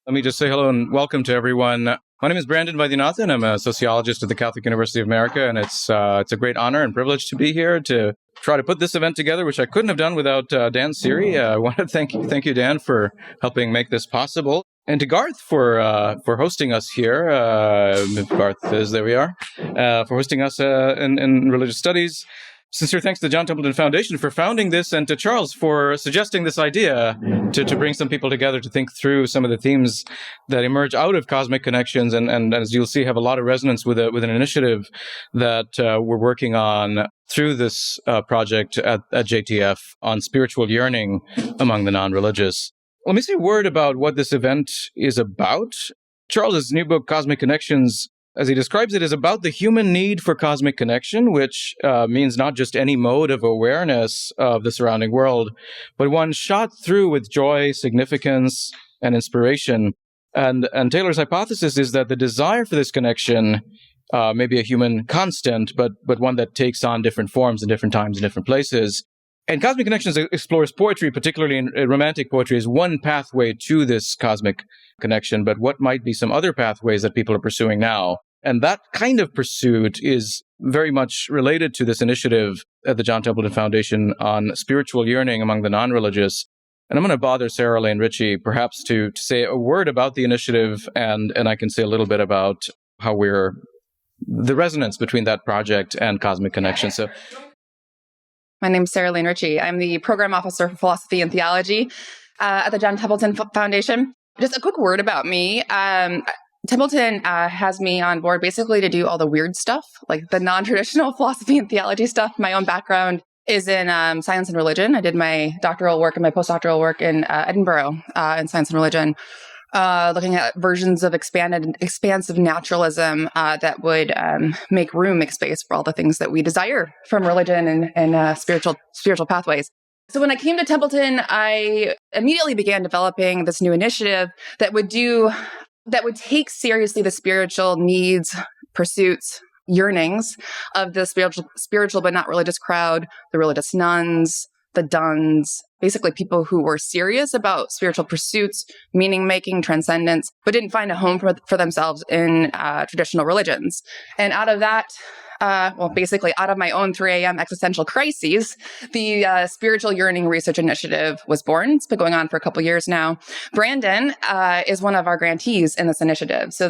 Let me just say hello and welcome to everyone. My name is Brandon Vaidyanathan. I'm a sociologist at the Catholic University of America, and it's a great honor and privilege to be here to try to put this event together, which I couldn't have done without Dan Seary. I want to thank you, Dan, for helping make this possible, and to Garth for hosting us here. Garth is there. We are for hosting us in religious studies. Sincere thanks to the John Templeton Foundation for founding this, and to Charles for suggesting this idea to bring some people together to think through some of the themes that emerge out of cosmic connections, and as you'll see, have a lot of resonance with an initiative that we're working on through this project at JTF on spiritual yearning among the non-religious. Let me say a word about what this event is about. Charles's new book, Cosmic Connections, as he describes it, is about the human need for cosmic connection, which means not just any mode of awareness of the surrounding world, but one shot through with joy, significance, and inspiration. And Taylor's hypothesis is that the desire for this connection may be a human constant, but one that takes on different forms in different times and different places. And Cosmic Connections explores poetry, particularly in romantic poetry, as one pathway to this cosmic connection, but what might be some other pathways that people are pursuing now? And that kind of pursuit is very much related to this initiative at the John Templeton Foundation on spiritual yearning among the non-religious. And I'm going to bother Sarah Lane Ritchie perhaps to say a word about the initiative, and I can say a little bit about how the resonance between that project and Cosmic Connection. So, my name is Sarah Lane Ritchie. I'm the Program Officer for Philosophy and Theology at the John Templeton Foundation. Just a quick word about me. Templeton has me on board basically to do all the weird stuff, like the non-traditional philosophy and theology stuff. My own background is in science and religion. I did my doctoral work and my postdoctoral work in Edinburgh in science and religion, looking at versions of expansive naturalism that would make space for all the things that we desire from religion and spiritual pathways. So when I came to Templeton, I immediately began developing this new initiative that would take seriously the spiritual needs, pursuits, yearnings of the spiritual but not religious crowd, the religious nuns, the duns, basically people who were serious about spiritual pursuits, meaning-making, transcendence, but didn't find a home for themselves in traditional religions. And out of that, basically out of my own 3 a.m. existential crises, the Spiritual Yearning Research Initiative was born. It's been going on for a couple years now. Brandon is one of our grantees in this initiative. So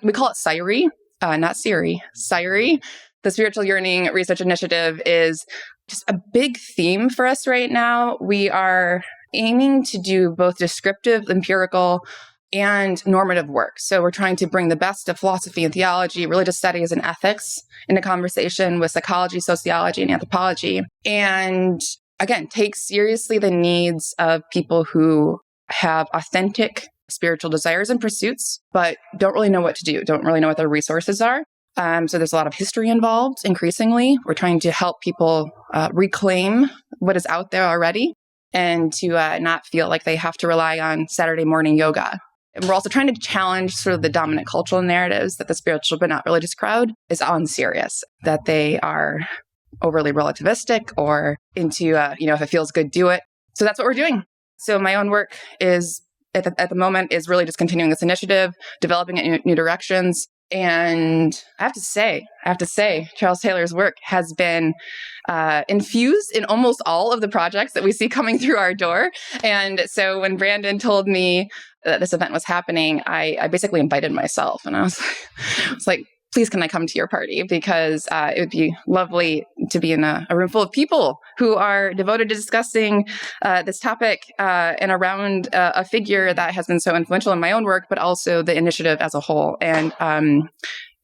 we call it SYRI, not Siri, SYRI. The Spiritual Yearning Research Initiative is just a big theme for us right now. We are aiming to do both descriptive, empirical, and normative work. So we're trying to bring the best of philosophy and theology, religious studies and ethics into conversation with psychology, sociology, and anthropology. And again, take seriously the needs of people who have authentic spiritual desires and pursuits, but don't really know what to do, don't really know what their resources are. So there's a lot of history involved, increasingly. We're trying to help people reclaim what is out there already and to not feel like they have to rely on Saturday morning yoga. And we're also trying to challenge sort of the dominant cultural narratives that the spiritual but not religious crowd is unserious, that they are overly relativistic or into, if it feels good, do it. So that's what we're doing. So my own work is, at the moment, is really just continuing this initiative, developing it in new directions. And I have to say, Charles Taylor's work has been infused in almost all of the projects that we see coming through our door. And so when Brandon told me that this event was happening, I basically invited myself. And I was like, please, can I come to your party? Because it would be lovely to be in a room full of people who are devoted to discussing this topic and around a figure that has been so influential in my own work, but also the initiative as a whole. And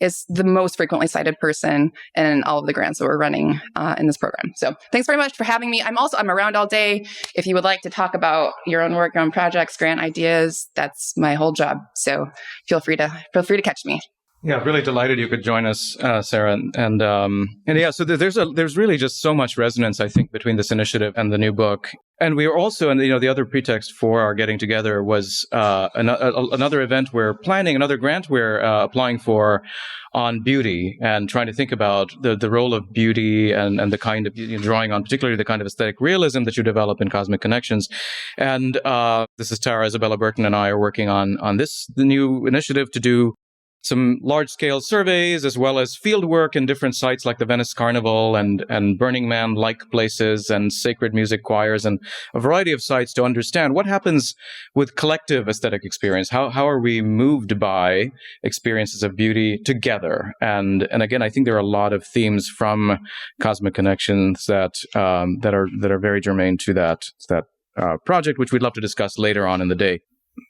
is the most frequently cited person in all of the grants that we're running in this program. So thanks very much for having me. I'm around all day. If you would like to talk about your own work, your own projects, grant ideas, that's my whole job. So feel free to catch me. Yeah, really delighted you could join us, Sarah. And yeah, so there's really just so much resonance, I think, between this initiative and the new book. And we are also, and the other pretext for our getting together was another event we're planning, another grant we're applying for on beauty, and trying to think about the role of beauty and the kind of, drawing on particularly the kind of aesthetic realism that you develop in Cosmic Connections. And this is Tara Isabella Burton and I are working on the new initiative to do some large-scale surveys, as well as field work in different sites like the Venice Carnival and Burning Man-like places and sacred music choirs and a variety of sites to understand what happens with collective aesthetic experience. How are we moved by experiences of beauty together? And again, I think there are a lot of themes from Cosmic Connections that are very germane to that project, which we'd love to discuss later on in the day.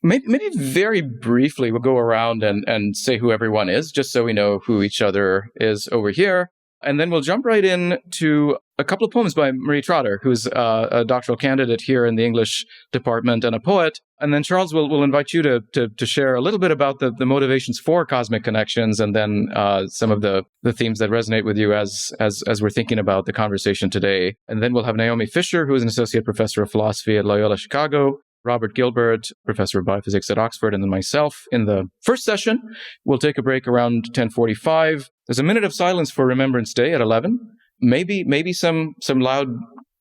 Maybe very briefly, we'll go around and say who everyone is, just so we know who each other is over here. And then we'll jump right in to a couple of poems by Marie Trotter, who's a doctoral candidate here in the English department and a poet. And then Charles will invite you to share a little bit about the motivations for Cosmic Connections, and then some of the themes that resonate with you as we're thinking about the conversation today. And then we'll have Naomi Fisher, who is an associate professor of philosophy at Loyola Chicago, Robert Gilbert, professor of biophysics at Oxford, and then myself in the first session. We'll take a break around 10:45. There's a minute of silence for Remembrance Day at 11. Maybe some loud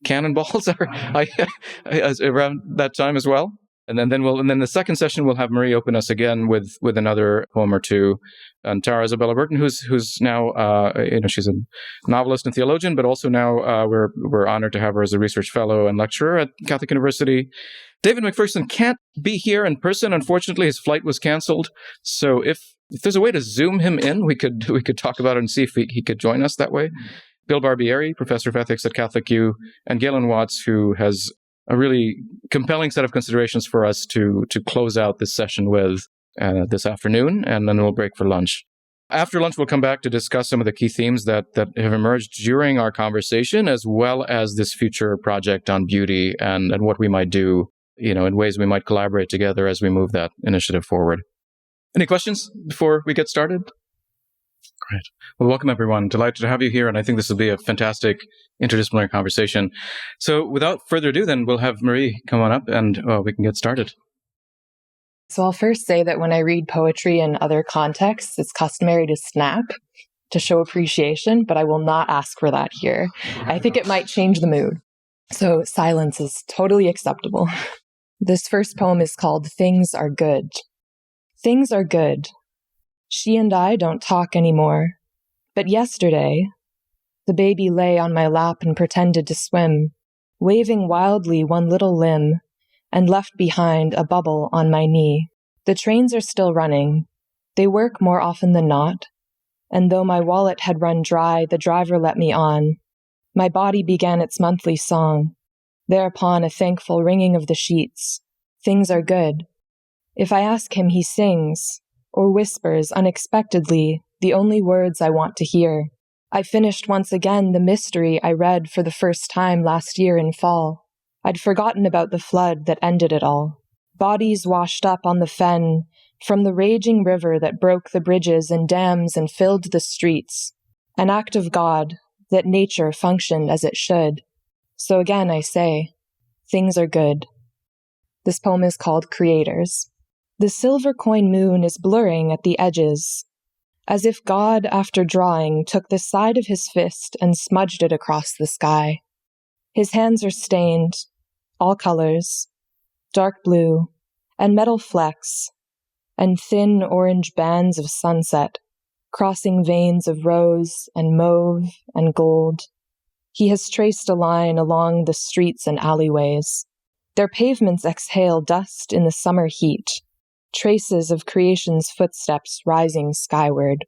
cannonballs are around that time as well. And then the second session we'll have Marie open us again with another poem or two. And Tara Isabella Burton, who's now she's a novelist and theologian, but also now we're honored to have her as a research fellow and lecturer at Catholic University. David McPherson can't be here in person. Unfortunately, his flight was canceled. So if there's a way to Zoom him in, we could talk about it and see if he could join us that way. Bill Barbieri, professor of ethics at Catholic U, and Galen Watts, who has a really compelling set of considerations for us to close out this session with this afternoon, and then we'll break for lunch. After lunch, we'll come back to discuss some of the key themes that have emerged during our conversation, as well as this future project on beauty and what we might do, in ways we might collaborate together as we move that initiative forward. Any questions before we get started? Great. Well, welcome, everyone. Delighted to have you here, and I think this will be a fantastic interdisciplinary conversation. So without further ado, then, we'll have Marie come on up, and we can get started. So I'll first say that when I read poetry in other contexts, it's customary to snap to show appreciation, but I will not ask for that here. I think it might change the mood. So silence is totally acceptable. This first poem is called Things Are Good. Things are good. She and I don't talk anymore. But yesterday, the baby lay on my lap and pretended to swim, waving wildly one little limb, and left behind a bubble on my knee. The trains are still running. They work more often than not. And though my wallet had run dry, the driver let me on. My body began its monthly song. Thereupon a thankful ringing of the sheets. Things are good. If I ask him, he sings, or whispers unexpectedly the only words I want to hear. I finished once again the mystery I read for the first time last year in fall. I'd forgotten about the flood that ended it all. Bodies washed up on the fen from the raging river that broke the bridges and dams and filled the streets. An act of God, that nature functioned as it should. So again I say, things are good. This poem is called Creators. The silver coin moon is blurring at the edges, as if God, after drawing, took the side of his fist and smudged it across the sky. His hands are stained, all colors, dark blue, and metal flecks, and thin orange bands of sunset, crossing veins of rose and mauve and gold. He has traced a line along the streets and alleyways. Their pavements exhale dust in the summer heat, traces of creation's footsteps rising skyward.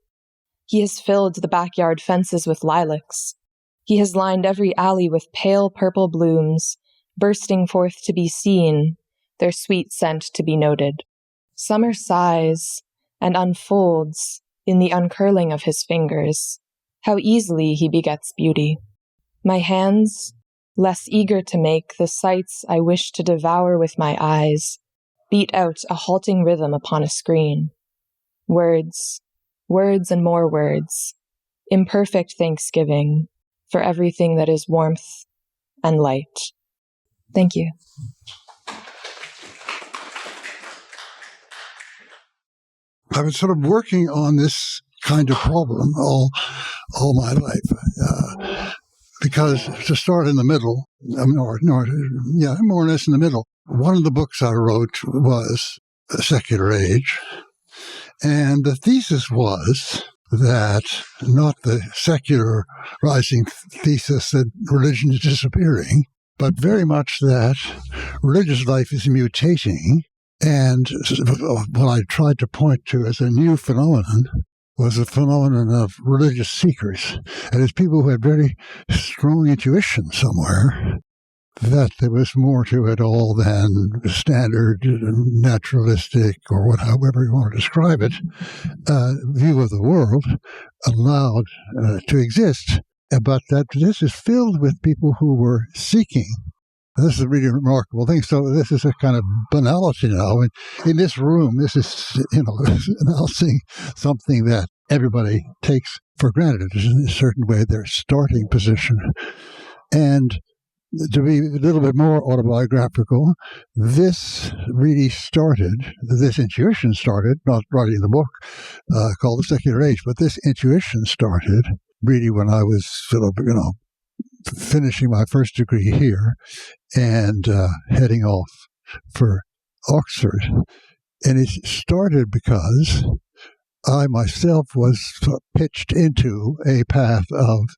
He has filled the backyard fences with lilacs. He has lined every alley with pale purple blooms, bursting forth to be seen, their sweet scent to be noted. Summer sighs and unfolds in the uncurling of his fingers. How easily he begets beauty. My hands, less eager to make the sights I wish to devour with my eyes, beat out a halting rhythm upon a screen. Words, words and more words, imperfect thanksgiving for everything that is warmth and light. Thank you. I've been sort of working on this kind of problem all my life, because to start in the middle, more or less in the middle, one of the books I wrote was A Secular Age, and the thesis was that not the secularizing thesis that religion is disappearing, but very much that religious life is mutating. And what I tried to point to as a new phenomenon was the phenomenon of religious seekers. And it's people who had very strong intuition somewhere that there was more to it all than standard naturalistic, or however you want to describe it, view of the world allowed to exist. But that this is filled with people who were seeking. This is a really remarkable thing. So this is a kind of banality now. And in this room, this is, announcing something that everybody takes for granted. In a certain way, their starting position. And to be a little bit more autobiographical, this intuition started, not writing the book called The Secular Age, but this intuition started really when I was sort of, finishing my first degree here and heading off for Oxford. And it started because I myself was pitched into a path of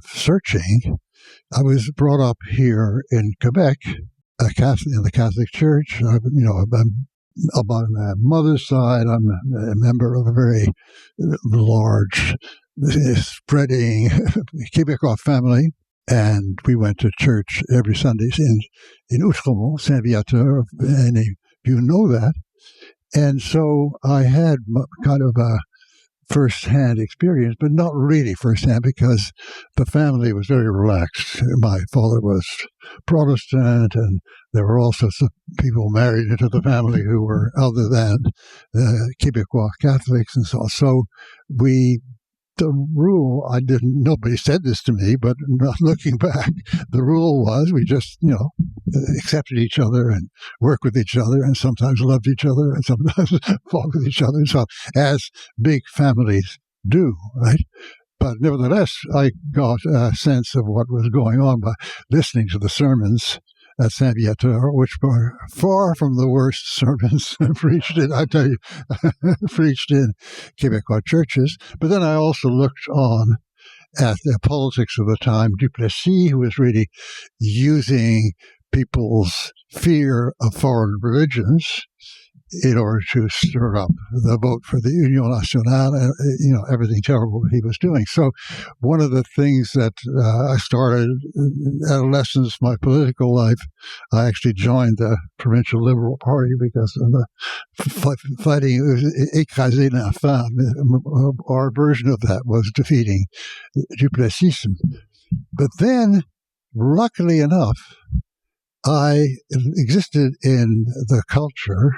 searching. I was brought up here in Quebec, in the Catholic Church. I'm on my mother's side, I'm a member of a very large, spreading Québécois family. And we went to church every Sunday in Outremont, Saint-Viateur, and you know that. And so I had kind of a first-hand experience, but not really first-hand, because the family was very relaxed. My father was Protestant, and there were also some people married into the family who were other than Québécois Catholics and so on. So the rule, nobody said this to me, but looking back, the rule was we just, accepted each other and worked with each other, and sometimes loved each other and sometimes fought with each other. So as big families do, right? But nevertheless, I got a sense of what was going on by listening to the sermons at Saint-Viateur, which were far from the worst sermons preached in Québécois churches. But then I also looked on at the politics of the time, Duplessis, who was really using people's fear of foreign religions in order to stir up the vote for the Union Nationale, and everything terrible that he was doing. So one of the things that I started, adolescence, my political life, I actually joined the Provincial Liberal Party because of the fighting, écraser l'infâme. Our version of that was defeating Duplessis. But then, luckily enough, I existed in the culture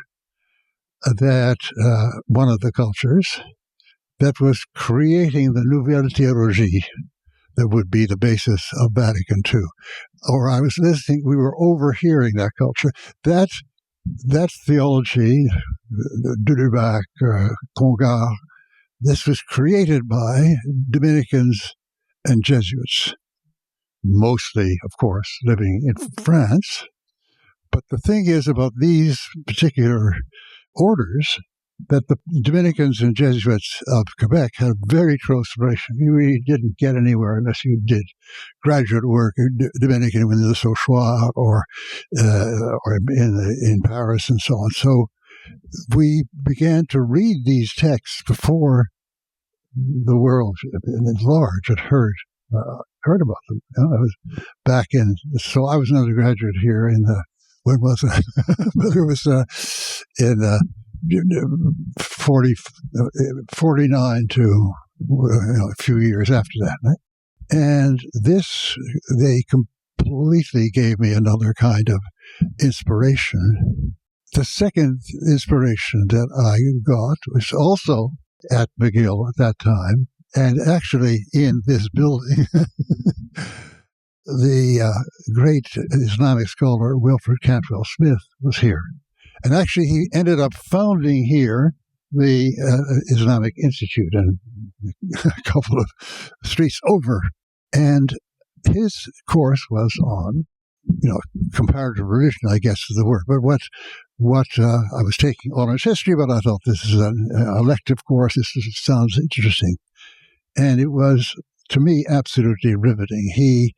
that one of the cultures that was creating the Nouvelle Théologie that would be the basis of Vatican II. Or I was listening, we were overhearing that culture. That theology, Dulubac, Congar, this was created by Dominicans and Jesuits, mostly, of course, living in France. But the thing is about these particular orders that the Dominicans and Jesuits of Quebec had a very close relation. You really didn't get anywhere unless you did graduate work Dominican in the Sauchois or in Paris and so on. So we began to read these texts before the world at large had heard about them. I was back in, so I was an undergraduate here in the, when was it? It was in 49 to a few years after that. Right? And this, they completely gave me another kind of inspiration. The second inspiration that I got was also at McGill at that time. And actually, in this building, the great Islamic scholar Wilfred Cantwell Smith was here. And actually, he ended up founding here the Islamic Institute and a couple of streets over. And his course was on, comparative religion, I guess is the word. But what I was taking honors history, but I thought this is an elective course. This sounds interesting. And it was, to me, absolutely riveting. He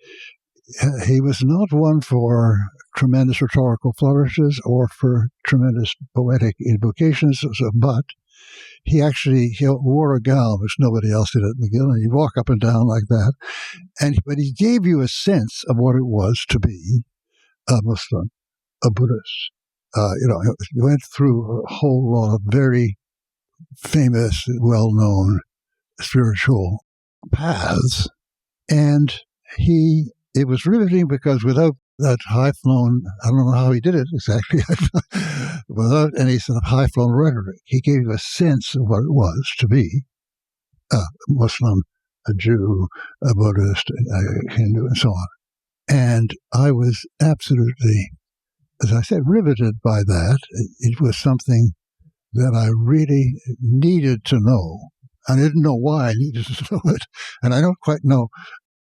was not one for tremendous rhetorical flourishes or for tremendous poetic invocations, but he wore a gown, which nobody else did at McGill, and he'd walk up and down like that. But he gave you a sense of what it was to be a Muslim, a Buddhist. He went through a whole lot of very famous, well-known spiritual paths, and it was riveting because without that high-flown, I don't know how he did it exactly, without any sort of high-flown rhetoric, he gave a sense of what it was to be a Muslim, a Jew, a Buddhist, a Hindu, and so on. And I was absolutely, as I said, riveted by that. It was something that I really needed to know. I didn't know why I needed to know it. And I don't quite know,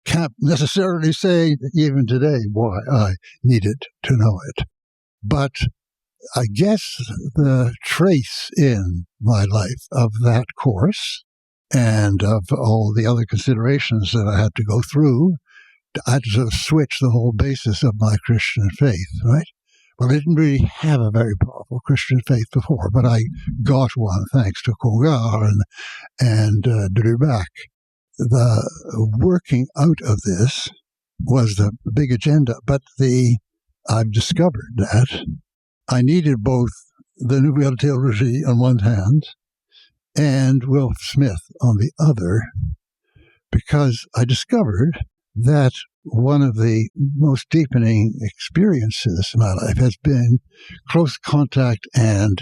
can't necessarily say even today why I needed to know it. But I guess the trace in my life of that course and of all the other considerations that I had to go through, I had to sort of switch the whole basis of my Christian faith, right? Well, I didn't really have a very powerful Christian faith before, but I got one thanks to Congar and Drubac. The working out of this was the big agenda, but I've discovered that I needed both the Nouvelle Théologie on one hand and Will Smith on the other, because I discovered that one of the most deepening experiences in my life has been close contact and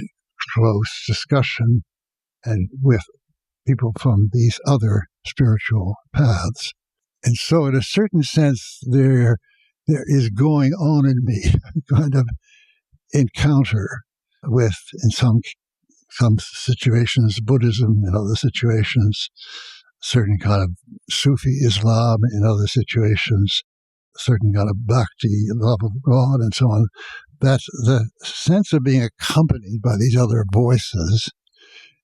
close discussion and with people from these other spiritual paths. And so in a certain sense, there is going on in me a kind of encounter with, in some situations, Buddhism, in other situations, certain kind of Sufi Islam, in other situations, certain kind of bhakti, love of God, and so on. That the sense of being accompanied by these other voices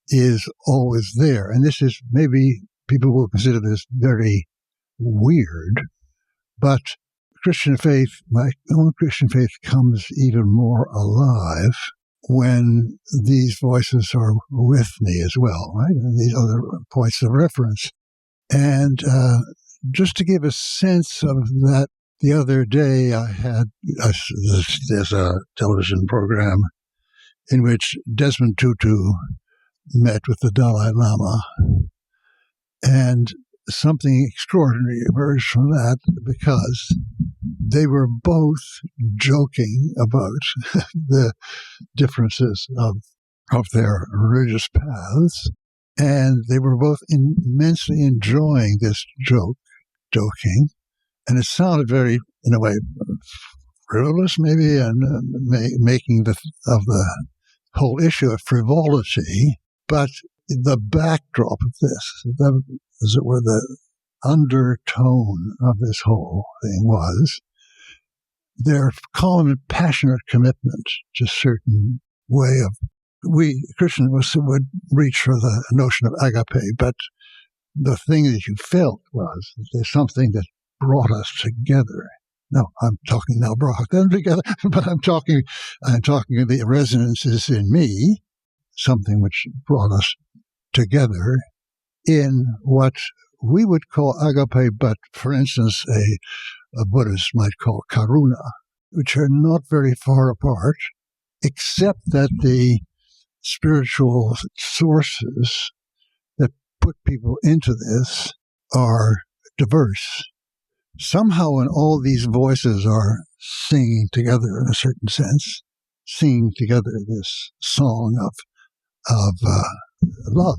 is always there. And this is, maybe people will consider this very weird, but Christian faith, my own Christian faith, comes even more alive when these voices are with me as well, right? And these other points of reference. And just to give a sense of that, the other day I had, there's a television program in which Desmond Tutu met with the Dalai Lama. And something extraordinary emerged from that because they were both joking about the differences of their religious paths, and they were both immensely enjoying this joking, and it sounded very, in a way, frivolous maybe, and making of the whole issue a frivolity, but the backdrop of this, as it were, the undertone of this whole thing was their calm and passionate commitment to a certain way of, we Christians would reach for the notion of agape, but the thing that you felt was there's something that brought us together. No, I'm talking now brought them together, but I'm talking of the resonances in me, something which brought us together in what we would call agape, but for instance, a Buddhist might call karuna, which are not very far apart, except that the spiritual sources that put people into this are diverse. Somehow when all these voices are singing together in a certain sense, singing together this song of of love,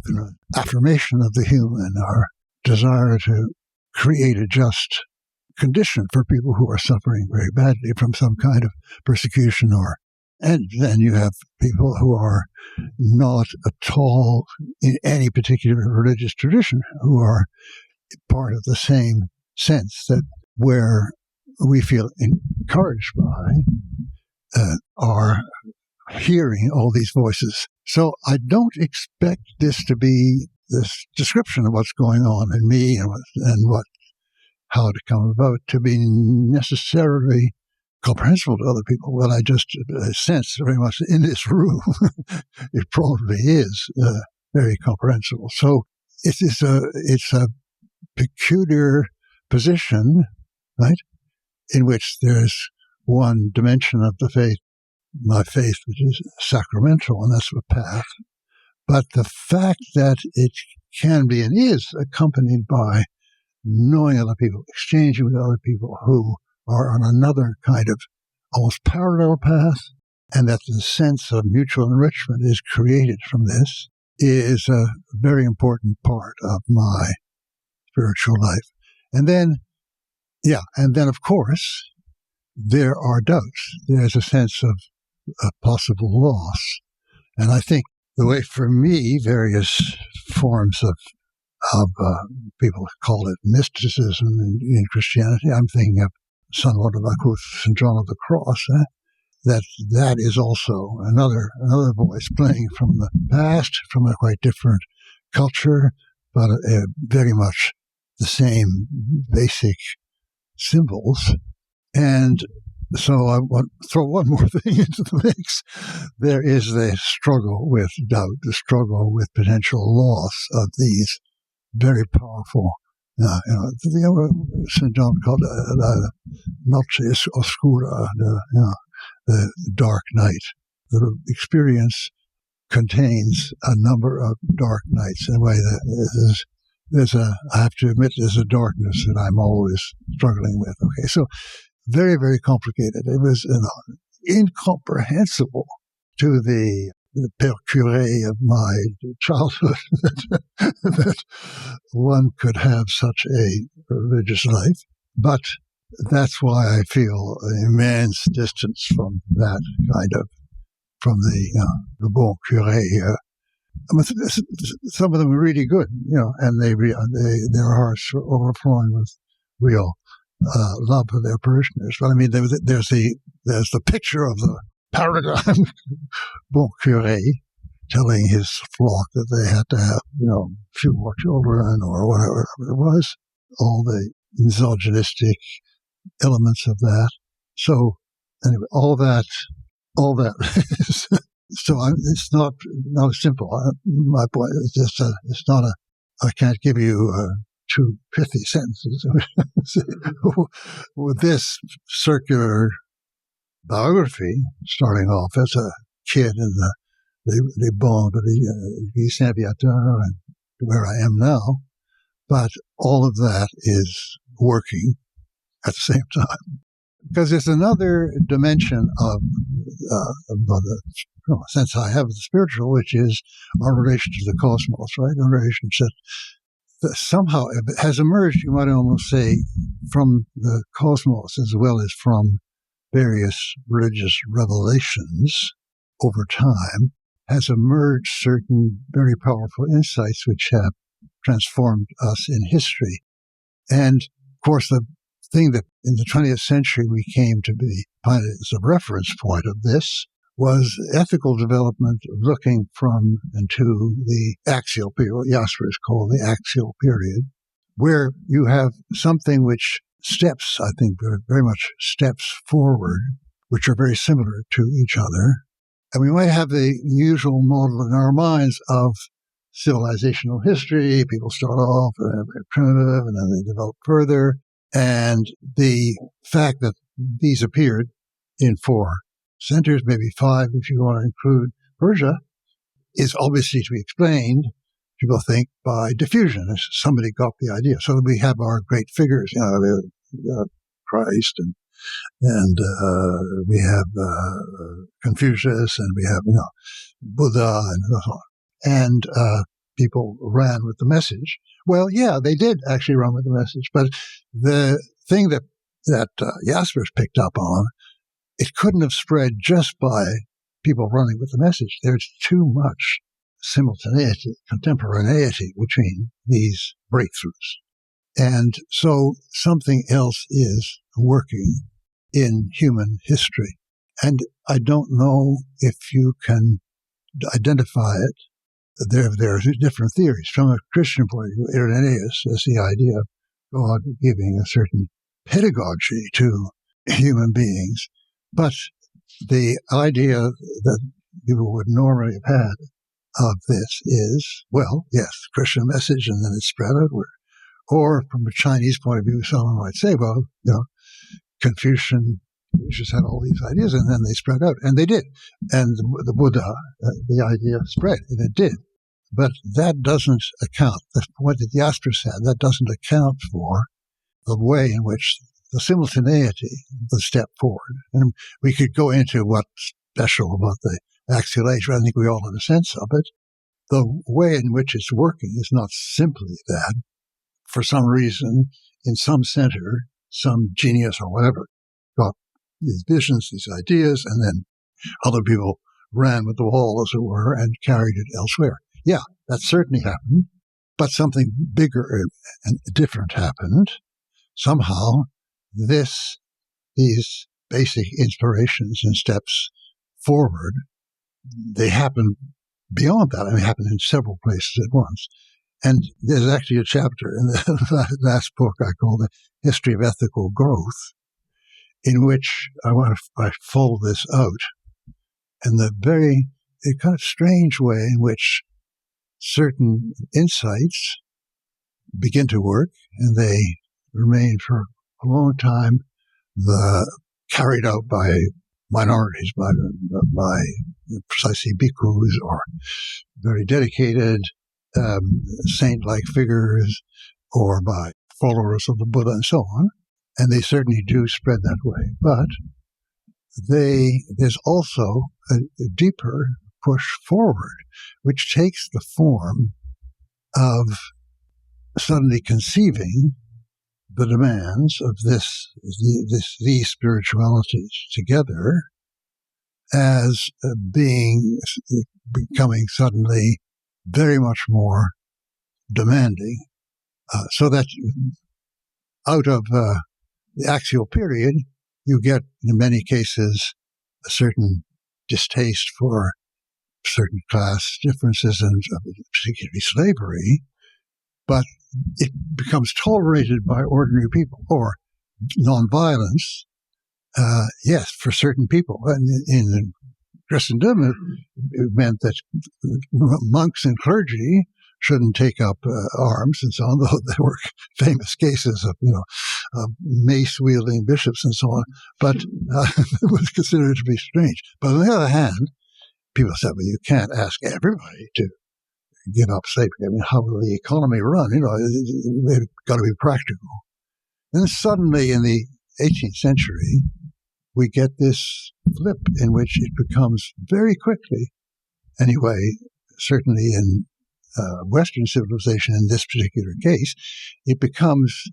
affirmation of the human, our desire to create a just condition for people who are suffering very badly from some kind of persecution and then you have people who are not at all in any particular religious tradition, who are part of the same sense that where we feel encouraged by are hearing all these voices. So I don't expect this to be this description of what's going on in me and how to come about to be necessarily comprehensible to other people. But I just sense very much in this room, it probably is very comprehensible. So it's a peculiar position, right, in which there's one dimension of the faith, my faith, which is sacramental, and that's a path. But the fact that it can be and is accompanied by knowing other people, exchanging with other people who are on another kind of almost parallel path, and that the sense of mutual enrichment is created from this, is a very important part of my spiritual life. And then, of course, there are doubts. There's a sense of a possible loss. And I think the way for me, various forms of people call it mysticism in Christianity, I'm thinking of San Juan de la Cruz, St. John of the Cross, that is also another voice playing from the past, from a quite different culture, but very much the same basic symbols. And so I want to throw one more thing into the mix. There is the struggle with doubt, the struggle with potential loss of these very powerful, St. John called Noche Oscura, the dark night. The experience contains a number of dark nights in a way that I have to admit, there's a darkness that I'm always struggling with. Okay, so very, very complicated. It was incomprehensible to the père curé of my childhood that one could have such a religious life. But that's why I feel immense distance from that kind of, from the bon curé. Some of them are really good, and their hearts are overflowing with real love for their parishioners. But I mean, there's the picture of the paradigm bon curé telling his flock that they had to have, few more children or whatever it was. All the misogynistic elements of that. So anyway, all that is. So it's not simple. My point is just it's not I can't give you two pithy sentences. With this circular biography, starting off as a kid in the Bon de Saint-Viateur and where I am now, but all of that is working at the same time. Because there's another dimension of the sense I have of the spiritual, which is our relation to the cosmos, right? Our relationship that somehow has emerged, you might almost say, from the cosmos as well as from various religious revelations over time, has emerged certain very powerful insights which have transformed us in history. And, of course, the thing that in the 20th century we came to be as a reference point of this was ethical development looking from and to the axial period, what Jasper is called the axial period, where you have something which steps, I think, very, very much steps forward, which are very similar to each other. And we might have the usual model in our minds of civilizational history. People start off very primitive and then they develop further. And the fact that these appeared in 4 centers, maybe 5 if you want to include Persia, is obviously to be explained, people think, by diffusion. Somebody got the idea. So we have our great figures, Christ and we have Confucius and we have Buddha and so on. and people ran with the message. Well, yeah, they did actually run with the message, but the thing that Jaspers picked up on, it couldn't have spread just by people running with the message. There's too much simultaneity, contemporaneity between these breakthroughs. And so something else is working in human history. And I don't know if you can identify it. There are different theories. From a Christian point of view, Irenaeus is the idea of God giving a certain pedagogy to human beings. But the idea that people would normally have had of this is, well, yes, Christian message, and then it's spread outward. Or from a Chinese point of view, someone might say, well, Confucius had all these ideas, and then they spread out. And they did. And the Buddha, the idea spread, and it did. But that doesn't account, the point that Jaspers said, that doesn't account for the way in which the simultaneity, the step forward. And we could go into what's special about the axial age, but I think we all have a sense of it. The way in which it's working is not simply that. For some reason, in some center, some genius or whatever got these visions, these ideas, and then other people ran with the wall, as it were, and carried it elsewhere. Yeah, that certainly happened, but something bigger and different happened. Somehow, these basic inspirations and steps forward, they happen beyond that. I mean, happen in several places at once. And there's actually a chapter in the last book I call The History of Ethical Growth, in which I fold this out, and a kind of strange way in which certain insights begin to work, and they remain for a long time, carried out by minorities, by precisely bhikkhus or very dedicated saint-like figures, or by followers of the Buddha and so on. And they certainly do spread that way. But there's also a deeper push forward, which takes the form of suddenly conceiving the demands of these spiritualities together as becoming suddenly very much more demanding, so that out of the axial period, you get, in many cases, a certain distaste for certain class differences, and particularly slavery, but it becomes tolerated by ordinary people, or nonviolence, yes, for certain people. And in Christendom, it meant that monks and clergy shouldn't take up arms and so on, though there were famous cases of, mace-wielding bishops and so on, but it was considered to be strange. But on the other hand, people said, well, you can't ask everybody to give up slavery. I mean, how will the economy run? It's got to be practical. And then suddenly in the 18th century, we get this flip in which it becomes very quickly, anyway, certainly in Western civilization in this particular case, it becomes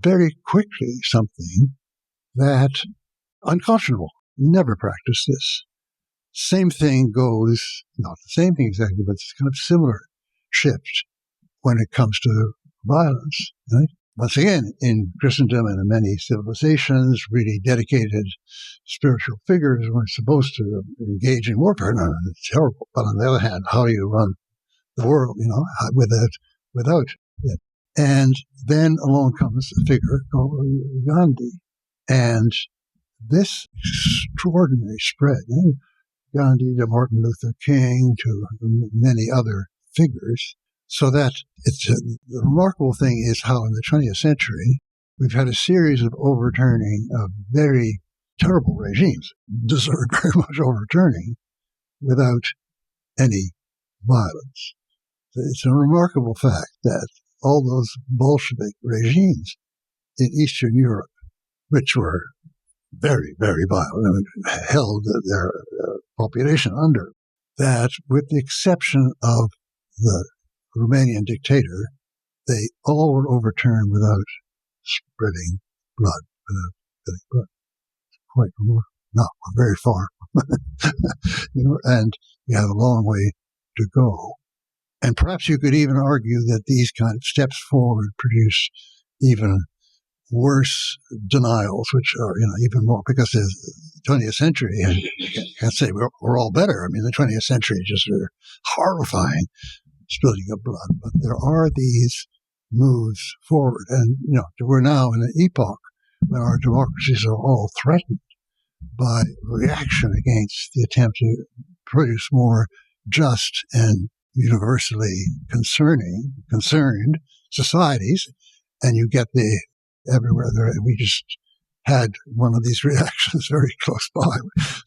very quickly something that unconscionable. Never practice this. Same thing goes, not the same thing exactly, but it's kind of similar shift when it comes to violence. Right? Once again, in Christendom and in many civilizations, really dedicated spiritual figures were supposed to engage in warfare. No, it's terrible. But on the other hand, how do you run the world, without it? And then along comes a figure called Gandhi. And this extraordinary spread, Gandhi to Martin Luther King to many other figures, so that the remarkable thing is how in the 20th century, we've had a series of overturning of very terrible regimes, deserved very much overturning, without any violence. It's a remarkable fact that all those Bolshevik regimes in Eastern Europe, which were very, very violent, held their population under that with the exception of the Romanian dictator, they all were overturned without spreading blood, without spilling blood. Quite remarkable. No, we're very far. And we have a long way to go. And perhaps you could even argue that these kind of steps forward produce even worse denials, which are, even more, because the 20th century, you can't say we're all better. I mean, the 20th century just are horrifying spilling of blood. But there are these moves forward. And, we're now in an epoch when our democracies are all threatened by reaction against the attempt to produce more just and universally concerned societies. And you get everywhere there. We just had one of these reactions very close by.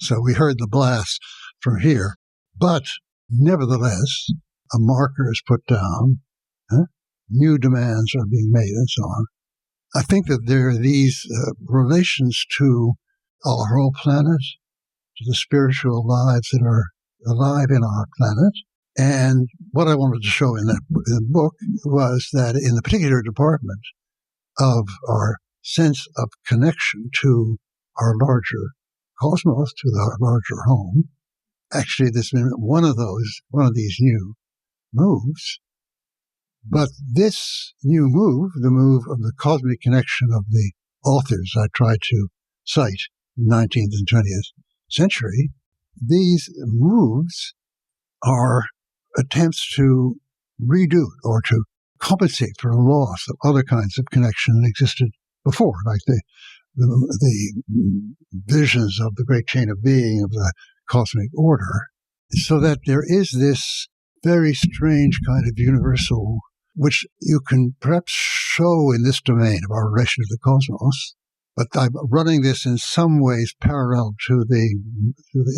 So we heard the blast from here. But nevertheless, a marker is put down. New demands are being made and so on. I think that there are these relations to our whole planet, to the spiritual lives that are alive in our planet. And what I wanted to show in the book was that in the particular department of our sense of connection to our larger cosmos, to our larger home, actually there's been one of these new moves. But this new move, the move of the cosmic connection of the authors I tried to cite in the 19th and 20th century, these moves are attempts to redo or to compensate for a loss of other kinds of connection that existed before, like the visions of the great chain of being of the cosmic order, so that there is this very strange kind of universal, which you can perhaps show in this domain of our relation to the cosmos. But I'm running this in some ways parallel to the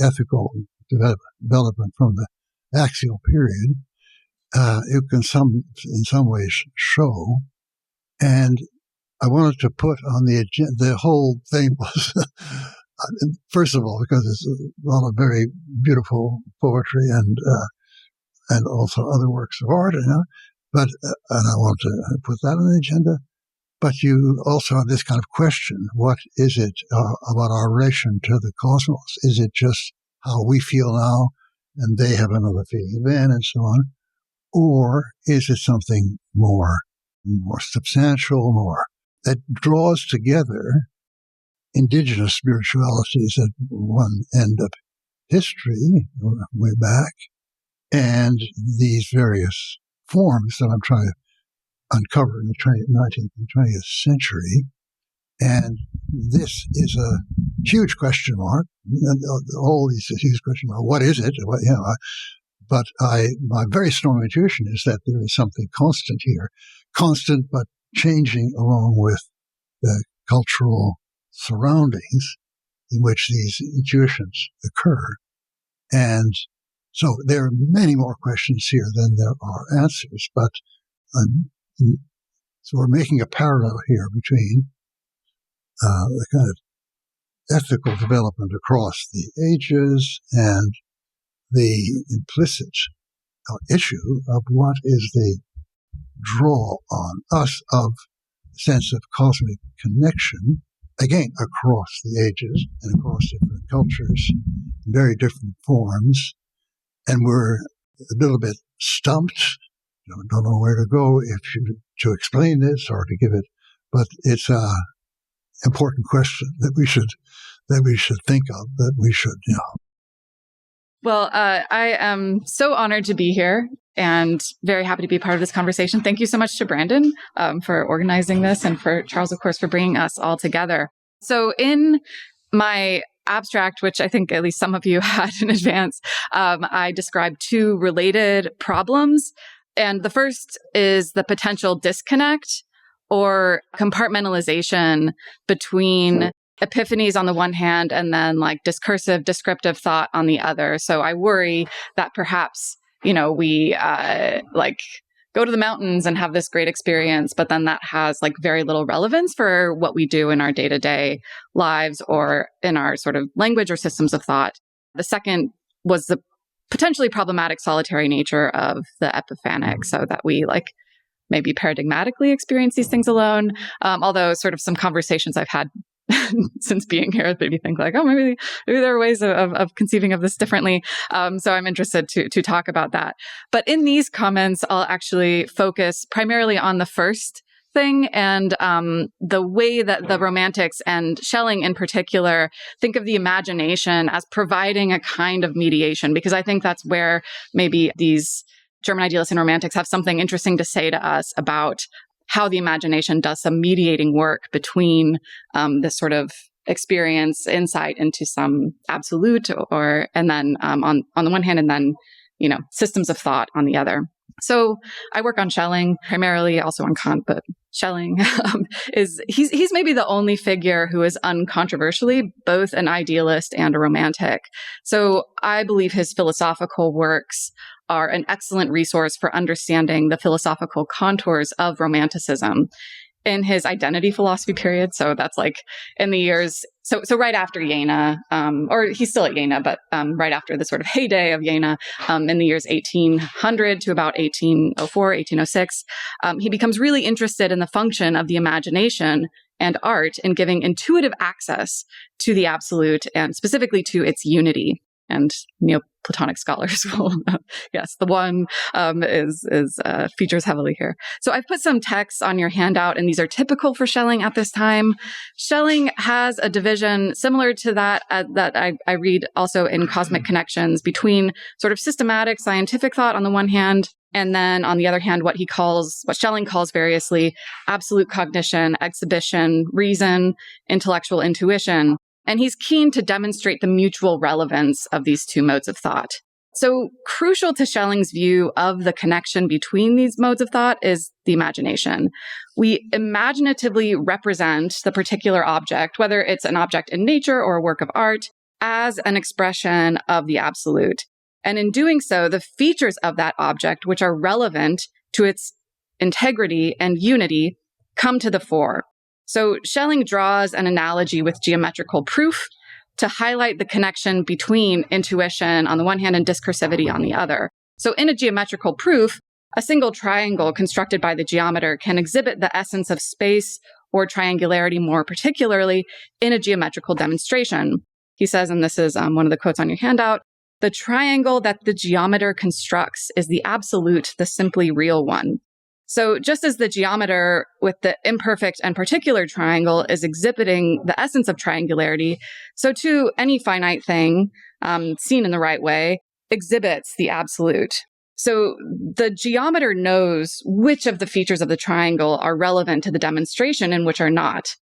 ethical development from the axial period. You can in some ways show. And I wanted to put on the agenda, the whole thing was, first of all, because it's a lot of very beautiful poetry and also other works of art, but, and I want to put that on the agenda. But you also have this kind of question: what is it about our relation to the cosmos? Is it just how we feel now, and they have another feeling then, and so on, or is it something more substantial, more that draws together indigenous spiritualities at one end of history, way back, and these various forms that I'm trying to uncover in the 19th and 20th century. And this is a huge question mark. All these huge question mark. What is it? But my very strong intuition is that there is something constant here, constant but changing along with the cultural surroundings in which these intuitions occur. And so there are many more questions here than there are answers, but so we're making a parallel here between the kind of ethical development across the ages and the implicit issue of what is the draw on us of sense of cosmic connection, again, across the ages and across different cultures, in very different forms. And we're a little bit stumped. Don't know where to go to explain this or to give it, but it's a important question that we should think of, that we should, Well, I am so honored to be here and very happy to be part of this conversation. Thank you so much to Brandon for organizing this, and for Charles, of course, for bringing us all together. So in my abstract, which I think at least some of you had in advance, I described two related problems. And the first is the potential disconnect or compartmentalization between epiphanies on the one hand and then like discursive, descriptive thought on the other. So I worry that perhaps, we go to the mountains and have this great experience, but then that has like very little relevance for what we do in our day-to-day lives or in our sort of language or systems of thought. The second was the potentially problematic solitary nature of the epiphanic, so that we maybe paradigmatically experience these things alone. Although sort of some conversations I've had since being here made me think maybe there are ways of conceiving of this differently. So I'm interested to talk about that. But in these comments, I'll actually focus primarily on the first thing and the way that the Romantics and Schelling in particular think of the imagination as providing a kind of mediation, because I think that's where maybe these German idealists and Romantics have something interesting to say to us about how the imagination does some mediating work between this sort of experience, insight into some absolute, and then on the one hand, and then systems of thought on the other. So I work on Schelling, primarily also on Kant, but Schelling he's maybe the only figure who is uncontroversially both an idealist and a romantic. So I believe his philosophical works are an excellent resource for understanding the philosophical contours of Romanticism in his identity philosophy period. So that's in the years, so right after Jena, or he's still at Jena, but right after the sort of heyday of Jena, in the years 1800 to about 1804, 1806, he becomes really interested in the function of the imagination and art in giving intuitive access to the absolute and specifically to its unity. And Neoplatonic scholars will, yes, the one features heavily here. So I've put some texts on your handout, and these are typical for Schelling at this time. Schelling has a division similar to that I read also in Cosmic Connections between sort of systematic scientific thought on the one hand, and then on the other hand, what Schelling calls variously absolute cognition, exhibition, reason, intellectual intuition. And he's keen to demonstrate the mutual relevance of these two modes of thought. So crucial to Schelling's view of the connection between these modes of thought is the imagination. We imaginatively represent the particular object, whether it's an object in nature or a work of art, as an expression of the absolute. And in doing so, the features of that object, which are relevant to its integrity and unity, come to the fore. So Schelling draws an analogy with geometrical proof to highlight the connection between intuition on the one hand and discursivity on the other. So in a geometrical proof, a single triangle constructed by the geometer can exhibit the essence of space or triangularity more particularly in a geometrical demonstration. He says, and this is one of the quotes on your handout, "The triangle that the geometer constructs is the absolute, the simply real one." So just as the geometer with the imperfect and particular triangle is exhibiting the essence of triangularity, so too any finite thing, seen in the right way, exhibits the absolute. So the geometer knows which of the features of the triangle are relevant to the demonstration and which are not.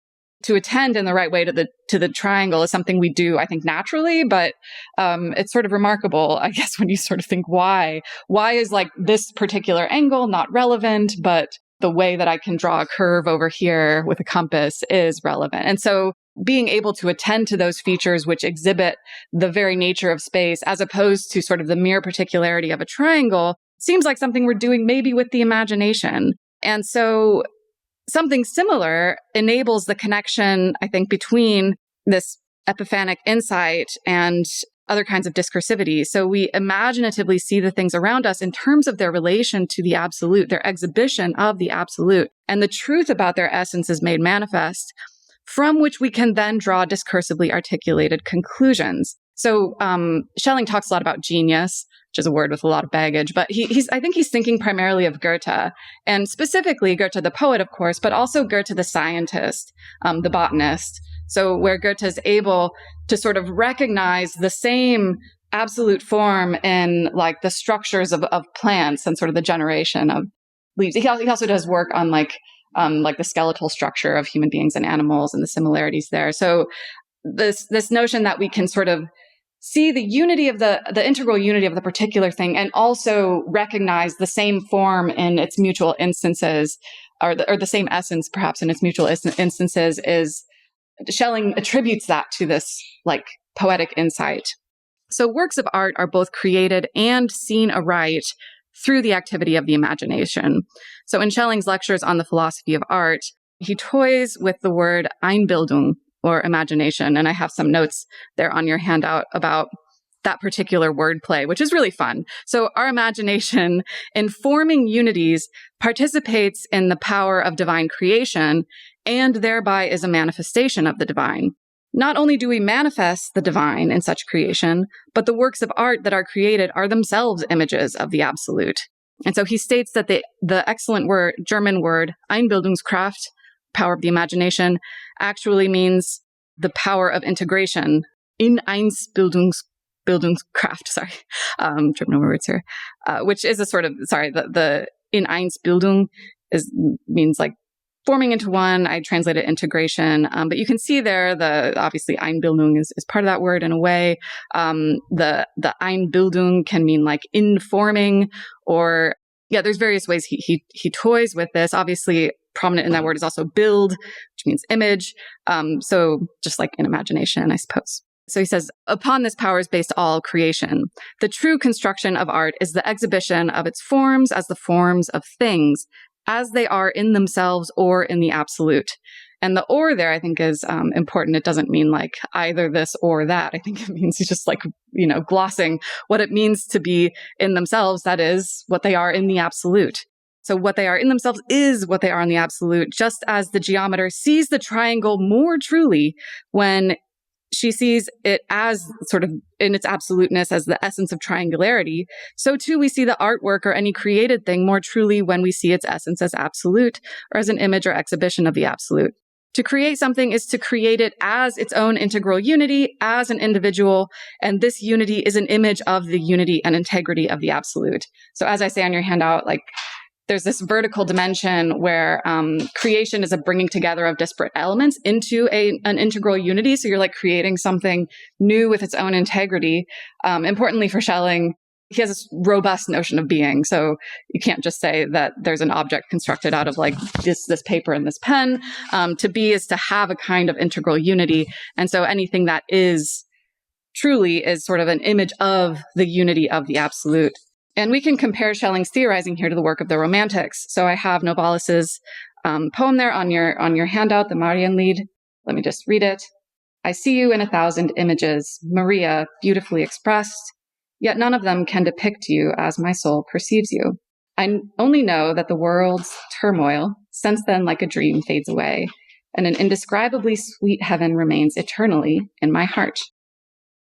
To attend in the right way to the triangle is something we do, I think, naturally, but it's sort of remarkable, I guess, when you sort of think why is this particular angle not relevant, but the way that I can draw a curve over here with a compass is relevant. And so being able to attend to those features which exhibit the very nature of space, as opposed to sort of the mere particularity of a triangle, seems like something we're doing maybe with the imagination. And so something similar enables the connection, I think, between this epiphanic insight and other kinds of discursivity. So we imaginatively see the things around us in terms of their relation to the absolute, their exhibition of the absolute, and the truth about their essence is made manifest, from which we can then draw discursively articulated conclusions. So Schelling talks a lot about genius, which is a word with a lot of baggage, but I think he's thinking primarily of Goethe, and specifically Goethe the poet, of course, but also Goethe the scientist, the botanist. So where Goethe is able to sort of recognize the same absolute form in the structures of plants and sort of the generation of leaves. He also does work on the skeletal structure of human beings and animals and the similarities there. So this notion that we can sort of see the unity of the integral unity of the particular thing and also recognize the same form in its mutual instances, or the same essence perhaps in its mutual instances, is Schelling attributes that to this poetic insight. So works of art are both created and seen aright through the activity of the imagination. So in Schelling's lectures on the philosophy of art, he toys with the word Einbildung, or imagination. And I have some notes there on your handout about that particular wordplay, which is really fun. So our imagination in forming unities participates in the power of divine creation and thereby is a manifestation of the divine. Not only do we manifest the divine in such creation, but the works of art that are created are themselves images of the absolute. And so he states that the excellent German word Einbildungskraft, power of the imagination, actually means the power of integration. In Bildungskraft, German words here, which is a sort of, the in Einsbildung means like forming into one. I translated integration, but you can see there obviously Einbildung is part of that word in a way. The Einbildung can mean like informing, or there's various ways he toys with this. Obviously, prominent in that word is also Bild, which means image. So just like in imagination, I suppose. So he says, upon this power is based all creation. The true construction of art is the exhibition of its forms as the forms of things, as they are in themselves or in the absolute. And the or there, I think, is important. It doesn't mean like either this or that. I think it means he's just like, glossing what it means to be in themselves. That is what they are in the absolute. So what they are in themselves is what they are in the absolute, just as the geometer sees the triangle more truly when she sees it as sort of in its absoluteness as the essence of triangularity. So too, we see the artwork or any created thing more truly when we see its essence as absolute or as an image or exhibition of the absolute. To create something is to create it as its own integral unity, as an individual, and this unity is an image of the unity and integrity of the absolute. So as I say on your handout, like, there's this vertical dimension where creation is a bringing together of disparate elements into an integral unity. So you're like creating something new with its own integrity. Importantly for Schelling, he has this robust notion of being. So you can't just say that there's an object constructed out of like this paper and this pen. To be is to have a kind of integral unity. And so anything that is truly is sort of an image of the unity of the absolute. And we can compare Schelling's theorizing here to the work of the Romantics. So I have Novalis's poem there on your handout, the Marienlied. Let me just read it. I see you in 1,000 images, Maria, beautifully expressed, yet none of them can depict you as my soul perceives you. I only know that the world's turmoil, since then like a dream, fades away, and an indescribably sweet heaven remains eternally in my heart.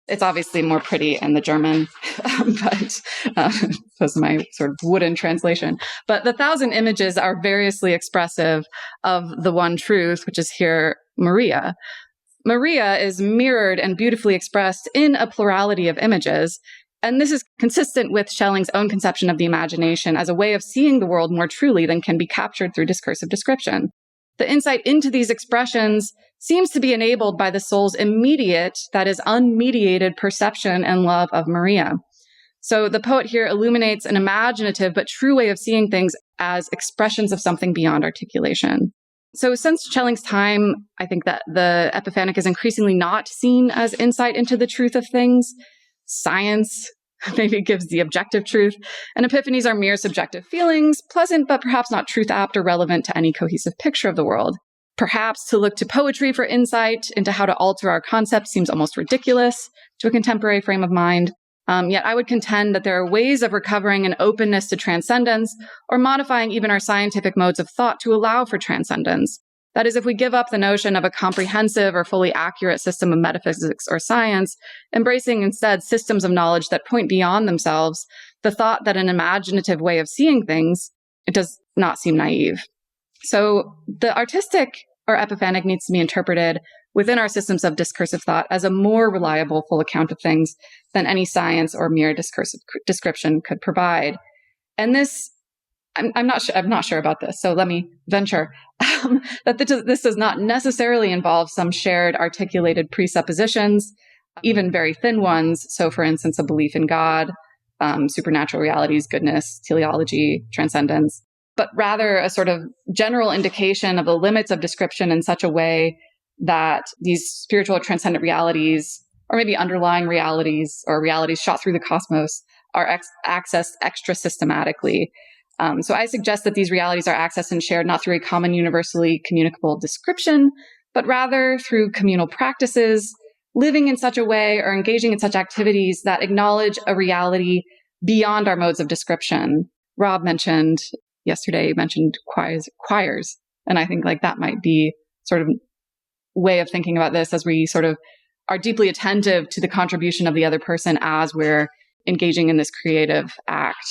It's obviously more pretty in the German, but this was my sort of wooden translation. But the 1,000 images are variously expressive of the one truth, which is here Maria. Maria is mirrored and beautifully expressed in a plurality of images. And this is consistent with Schelling's own conception of the imagination as a way of seeing the world more truly than can be captured through discursive description. The insight into these expressions seems to be enabled by the soul's immediate, that is, unmediated perception and love of Maria. So the poet here illuminates an imaginative but true way of seeing things as expressions of something beyond articulation. So since Schelling's time, I think that the epiphanic is increasingly not seen as insight into the truth of things. Science maybe gives the objective truth, and epiphanies are mere subjective feelings, pleasant but perhaps not truth-apt or relevant to any cohesive picture of the world. Perhaps to look to poetry for insight into how to alter our concepts seems almost ridiculous to a contemporary frame of mind. Yet I would contend that there are ways of recovering an openness to transcendence or modifying even our scientific modes of thought to allow for transcendence. That is, if we give up the notion of a comprehensive or fully accurate system of metaphysics or science, embracing instead systems of knowledge that point beyond themselves, the thought that an imaginative way of seeing things, it does not seem naive. So the artistic or epiphanic needs to be interpreted within our systems of discursive thought as a more reliable full account of things than any science or mere discursive description could provide. And this, I'm not sure about this, so let me venture that this does not necessarily involve some shared articulated presuppositions, even very thin ones. So for instance, a belief in God, supernatural realities, goodness, teleology, transcendence, but rather a sort of general indication of the limits of description in such a way that these spiritual or transcendent realities, or maybe underlying realities or realities shot through the cosmos, are accessed extra systematically. So I suggest that these realities are accessed and shared not through a common universally communicable description, but rather through communal practices, living in such a way or engaging in such activities that acknowledge a reality beyond our modes of description. Rob mentioned choirs. And I think like that might be sort of way of thinking about this as we sort of are deeply attentive to the contribution of the other person as we're engaging in this creative act.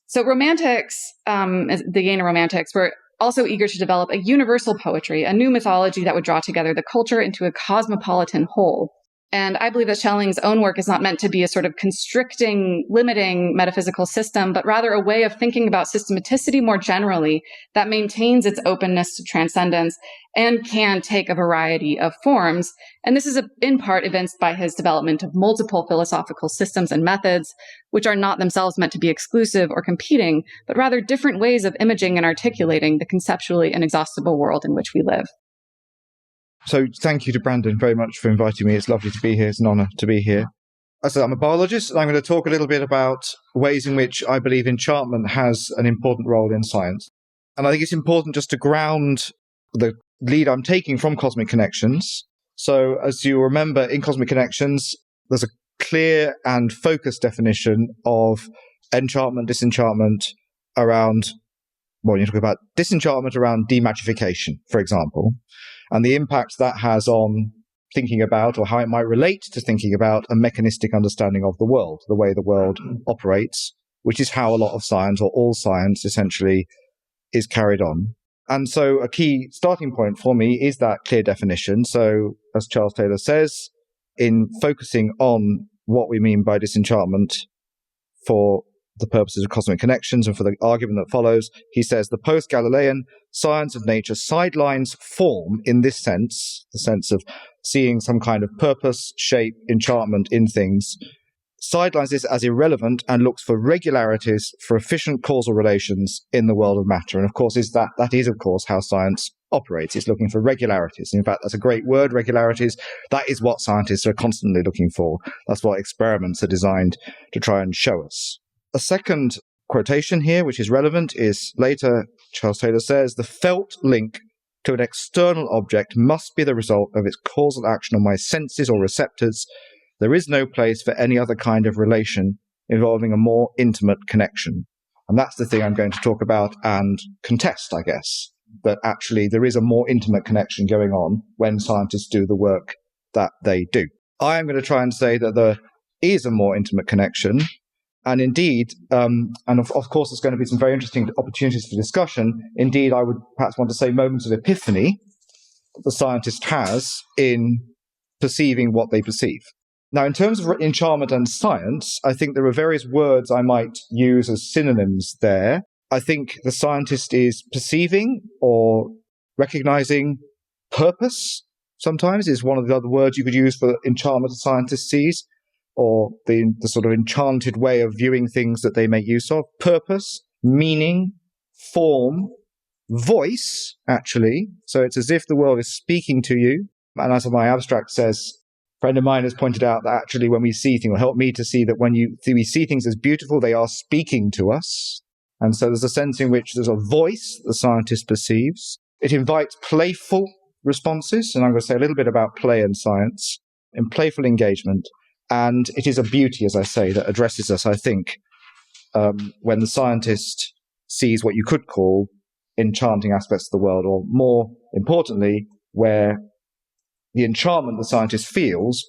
So romantics, the Yearning romantics, were also eager to develop a universal poetry, a new mythology that would draw together the culture into a cosmopolitan whole. And I believe that Schelling's own work is not meant to be a sort of constricting, limiting metaphysical system, but rather a way of thinking about systematicity more generally that maintains its openness to transcendence and can take a variety of forms. And this is in part evinced by his development of multiple philosophical systems and methods, which are not themselves meant to be exclusive or competing, but rather different ways of imaging and articulating the conceptually inexhaustible world in which we live. So thank you to Brandon very much for inviting me. It's lovely to be here. It's an honor to be here. As I said, I'm a biologist, and I'm going to talk a little bit about ways in which I believe enchantment has an important role in science. And I think it's important just to ground the lead I'm taking from Cosmic Connections. So as you remember, in Cosmic Connections, there's a clear and focused definition of enchantment, disenchantment around, well, you're talking about disenchantment around demagification, for example, and the impact that has on thinking about, or how it might relate to thinking about, a mechanistic understanding of the world, the way the world operates, which is how a lot of science, or all science essentially, is carried on. And so a key starting point for me is that clear definition. So as Charles Taylor says, in focusing on what we mean by disenchantment for the purposes of Cosmic Connections and for the argument that follows, he says the post-Galilean science of nature sidelines form in this sense, the sense of seeing some kind of purpose, shape, enchantment in things, sidelines this as irrelevant and looks for regularities, for efficient causal relations in the world of matter. And of course, that is of course how science operates. It's looking for regularities. In fact, that's a great word, regularities. That is what scientists are constantly looking for. That's what experiments are designed to try and show us. A second quotation here, which is relevant, is later, Charles Taylor says, the felt link to an external object must be the result of its causal action on my senses or receptors. There is no place for any other kind of relation involving a more intimate connection. And that's the thing I'm going to talk about and contest, I guess, that actually there is a more intimate connection going on when scientists do the work that they do. I am going to try and say that there is a more intimate connection. And indeed, and of course, there's going to be some very interesting opportunities for discussion. Indeed, I would perhaps want to say moments of epiphany that the scientist has in perceiving what they perceive. Now, in terms of enchantment and science, I think there are various words I might use as synonyms there. I think the scientist is perceiving or recognizing purpose, sometimes, is one of the other words you could use for enchantment a scientist sees, or the sort of enchanted way of viewing things that they make use of. Purpose, meaning, form, voice, actually. So it's as if the world is speaking to you. And as my abstract says, a friend of mine has pointed out that actually when we see things, or help me to see that when we see things as beautiful, they are speaking to us. And so there's a sense in which there's a voice the scientist perceives. It invites playful responses, and I'm going to say a little bit about play and science, and playful engagement. And it is a beauty, as I say, that addresses us, I think, when the scientist sees what you could call enchanting aspects of the world, or more importantly, where the enchantment the scientist feels,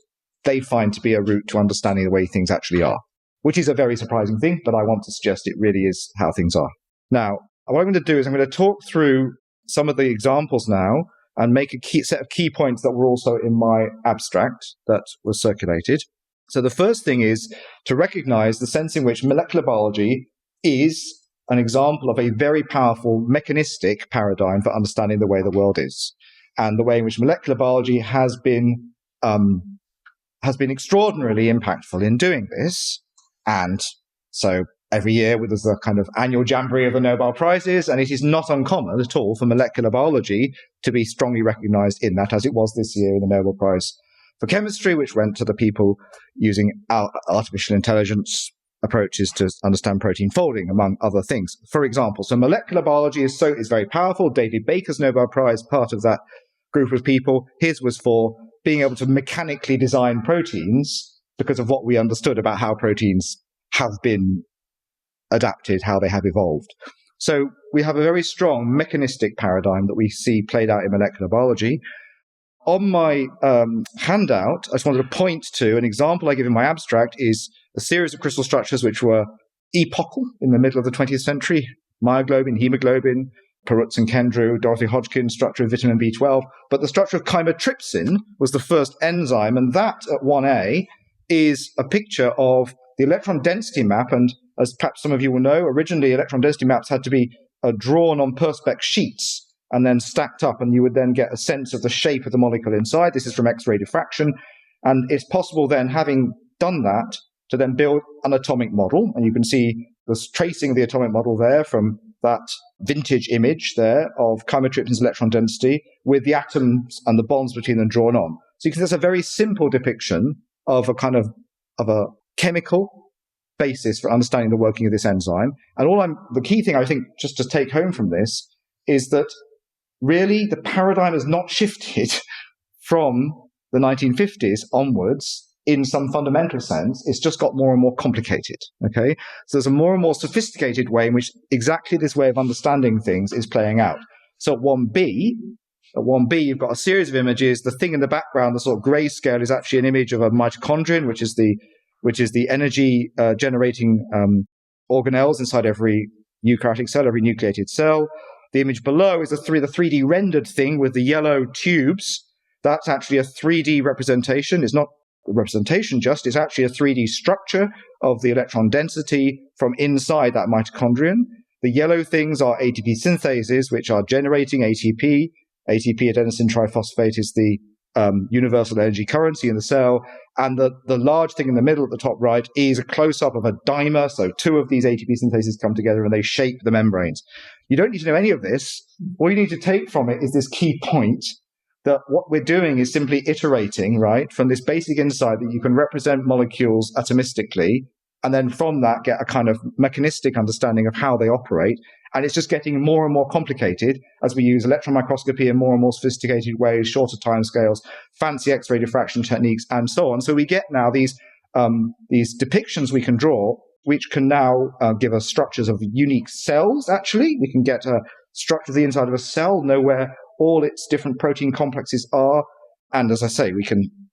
they find to be a route to understanding the way things actually are, which is a very surprising thing, but I want to suggest it really is how things are. Now, what I'm going to do is I'm going to talk through some of the examples now and make a set of key points that were also in my abstract that was circulated. So the first thing is to recognize the sense in which molecular biology is an example of a very powerful mechanistic paradigm for understanding the way the world is, and the way in which molecular biology has been extraordinarily impactful in doing this. And so every year there's a kind of annual jamboree of the Nobel Prizes, and it is not uncommon at all for molecular biology to be strongly recognized in that, as it was this year in the Nobel Prize for Chemistry, which went to the people using artificial intelligence approaches to understand protein folding, among other things. For example, so molecular biology is very powerful. David Baker's Nobel Prize, part of that group of people. His was for being able to mechanically design proteins because of what we understood about how proteins have been adapted, how they have evolved. So we have a very strong mechanistic paradigm that we see played out in molecular biology. On my handout, I just wanted to point to an example I give in my abstract is a series of crystal structures which were epochal in the middle of the 20th century, myoglobin, hemoglobin, Perutz and Kendrew, Dorothy Hodgkin structure of vitamin B12. But the structure of chymotrypsin was the first enzyme, and that at 1A is a picture of the electron density map. And as perhaps some of you will know, originally electron density maps had to be drawn on Perspex sheets and then stacked up, and you would then get a sense of the shape of the molecule inside. This is from X-ray diffraction. And it's possible then, having done that, to then build an atomic model. And you can see the tracing of the atomic model there from that vintage image there of chymotrypsin's electron density with the atoms and the bonds between them drawn on. So you can see that's a very simple depiction of a kind of a chemical basis for understanding the working of this enzyme. And the key thing I think just to take home from this is that really the paradigm has not shifted from the 1950s onwards in some fundamental sense. It's just got more and more complicated. Okay, so there's a more and more sophisticated way in which exactly this way of understanding things is playing out. So at 1B, you've got a series of images. The thing in the background, the sort of grayscale, is actually an image of a mitochondrion, which is the energy generating organelles inside every eukaryotic cell, every nucleated cell. The image below is the 3D rendered thing with the yellow tubes. That's actually a 3D representation. It's not a representation just, it's actually a 3D structure of the electron density from inside that mitochondrion. The yellow things are ATP synthases, which are generating ATP. ATP, adenosine triphosphate, is the universal energy currency in the cell. And the large thing in the middle at the top right is a close-up of a dimer. So two of these ATP synthases come together and they shape the membranes. You don't need to know any of this. All you need to take from it is this key point that what we're doing is simply iterating, right, from this basic insight that you can represent molecules atomistically, and then from that get a kind of mechanistic understanding of how they operate. And it's just getting more and more complicated as we use electron microscopy in more and more sophisticated ways, shorter timescales, fancy X-ray diffraction techniques, and so on. So we get now these depictions we can draw, which can now give us structures of unique cells, actually. We can get a structure of the inside of a cell, know where all its different protein complexes are. And as I say,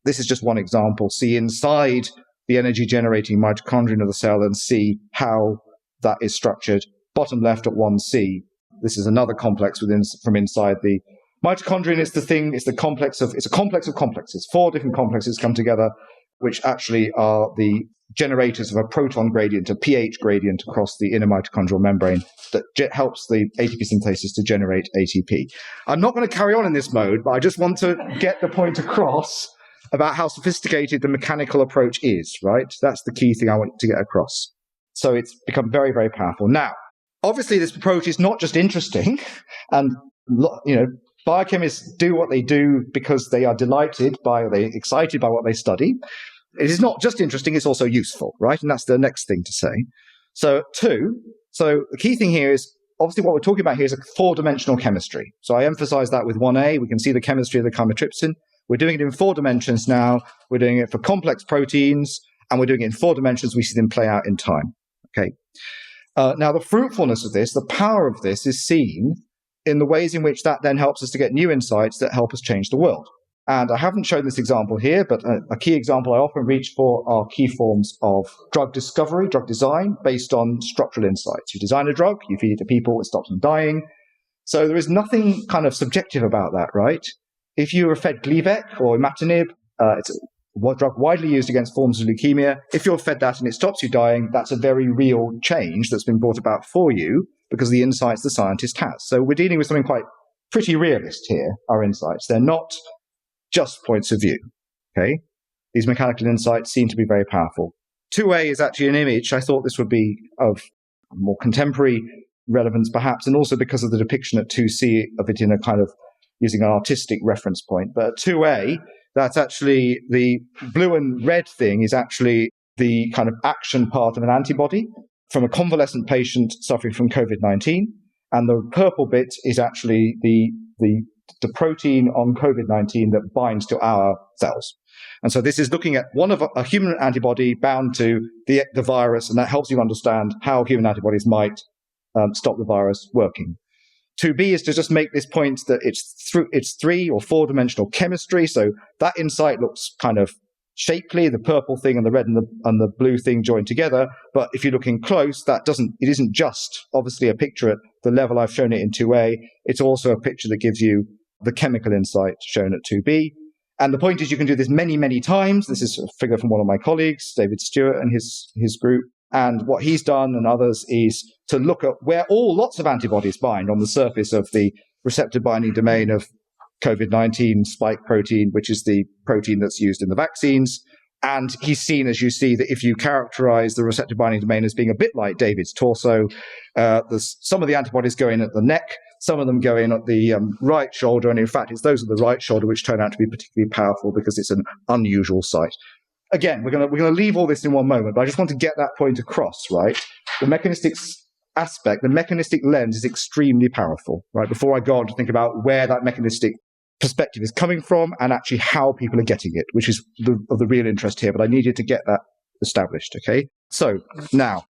this is just one example, see inside the energy generating mitochondrion of the cell and see how that is structured. Bottom left at 1C, this is another complex from inside the mitochondrion. It's a complex of complexes. 4 different complexes come together, which actually are the generators of a proton gradient, a pH gradient across the inner mitochondrial membrane that helps the ATP synthesis to generate ATP. I'm not going to carry on in this mode, but I just want to get the point across about how sophisticated the mechanical approach is, right? That's the key thing I want to get across. So it's become very, very powerful. Now, obviously, this approach is not just interesting, and biochemists do what they do because they are excited by what they study. It is not just interesting, it's also useful, right? And that's the next thing to say. So the key thing here is, obviously what we're talking about here is a 4-dimensional chemistry. So I emphasize that with 1A, we can see the chemistry of the chymotrypsin. We're doing it in 4 dimensions now. We're doing it for complex proteins, and we're doing it in 4 dimensions. We see them play out in time. Okay. Now, the fruitfulness of this, the power of this, is seen in the ways in which that then helps us to get new insights that help us change the world. And I haven't shown this example here, but a key example I often reach for are key forms of drug discovery, drug design, based on structural insights. You design a drug, you feed it to people, it stops them dying. So there is nothing kind of subjective about that, right? If you are fed Gleevec or imatinib, it's a drug widely used against forms of leukemia. If you're fed that and it stops you dying, that's a very real change that's been brought about for you because of the insights the scientist has. So we're dealing with something pretty realist here, our insights. They're not just points of view, okay? These mechanical insights seem to be very powerful. 2A is actually an image. I thought this would be of more contemporary relevance, perhaps, and also because of the depiction at 2C of it in a kind of using an artistic reference point. But at 2A, that's actually the blue and red thing is actually the kind of action part of an antibody from a convalescent patient suffering from COVID-19. And the purple bit is actually the the protein on COVID-19 that binds to our cells. And so this is looking at one of a human antibody bound to the virus, and that helps you understand how human antibodies might stop the virus working. 2b is to just make this point that it's 3 or 4 dimensional chemistry. So that insight looks kind of shapely, the purple thing and the red and the blue thing joined together. But if you're looking close, it isn't just obviously a picture at the level I've shown it in 2a. It's also a picture that gives you the chemical insight shown at 2b. And the point is you can do this many, many times. This is a figure from one of my colleagues, David Stewart and his group. And what he's done and others is to look at where lots of antibodies bind on the surface of the receptor binding domain of COVID-19 spike protein, which is the protein that's used in the vaccines. And he's seen, as you see, that if you characterize the receptor binding domain as being a bit like David's torso, there's some of the antibodies go in at the neck, some of them go in at the right shoulder. And in fact, it's those at the right shoulder which turn out to be particularly powerful because it's an unusual site. Again, we're going to leave all this in one moment, but I just want to get that point across, right? The mechanistic aspect, the mechanistic lens is extremely powerful, right? Before I go on to think about where that mechanistic perspective is coming from and actually how people are getting it, which is of the real interest here, but I needed to get that established, okay? So now,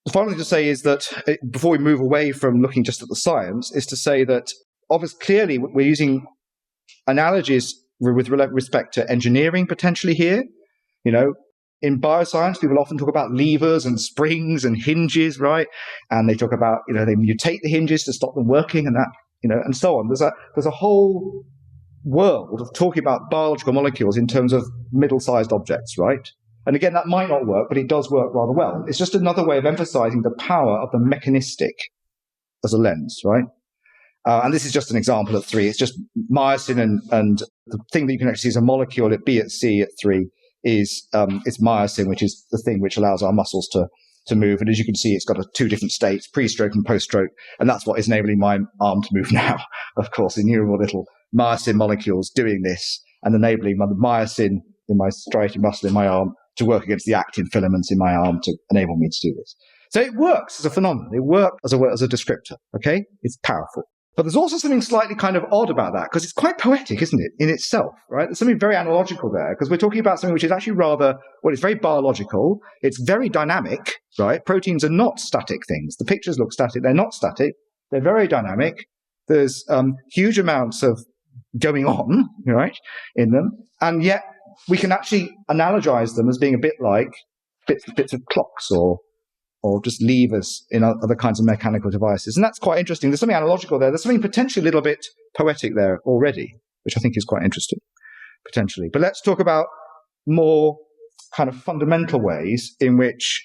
the final thing to say is that before we move away from looking just at the science, is to say that obviously, clearly, we're using analogies with respect to engineering potentially here. You know, in bioscience, people often talk about levers and springs and hinges, right? And they talk about, they mutate the hinges to stop them working and that, and so on. There's a whole world of talking about biological molecules in terms of middle-sized objects, right? And again, that might not work, but it does work rather well. It's just another way of emphasizing the power of the mechanistic as a lens, right? And this is just an example at 3. It's just myosin and the thing that you can actually see is a molecule at B at C at 3 is it's myosin, which is the thing which allows our muscles to move. And as you can see, it's got 2 different states, pre-stroke and post-stroke. And that's what is enabling my arm to move now, of course, innumerable little myosin molecules doing this and enabling the myosin in my striated muscle in my arm to work against the actin filaments in my arm to enable me to do this. So it works as a phenomenon. It works as a descriptor, okay? It's powerful. But there's also something slightly kind of odd about that, because it's quite poetic, isn't it, in itself, right? There's something very analogical there, because we're talking about something which is actually it's very biological. It's very dynamic, right? Proteins are not static things. The pictures look static. They're not static. They're very dynamic. There's huge amounts of going on, right, in them. And yet we can actually analogize them as being a bit like bits of clocks or just levers in other kinds of mechanical devices. And that's quite interesting. There's something analogical there. There's something potentially a little bit poetic there already, which I think is quite interesting, potentially. But let's talk about more kind of fundamental ways in which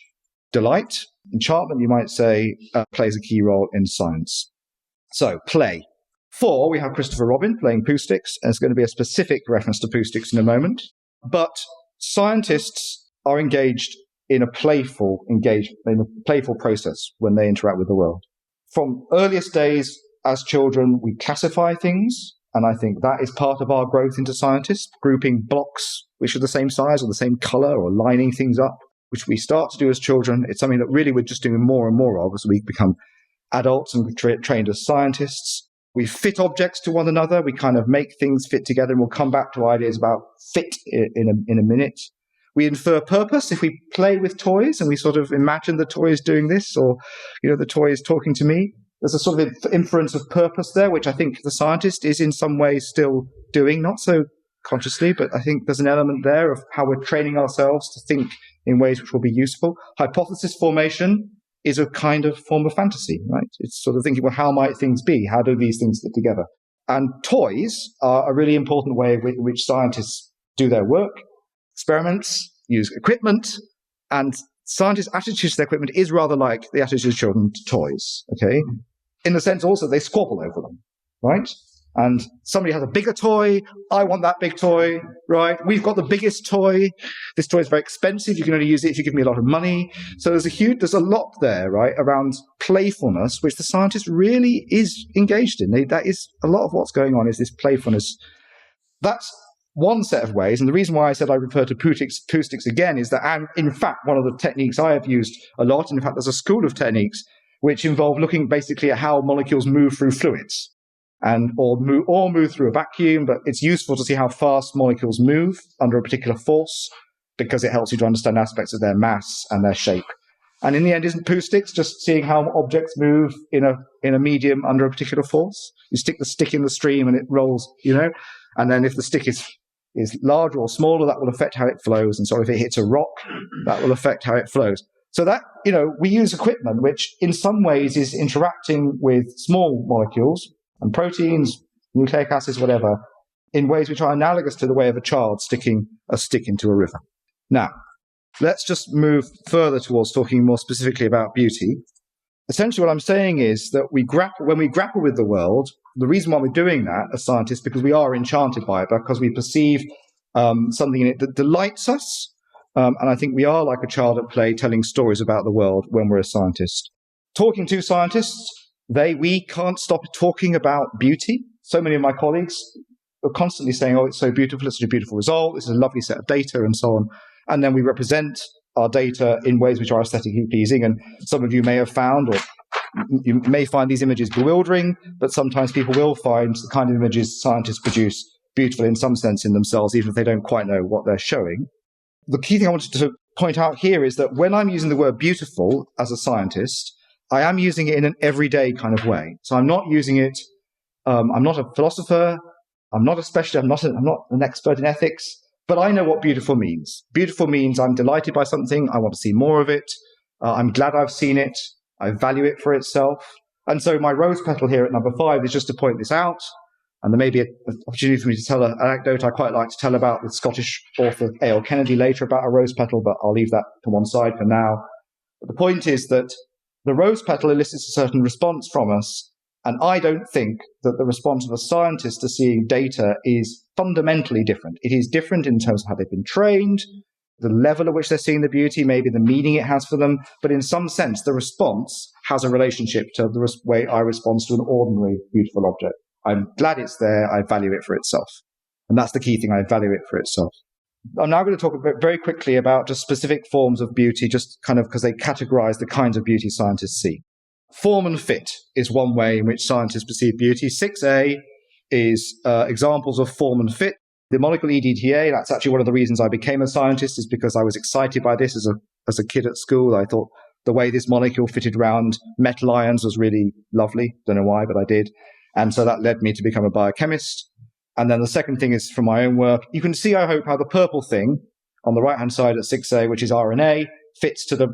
delight, enchantment, you might say, plays a key role in science. So, play. 4, we have Christopher Robin playing poo sticks, and it's going to be a specific reference to poo sticks in a moment. But scientists are engaged in a playful process when they interact with the world. From earliest days as children, we classify things, and I think that is part of our growth into scientists, grouping blocks which are the same size or the same color or lining things up, which we start to do as children. It's something that really we're just doing more and more of as we become adults and trained as scientists. We fit objects to one another. We kind of make things fit together, and we'll come back to ideas about fit in a minute. We infer purpose if we play with toys and we sort of imagine the toy is doing this, or, the toy is talking to me. There's a sort of inference of purpose there, which I think the scientist is in some ways still doing, not so consciously, but I think there's an element there of how we're training ourselves to think in ways which will be useful. Hypothesis formation is a kind of form of fantasy, right? It's sort of thinking, well, how might things be? How do these things fit together? And toys are a really important way in which scientists do their work. Experiments use equipment, and scientists' attitudes to their equipment is rather like the attitudes of children to toys, okay? In the sense also they squabble over them, right? And somebody has a bigger toy. I want that big toy, right? We've got the biggest toy. This toy is very expensive. You can only use it if you give me a lot of money. So there's a lot there, right, around playfulness, which the scientist really is engaged in. That is a lot of what's going on is this playfulness. That's one set of ways, and the reason why I said I refer to poo sticks again is that, in fact, one of the techniques I have used a lot, and in fact, there's a school of techniques which involve looking basically at how molecules move through fluids. and or move through a vacuum, but it's useful to see how fast molecules move under a particular force because it helps you to understand aspects of their mass and their shape. And in the end, isn't acoustics just seeing how objects move in a medium under a particular force? You stick the stick in the stream and it rolls, and then if the stick is larger or smaller, that will affect how it flows. And so if it hits a rock, that will affect how it flows. So that, we use equipment which in some ways is interacting with small molecules and proteins, nucleic acids, whatever, in ways which are analogous to the way of a child sticking a stick into a river. Now, let's just move further towards talking more specifically about beauty. Essentially, what I'm saying is that when we grapple with the world, the reason why we're doing that as scientists, because we are enchanted by it, because we perceive something in it that delights us. And I think we are like a child at play telling stories about the world when we're a scientist. Talking to scientists, we can't stop talking about beauty. So many of my colleagues are constantly saying, oh, it's so beautiful, it's such a beautiful result, it's a lovely set of data, and so on. And then we represent our data in ways which are aesthetically pleasing. And some of you may have found, or you may find these images bewildering, but sometimes people will find the kind of images scientists produce beautiful in some sense in themselves, even if they don't quite know what they're showing. The key thing I wanted to point out here is that when I'm using the word beautiful as a scientist, I am using it in an everyday kind of way. So I'm not using it, I'm not a philosopher, I'm not a specialist, I'm not an expert in ethics, but I know what beautiful means. Beautiful means I'm delighted by something, I want to see more of it, I'm glad I've seen it, I value it for itself. And so my rose petal here at number 5 is just to point this out. And there may be an opportunity for me to tell an anecdote I quite like to tell about the Scottish author A.L. Kennedy later about a rose petal, but I'll leave that to one side for now. But the point is that the rose petal elicits a certain response from us, and I don't think that the response of a scientist to seeing data is fundamentally different. It is different in terms of how they've been trained, the level at which they're seeing the beauty, maybe the meaning it has for them, but in some sense, the response has a relationship to the way I respond to an ordinary beautiful object. I'm glad it's there. I value it for itself. And that's the key thing. I value it for itself. I'm now going to talk very quickly about just specific forms of beauty, just kind of because they categorize the kinds of beauty scientists see. Form and fit is one way in which scientists perceive beauty. 6A is examples of form and fit. The molecule EDTA, that's actually one of the reasons I became a scientist, is because I was excited by this as a kid at school. I thought the way this molecule fitted around metal ions was really lovely. Don't know why, but I did. And so that led me to become a biochemist. And then the second thing is from my own work. You can see, I hope, how the purple thing on the right-hand side at 6A, which is RNA, fits to the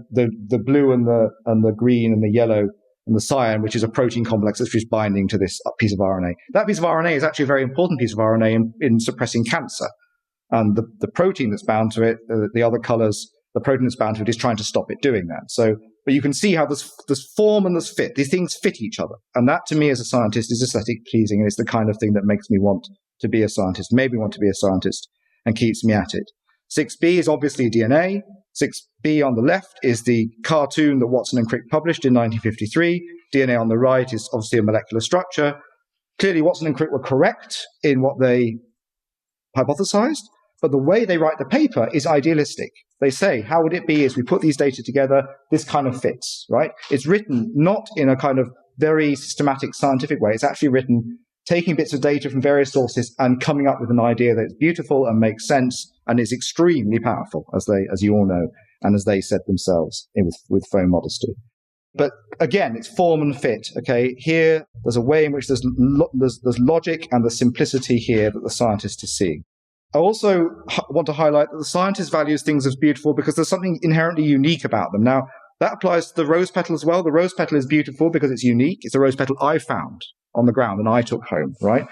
blue and the green and the yellow and the cyan, which is a protein complex that's just binding to this piece of RNA. That piece of RNA is actually a very important piece of RNA in suppressing cancer. And the protein that's bound to it, the other colors, the protein that's bound to it is trying to stop it doing that. So, but you can see how there's form and there's fit. These things fit each other. And that, to me, as a scientist, is aesthetic pleasing. And it's the kind of thing that makes me want to be a scientist, maybe want to be a scientist, and keeps me at it. 6B is obviously DNA. 6B on the left is the cartoon that Watson and Crick published in 1953. DNA on the right is obviously a molecular structure. Clearly, Watson and Crick were correct in what they hypothesized, but the way they write the paper is idealistic. They say, how would it be as we put these data together? This kind of fits, right? It's written not in a kind of very systematic scientific way. It's actually written taking bits of data from various sources and coming up with an idea that's beautiful and makes sense and is extremely powerful, as you all know, and as they said themselves with faux modesty. But again, it's form and fit. Okay, here there's a way in which there's logic and the simplicity here that the scientist is seeing. I also want to highlight that the scientist values things as beautiful because there's something inherently unique about them. Now, that applies to the rose petal as well. The rose petal is beautiful because it's unique. It's a rose petal I found on the ground and I took home, right?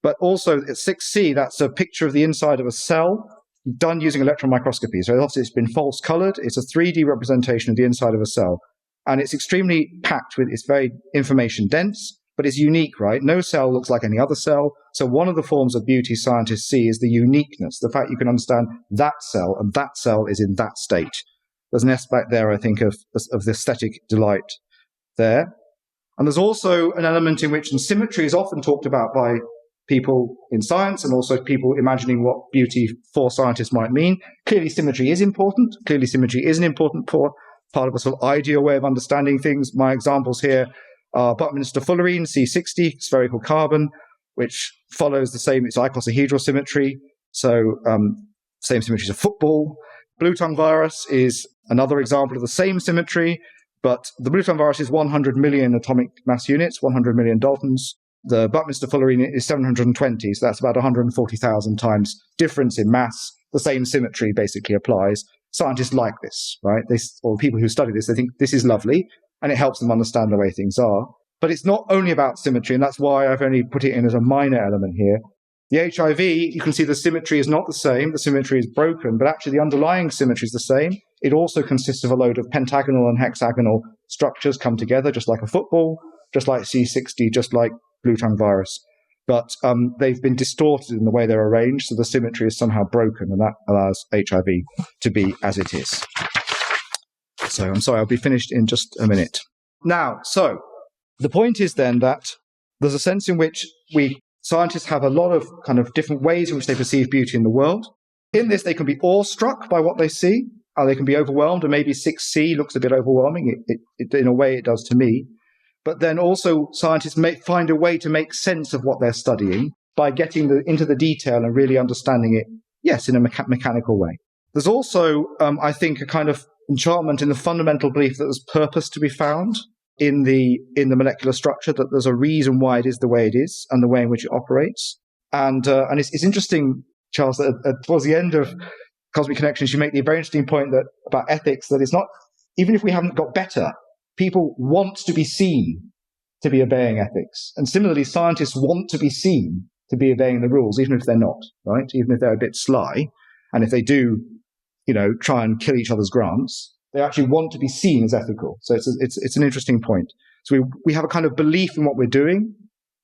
But also at 6C, that's a picture of the inside of a cell done using electron microscopy. So obviously it's been false colored. It's a 3D representation of the inside of a cell. And it's extremely packed with, it's very information dense, but it's unique, right? No cell looks like any other cell. So one of the forms of beauty scientists see is the uniqueness, the fact you can understand that cell and that cell is in that state. There's an aspect there, I think, of the aesthetic delight there. And there's also an element in which symmetry is often talked about by people in science and also people imagining what beauty for scientists might mean. Clearly, symmetry is important. Clearly, symmetry is an important part of a sort of ideal way of understanding things. My examples here are Buckminster fullerene, C60, spherical carbon, which follows the same, it's icosahedral symmetry, so same symmetry as a football. Blue tongue virus is another example of the same symmetry, but the blue tongue virus is 100 million atomic mass units, 100 million Daltons. The Buckminster fullerene is 720, so that's about 140,000 times difference in mass. The same symmetry basically applies. Scientists like this, right? Or people who study this, they think this is lovely, and it helps them understand the way things are. But it's not only about symmetry, and that's why I've only put it in as a minor element here. The HIV, you can see the symmetry is not the same. The symmetry is broken, but actually the underlying symmetry is the same. It also consists of a load of pentagonal and hexagonal structures come together, just like a football, just like C60, just like blue tongue virus. But they've been distorted in the way they're arranged, so the symmetry is somehow broken, and that allows HIV to be as it is. So I'm sorry, I'll be finished in just a minute. Now, so the point is then that there's a sense in which scientists have a lot of kind of different ways in which they perceive beauty in the world. In this, they can be awestruck by what they see, or they can be overwhelmed, and maybe 6C looks a bit overwhelming. It in a way, it does to me. But then also scientists may find a way to make sense of what they're studying by getting into the detail and really understanding it, yes, in a mechanical way. There's also, I think, a kind of enchantment in the fundamental belief that there's purpose to be found in the molecular structure, that there's a reason why it is the way it is and the way in which it operates. And it's interesting, Charles, that towards the end of Cosmic Connections, you make the very interesting point about ethics, that it's not, even if we haven't got better, people want to be seen to be obeying ethics. And similarly, scientists want to be seen to be obeying the rules, even if they're not, right? Even if they're a bit sly. And if they do, try and kill each other's grants, they actually want to be seen as ethical. So it's an interesting point. So we have a kind of belief in what we're doing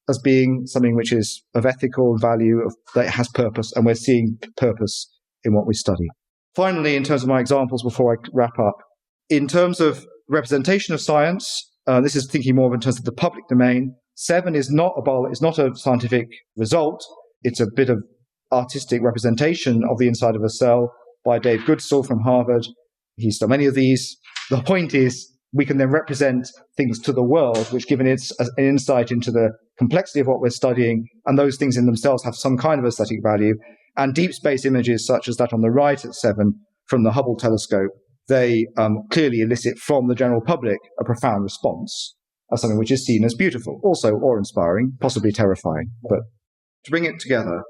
as being something which is of ethical value, that it has purpose, and we're seeing purpose in what we study. Finally, in terms of my examples before I wrap up, in terms of representation of science, this is thinking more in terms of the public domain. 7 is not a scientific result. It's a bit of artistic representation of the inside of a cell by Dave Goodsall from Harvard. He's done many of these. The point is, we can then represent things to the world, which give an insight into the complexity of what we're studying, and those things in themselves have some kind of aesthetic value. And deep space images, such as that on the right at 7 from the Hubble telescope, they clearly elicit from the general public a profound response as something which is seen as beautiful, also awe-inspiring, possibly terrifying. But to bring it together,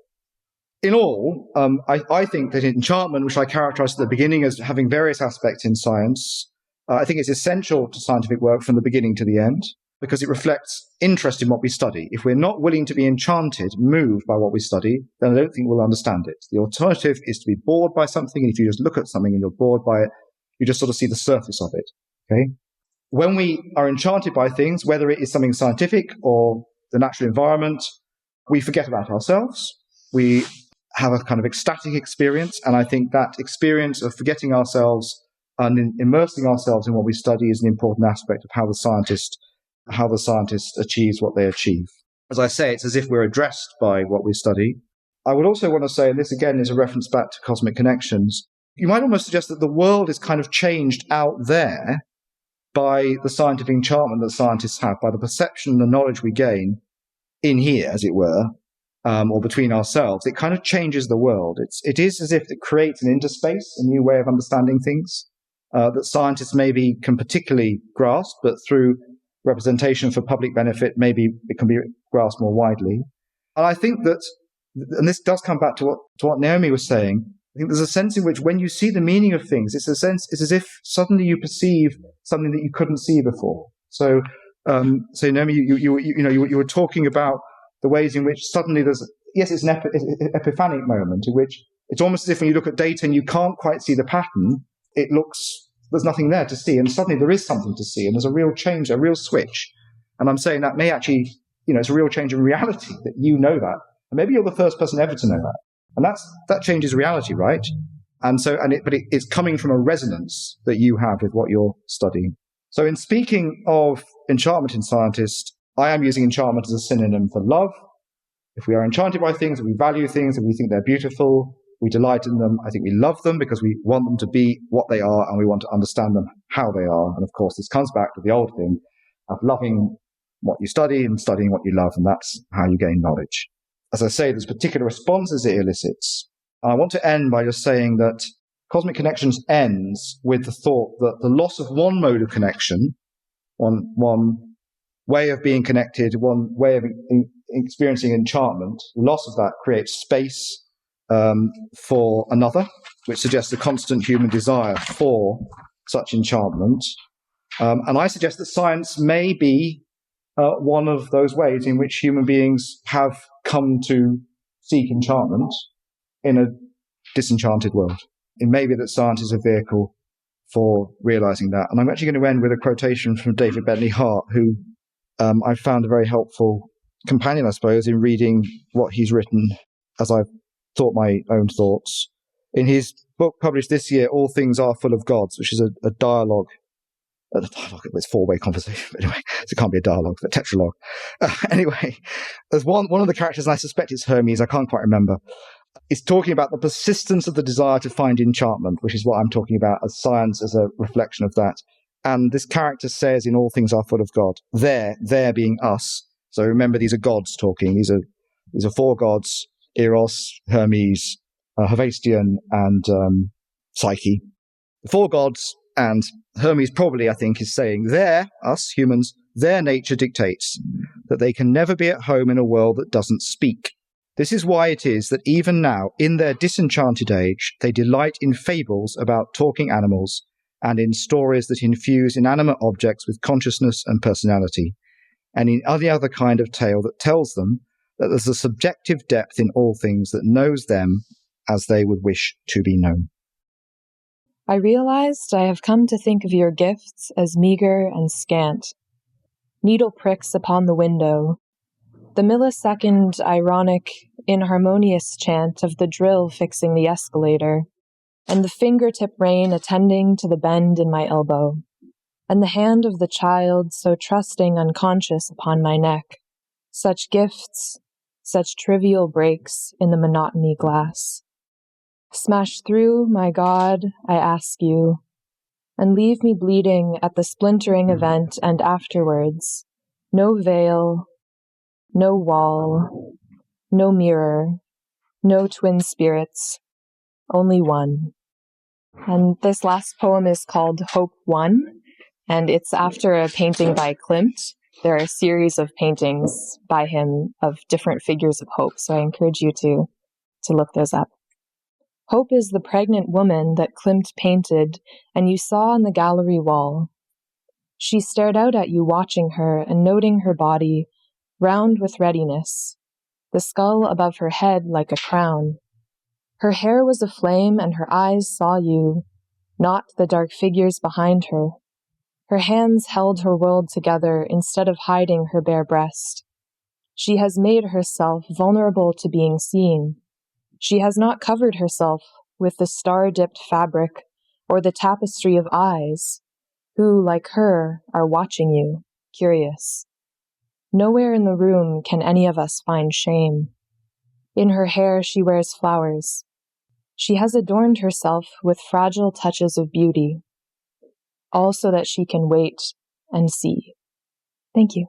in all, I think that enchantment, which I characterized at the beginning as having various aspects in science, I think it's essential to scientific work from the beginning to the end, because it reflects interest in what we study. If we're not willing to be enchanted, moved by what we study, then I don't think we'll understand it. The alternative is to be bored by something, and if you just look at something and you're bored by it, you just sort of see the surface of it. Okay? When we are enchanted by things, whether it is something scientific or the natural environment, we forget about ourselves. We have a kind of ecstatic experience, and I think that experience of forgetting ourselves and immersing ourselves in what we study is an important aspect of how the scientist achieves what they achieve. As I say, it's as if we're addressed by what we study. I would also want to say, and this again is a reference back to Cosmic Connections, you might almost suggest that the world is kind of changed out there by the scientific enchantment that scientists have, by the perception and the knowledge we gain in here, as it were, or between ourselves. It kind of changes the world. It is as if it creates an interspace, a new way of understanding things that scientists maybe can particularly grasp, but through representation for public benefit, maybe it can be grasped more widely. And I think that, and this does come back to what Naomi was saying, I think there's a sense in which when you see the meaning of things, it's as if suddenly you perceive something that you couldn't see before. So Naomi, you were talking about the ways in which suddenly it's an epiphanic moment in which it's almost as if when you look at data and you can't quite see the pattern, there's nothing there to see, and suddenly there is something to see, and there's a real change, a real switch. And I'm saying that may actually, it's a real change in reality that you know that, and maybe you're the first person ever to know that, and that changes reality, right? And so, it's coming from a resonance that you have with what you're studying. So, in speaking of enchantment in scientists, I am using enchantment as a synonym for love. If we are enchanted by things, if we value things, if we think they're beautiful, we delight in them, I think we love them because we want them to be what they are, and we want to understand them how they are. And of course, this comes back to the old thing of loving what you study and studying what you love, and that's how you gain knowledge. As I say, there's particular responses it elicits. And I want to end by just saying that Cosmic Connections ends with the thought that the loss of one mode of connection, one way of being connected, one way of experiencing enchantment, the loss of that creates space for another, which suggests a constant human desire for such enchantment. And I suggest that science may be one of those ways in which human beings have come to seek enchantment in a disenchanted world. It may be that science is a vehicle for realizing that. And I'm actually going to end with a quotation from David Bentley Hart, who I found a very helpful companion, I suppose, in reading what he's written as I've thought my own thoughts. In his book published this year, All Things Are Full of Gods, which is a dialogue. It's a four-way conversation, but anyway, so it can't be a dialogue, but a tetralogue. Anyway, there's one of the characters, and I suspect it's Hermes, I can't quite remember, is talking about the persistence of the desire to find enchantment, which is what I'm talking about as science as a reflection of that. And this character says in All Things Are Full of God, there being us. So remember, these are gods talking. These are four gods, Eros, Hermes, Hephaestion, and Psyche. The four gods, and Hermes probably, I think, is saying there, us humans, their nature dictates that they can never be at home in a world that doesn't speak. This is why it is that even now, in their disenchanted age, they delight in fables about talking animals and in stories that infuse inanimate objects with consciousness and personality, and in any other kind of tale that tells them that there's a subjective depth in all things that knows them as they would wish to be known. I realized I have come to think of your gifts as meager and scant. Needle pricks upon the window, the millisecond ironic, inharmonious chant of the drill fixing the escalator, and the fingertip rain attending to the bend in my elbow, and the hand of the child so trusting unconscious upon my neck. Such gifts, such trivial breaks in the monotony glass. Smash through, my God, I ask you, and leave me bleeding at the splintering event and afterwards. No veil, no wall, no mirror, no twin spirits, only one. And this last poem is called Hope One, and it's after a painting by Klimt. There are a series of paintings by him of different figures of hope, so I encourage you to look those up. Hope is the pregnant woman that Klimt painted and you saw on the gallery wall. She stared out at you watching her and noting her body, round with readiness, the skull above her head like a crown. Her hair was aflame and her eyes saw you, not the dark figures behind her. Her hands held her world together instead of hiding her bare breast. She has made herself vulnerable to being seen. She has not covered herself with the star-dipped fabric or the tapestry of eyes, who, like her, are watching you, curious. Nowhere in the room can any of us find shame. In her hair she wears flowers. She has adorned herself with fragile touches of beauty, all so that she can wait and see. Thank you.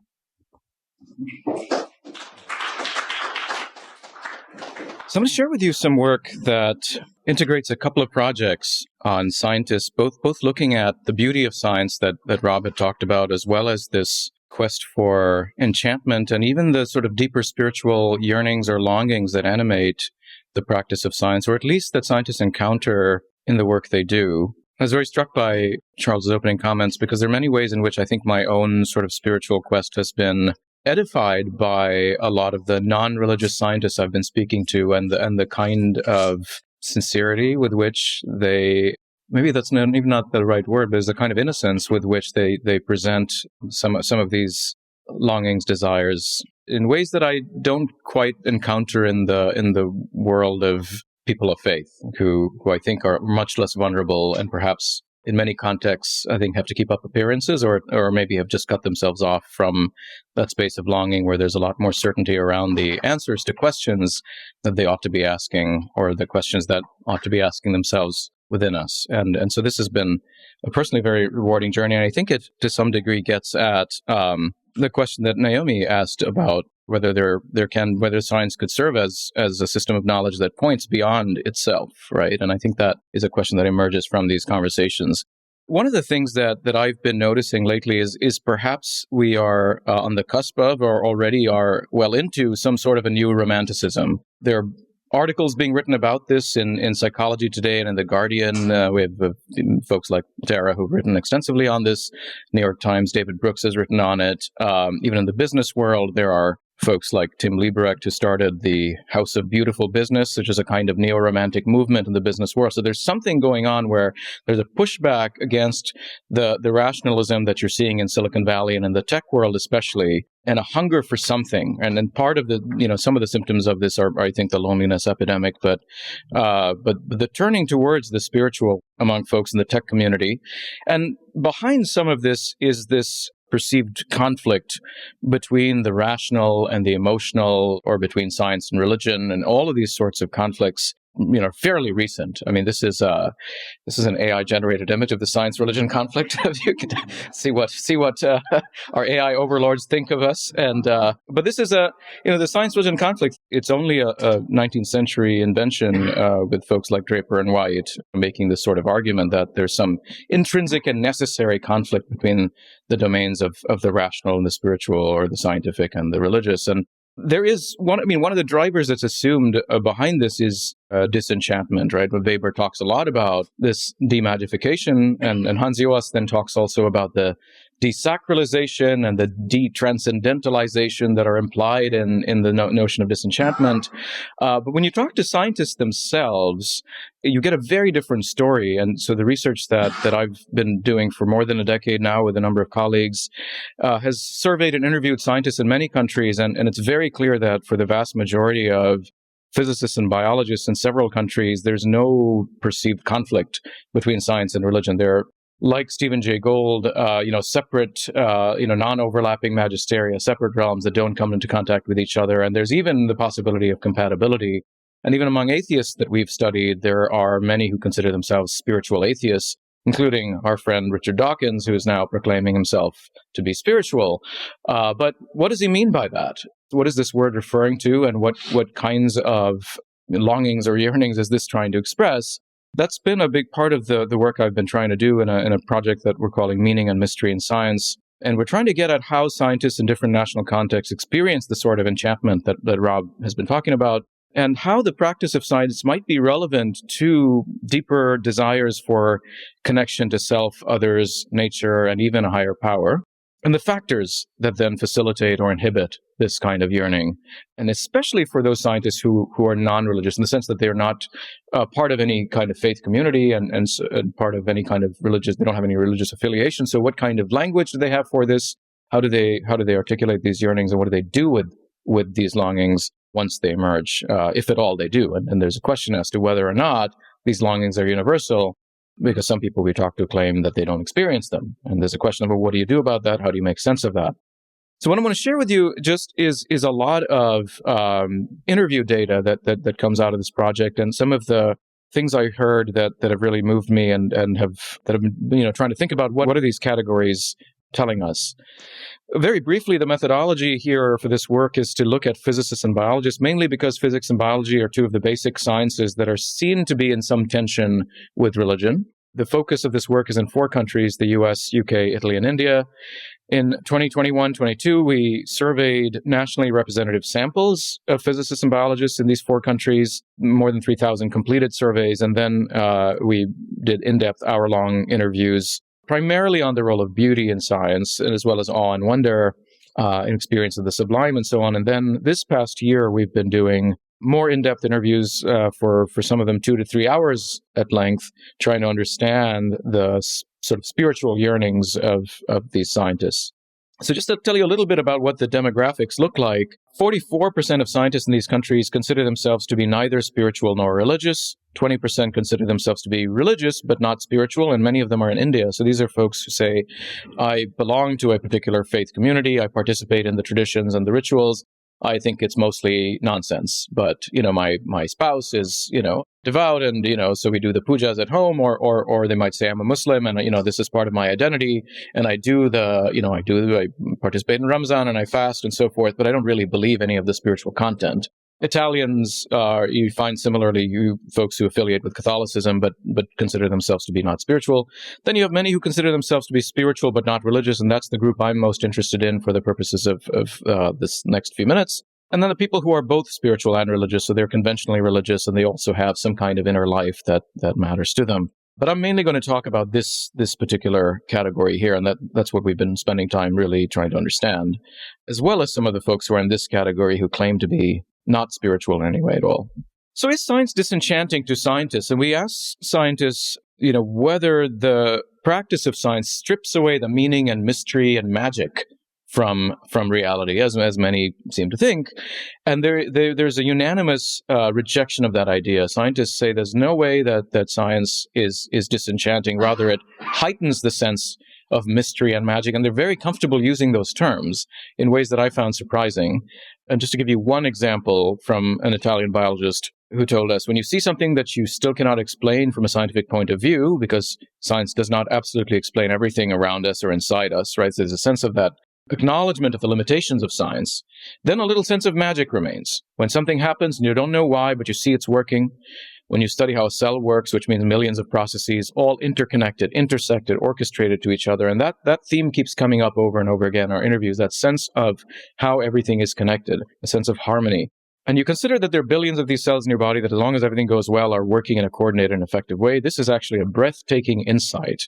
So I'm going to share with you some work that integrates a couple of projects on scientists, both looking at the beauty of science that Rob had talked about, as well as this quest for enchantment and even the sort of deeper spiritual yearnings or longings that animate the practice of science, or at least that scientists encounter in the work they do. I was very struck by Charles's opening comments because there are many ways in which I think my own sort of spiritual quest has been edified by a lot of the non-religious scientists I've been speaking to, and the kind of sincerity with which they, maybe that's even not the right word, but there's the kind of innocence with which they present some of these longings, desires, in ways that I don't quite encounter in the world of people of faith, who I think are much less vulnerable and perhaps in many contexts, I think, have to keep up appearances or maybe have just cut themselves off from that space of longing where there's a lot more certainty around the answers to questions that they ought to be asking, or the questions that ought to be asking themselves within us. And so this has been a personally very rewarding journey. And I think it, to some degree, gets at the question that Naomi asked about whether whether science could serve as a system of knowledge that points beyond itself, right? And I think that is a question that emerges from these conversations. One of the things that I've been noticing lately is perhaps we are on the cusp of, or already are well into, some sort of a new romanticism. There are articles being written about this in Psychology Today and in The Guardian. We have folks like Tara who've written extensively on this. New York Times, David Brooks has written on it. Even in the business world, there are folks like Tim Liebrecht, who started the House of Beautiful Business, which is a kind of neo-romantic movement in the business world. So there's something going on where there's a pushback against the rationalism that you're seeing in Silicon Valley and in the tech world especially, and a hunger for something. And then part of the, some of the symptoms of this are, I think, the loneliness epidemic, but the turning towards the spiritual among folks in the tech community. And behind some of this is this perceived conflict between the rational and the emotional, or between science and religion, and all of these sorts of conflicts, fairly recent. I mean, this is an AI-generated image of the science-religion conflict. You can see what our AI overlords think of us. And but this is the science-religion conflict. It's only a 19th century invention with folks like Draper and White making this sort of argument that there's some intrinsic and necessary conflict between the domains of the rational and the spiritual, or the scientific and the religious. And there is one of the drivers that's assumed behind this is disenchantment, right? Weber talks a lot about this demagification, and Hans Joas then talks also about the desacralization and the detranscendentalization that are implied in the notion of disenchantment. But when you talk to scientists themselves, you get a very different story. And so the research that I've been doing for more than a decade now with a number of colleagues has surveyed and interviewed scientists in many countries. And it's very clear that for the vast majority of physicists and biologists in several countries, there's no perceived conflict between science and religion. They're, like Stephen Jay Gould, separate, non-overlapping magisteria, separate realms that don't come into contact with each other. And there's even the possibility of compatibility. And even among atheists that we've studied, there are many who consider themselves spiritual atheists, including our friend Richard Dawkins, who is now proclaiming himself to be spiritual. But what does he mean by that? What is this word referring to? And what kinds of longings or yearnings is this trying to express? That's been a big part of the work I've been trying to do in a project that we're calling Meaning and Mystery in Science. And we're trying to get at how scientists in different national contexts experience the sort of enchantment that Rob has been talking about, and how the practice of science might be relevant to deeper desires for connection to self, others, nature, and even a higher power, and the factors that then facilitate or inhibit this kind of yearning. And especially for those scientists who are non-religious, in the sense that they're not part of any kind of faith community and part of any kind of religious, they don't have any religious affiliation. So what kind of language do they have for this? How do they articulate these yearnings, and what do they do with these longings once they emerge, if at all they do? And there's a question as to whether or not these longings are universal, because some people we talk to claim that they don't experience them. And there's a question of, well, what do you do about that? How do you make sense of that? So what I want to share with you just is a lot of interview data that comes out of this project, and some of the things I heard that have really moved me and have been trying to think about what are these categories telling us. Very briefly, the methodology here for this work is to look at physicists and biologists, mainly because physics and biology are two of the basic sciences that are seen to be in some tension with religion. The focus of this work is in 4 countries, the US, UK, Italy, and India. In 2021-22, we surveyed nationally representative samples of physicists and biologists in these 4 countries, more than 3,000 completed surveys, and then we did in-depth hour-long interviews, primarily on the role of beauty in science, as well as awe and wonder, and experience of the sublime, and so on. And then this past year, we've been doing more in-depth interviews for some of them 2 to 3 hours at length, trying to understand the sort of spiritual yearnings of these scientists. So just to tell you a little bit about what the demographics look like, 44% of scientists in these countries consider themselves to be neither spiritual nor religious. 20% consider themselves to be religious but not spiritual, and many of them are in India. So these are folks who say, I belong to a particular faith community, I participate in the traditions and the rituals, I think it's mostly nonsense. But, my spouse is, devout and, so we do the pujas at home or they might say I'm a Muslim and, this is part of my identity. And I participate in Ramzan and I fast and so forth, but I don't really believe any of the spiritual content. Italians, you find similarly, you folks who affiliate with Catholicism but consider themselves to be not spiritual. Then you have many who consider themselves to be spiritual but not religious, and that's the group I'm most interested in for the purposes of this next few minutes. And then the people who are both spiritual and religious, so they're conventionally religious and they also have some kind of inner life that matters to them. But I'm mainly going to talk about this particular category here, and that's what we've been spending time really trying to understand, as well as some of the folks who are in this category who claim to be not spiritual in any way at all. So is science disenchanting to scientists? And we ask scientists, whether the practice of science strips away the meaning and mystery and magic from reality, as many seem to think. And there's a unanimous rejection of that idea. Scientists say there's no way that science is disenchanting. Rather, it heightens the sense of mystery and magic. And they're very comfortable using those terms in ways that I found surprising. And just to give you one example from an Italian biologist who told us, when you see something that you still cannot explain from a scientific point of view, because science does not absolutely explain everything around us or inside us, right? So there's a sense of that acknowledgement of the limitations of science, then a little sense of magic remains. When something happens and you don't know why, but you see it's working, when you study how a cell works, which means millions of processes, all interconnected, intersected, orchestrated to each other. And that theme keeps coming up over and over again in our interviews, that sense of how everything is connected, a sense of harmony. And you consider that there are billions of these cells in your body that, as long as everything goes well, are working in a coordinated and effective way. This is actually a breathtaking insight.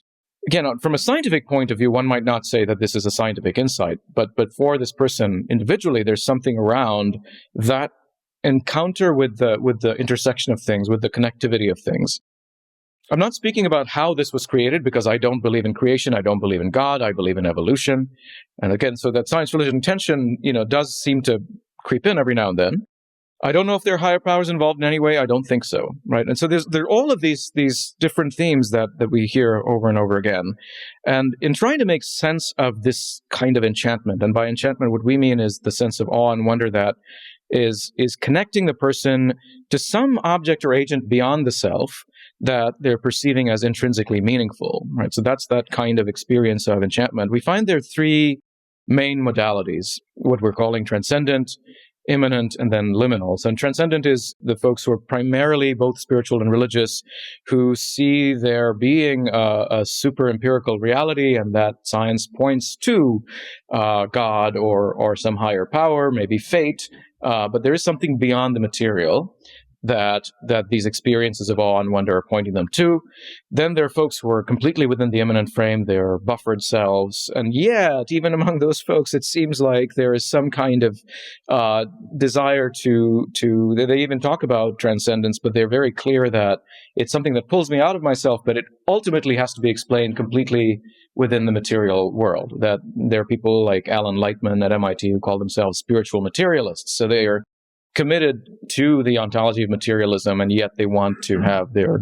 Again, from a scientific point of view, one might not say that this is a scientific insight, but for this person individually, there's something around that encounter with the intersection of things, with the connectivity of things. I'm not speaking about how this was created, because I don't believe in creation, I don't believe in God, I believe in evolution. And again, so that science-religion tension, does seem to creep in every now and then. I don't know if there are higher powers involved in any way. I don't think so, right? And so there are all of these different themes that we hear over and over again. And in trying to make sense of this kind of enchantment, and by enchantment, what we mean is the sense of awe and wonder that is connecting the person to some object or agent beyond the self that they're perceiving as intrinsically meaningful, right? So that's that kind of experience of enchantment. We find there are three main modalities, what we're calling transcendent, immanent, and then liminal. So transcendent is the folks who are primarily both spiritual and religious, who see there being a super empirical reality, and that science points to God or some higher power, maybe fate, but there is something beyond the material that these experiences of awe and wonder are pointing them to. Then there are folks who are completely within the immanent frame, they're buffered selves, and yet, even among those folks, it seems like there is some kind of desire to they even talk about transcendence, but they're very clear that it's something that pulls me out of myself, but it ultimately has to be explained completely within the material world. That there are people like Alan Lightman at MIT who call themselves spiritual materialists. So they are committed to the ontology of materialism, and yet they want to have their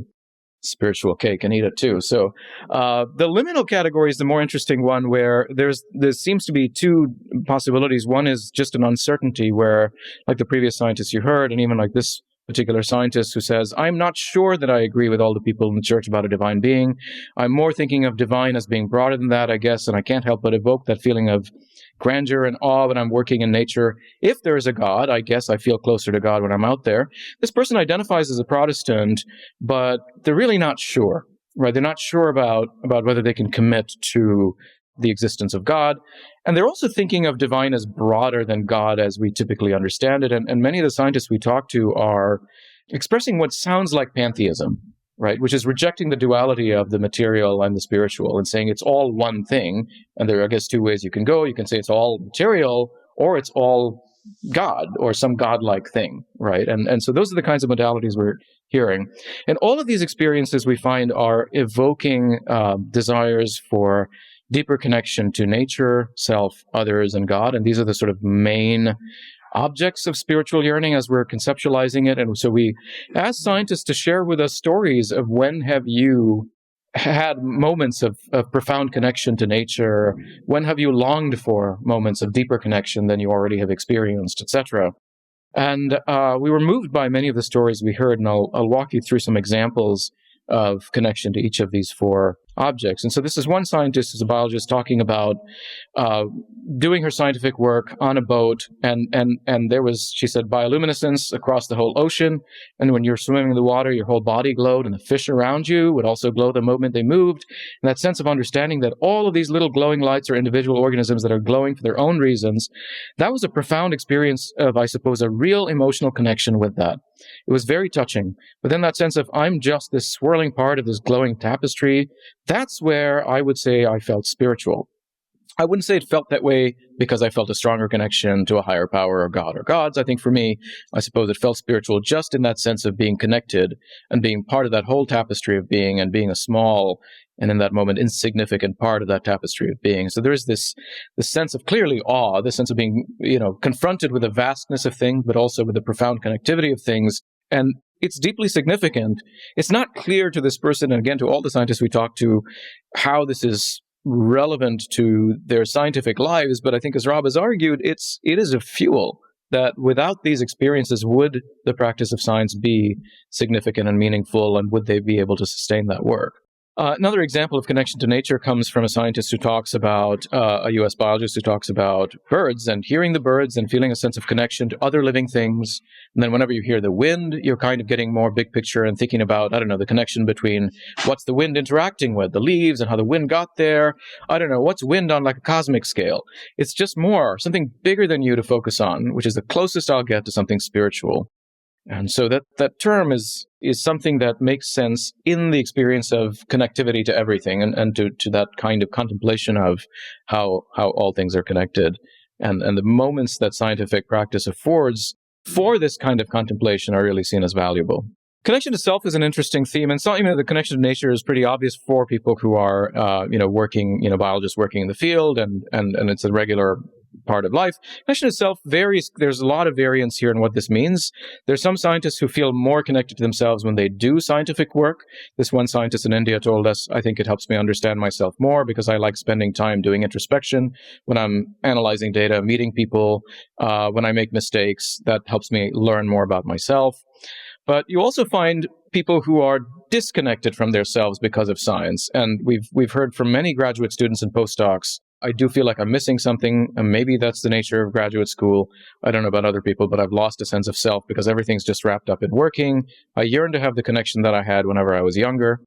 spiritual cake and eat it too. So the liminal category is the more interesting one, where there seems to be two possibilities. One is just an uncertainty where, like the previous scientists you heard, and even like this particular scientist who says, I'm not sure that I agree with all the people in the church about a divine being. I'm more thinking of divine as being broader than that, I guess, and I can't help but evoke that feeling of grandeur and awe when I'm working in nature. If there is a God, I guess I feel closer to God when I'm out there. This person identifies as a Protestant, but they're really not sure, right? They're not sure about whether they can commit to the existence of God. And they're also thinking of divine as broader than God as we typically understand it. And many of the scientists we talk to are expressing what sounds like pantheism, right? Which is rejecting the duality of the material and the spiritual and saying it's all one thing. And there are, I guess, two ways you can go. You can say it's all material, or it's all God or some godlike thing, right? And so those are the kinds of modalities we're hearing. And all of these experiences we find are evoking desires for deeper connection to nature, self, others, and God. And these are the sort of main objects of spiritual yearning as we're conceptualizing it. And so we ask scientists to share with us stories of when have you had moments of profound connection to nature? When have you longed for moments of deeper connection than you already have experienced, etc.? And we were moved by many of the stories we heard, and I'll walk you through some examples of connection to each of these four objects. And so this is one scientist who's a biologist talking about doing her scientific work on a boat, and there was, she said, bioluminescence across the whole ocean, and when you're swimming in the water, your whole body glowed, and the fish around you would also glow the moment they moved. And that sense of understanding that all of these little glowing lights are individual organisms that are glowing for their own reasons, that was a profound experience of, I suppose, a real emotional connection with that. It was very touching. But then that sense of, I'm just this swirling part of this glowing tapestry, that's where I would say I felt spiritual. I wouldn't say it felt that way because I felt a stronger connection to a higher power or God or gods. I think for me, I suppose it felt spiritual just in that sense of being connected and being part of that whole tapestry of being, and being a small and in that moment insignificant part of that tapestry of being. So there is this sense of clearly awe, this sense of being, confronted with the vastness of things, but also with the profound connectivity of things. And it's deeply significant. It's not clear to this person, and again, to all the scientists we talked to, how this is relevant to their scientific lives. But I think, as Rob has argued, it is a fuel that without these experiences, would the practice of science be significant and meaningful, and would they be able to sustain that work? Another example of connection to nature comes from a scientist who talks about, a U.S. biologist who talks about birds and hearing the birds and feeling a sense of connection to other living things. And then whenever you hear the wind, you're kind of getting more big picture and thinking about, the connection between what's the wind interacting with, the leaves, and how the wind got there. What's wind on like a cosmic scale? It's just something bigger than you to focus on, which is the closest I'll get to something spiritual. And so that term is something that makes sense in the experience of connectivity to everything, and to that kind of contemplation of how all things are connected. And the moments that scientific practice affords for this kind of contemplation are really seen as valuable. Connection to self is an interesting theme, and the connection to nature is pretty obvious for people who are, working, biologists working in the field, and it's a regular part of life. Connection to self varies. There's a lot of variance here in what this means. There's some scientists who feel more connected to themselves when they do scientific work. This one scientist in India told us, I think it helps me understand myself more because I like spending time doing introspection when I'm analyzing data, meeting people, when I make mistakes. That helps me learn more about myself. But you also find people who are disconnected from themselves because of science. And we've heard from many graduate students and postdocs, I do feel like I'm missing something, and maybe that's the nature of graduate school. I don't know about other people, but I've lost a sense of self because everything's just wrapped up in working. I yearn to have the connection that I had whenever I was younger.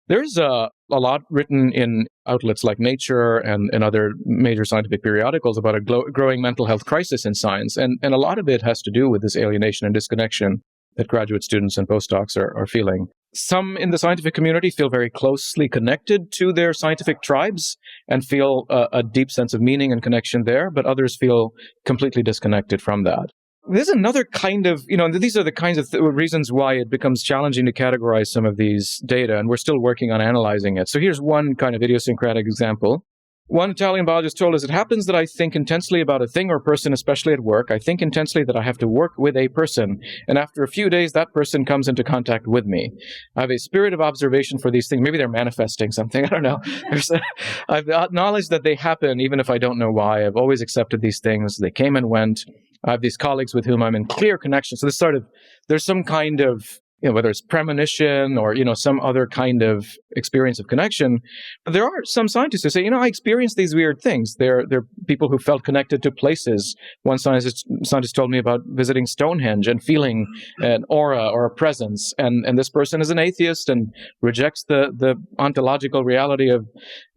There's a lot written in outlets like Nature and other major scientific periodicals about a growing mental health crisis in science, and a lot of it has to do with this alienation and disconnection that graduate students and postdocs are feeling. Some in the scientific community feel very closely connected to their scientific tribes and feel a deep sense of meaning and connection there, but others feel completely disconnected from that. There's another kind of, these are the kinds of reasons why it becomes challenging to categorize some of these data, and we're still working on analyzing it. So here's one kind of idiosyncratic example. One Italian biologist told us, it happens that I think intensely about a thing or person, especially at work. I think intensely that I have to work with a person. And after a few days, that person comes into contact with me. I have a spirit of observation for these things. Maybe they're manifesting something. I don't know. I've acknowledged that they happen, even if I don't know why. I've always accepted these things. They came and went. I have these colleagues with whom I'm in clear connection. So there's some kind of, whether it's premonition or, some other kind of experience of connection. There are some scientists who say, I experienced these weird things. They're people who felt connected to places. One scientist told me about visiting Stonehenge and feeling an aura or a presence. And this person is an atheist and rejects the ontological reality of,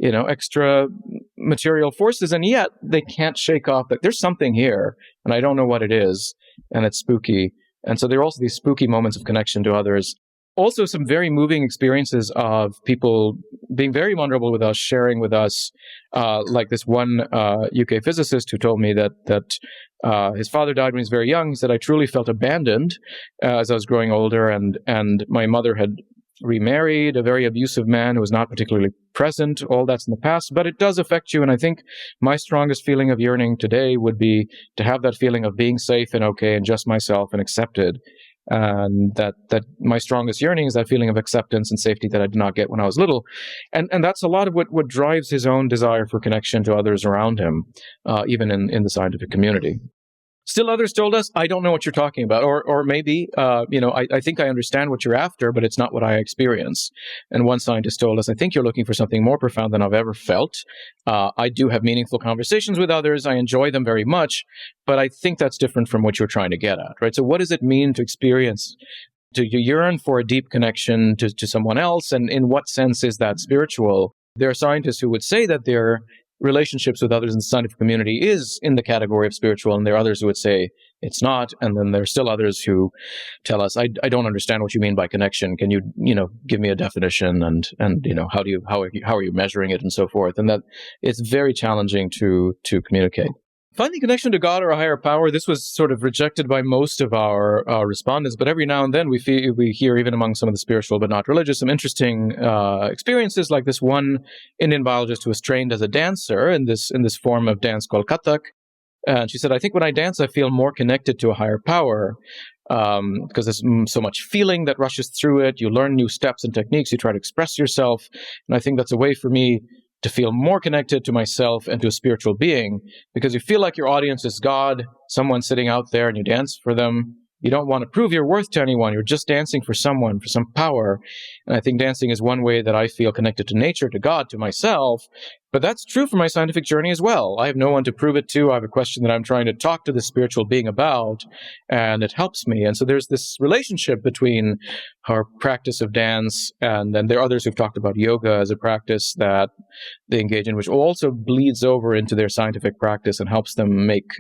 extra material forces. And yet they can't shake off that there's something here and I don't know what it is. And it's spooky. And so there are also these spooky moments of connection to others. Also, some very moving experiences of people being very vulnerable with us, sharing with us, like this one UK physicist who told me that his father died when he was very young. He said, I truly felt abandoned as I was growing older, and my mother had remarried a very abusive man who was not particularly present. All that's in the past, but it does affect you. And I think my strongest feeling of yearning today would be to have that feeling of being safe and okay and just myself and accepted. And that my strongest yearning is that feeling of acceptance and safety that I did not get when I was little. And that's a lot of what drives his own desire for connection to others around him, even in the scientific community. Still others told us, I don't know what you're talking about. Or maybe, I think I understand what you're after, but it's not what I experience. And one scientist told us, I think you're looking for something more profound than I've ever felt. I do have meaningful conversations with others. I enjoy them very much, but I think that's different from what you're trying to get at, right? So what does it mean to experience, to yearn for a deep connection to someone else? And in what sense is that spiritual? There are scientists who would say that their relationships with others in the scientific community is in the category of spiritual, and there are others who would say it's not, and then there are still others who tell us, I don't understand what you mean by connection. Can you give me a definition, and how are you measuring it, and so forth, and that it's very challenging to communicate. Finding connection to God or a higher power, this was sort of rejected by most of our respondents, but every now and then we hear, even among some of the spiritual but not religious, some interesting experiences, like this one Indian biologist who was trained as a dancer in this form of dance called Kathak. And she said, I think when I dance, I feel more connected to a higher power, because there's so much feeling that rushes through it. You learn new steps and techniques. You try to express yourself. And I think that's a way for me to feel more connected to myself and to a spiritual being, because you feel like your audience is God, someone sitting out there, and you dance for them. You don't want to prove your worth to anyone. You're just dancing for someone, for some power. And I think dancing is one way that I feel connected to nature, to God, to myself. But that's true for my scientific journey as well. I have no one to prove it to. I have a question that I'm trying to talk to this spiritual being about, and it helps me. And so there's this relationship between our practice of dance, and then there are others who've talked about yoga as a practice that they engage in, which also bleeds over into their scientific practice and helps them make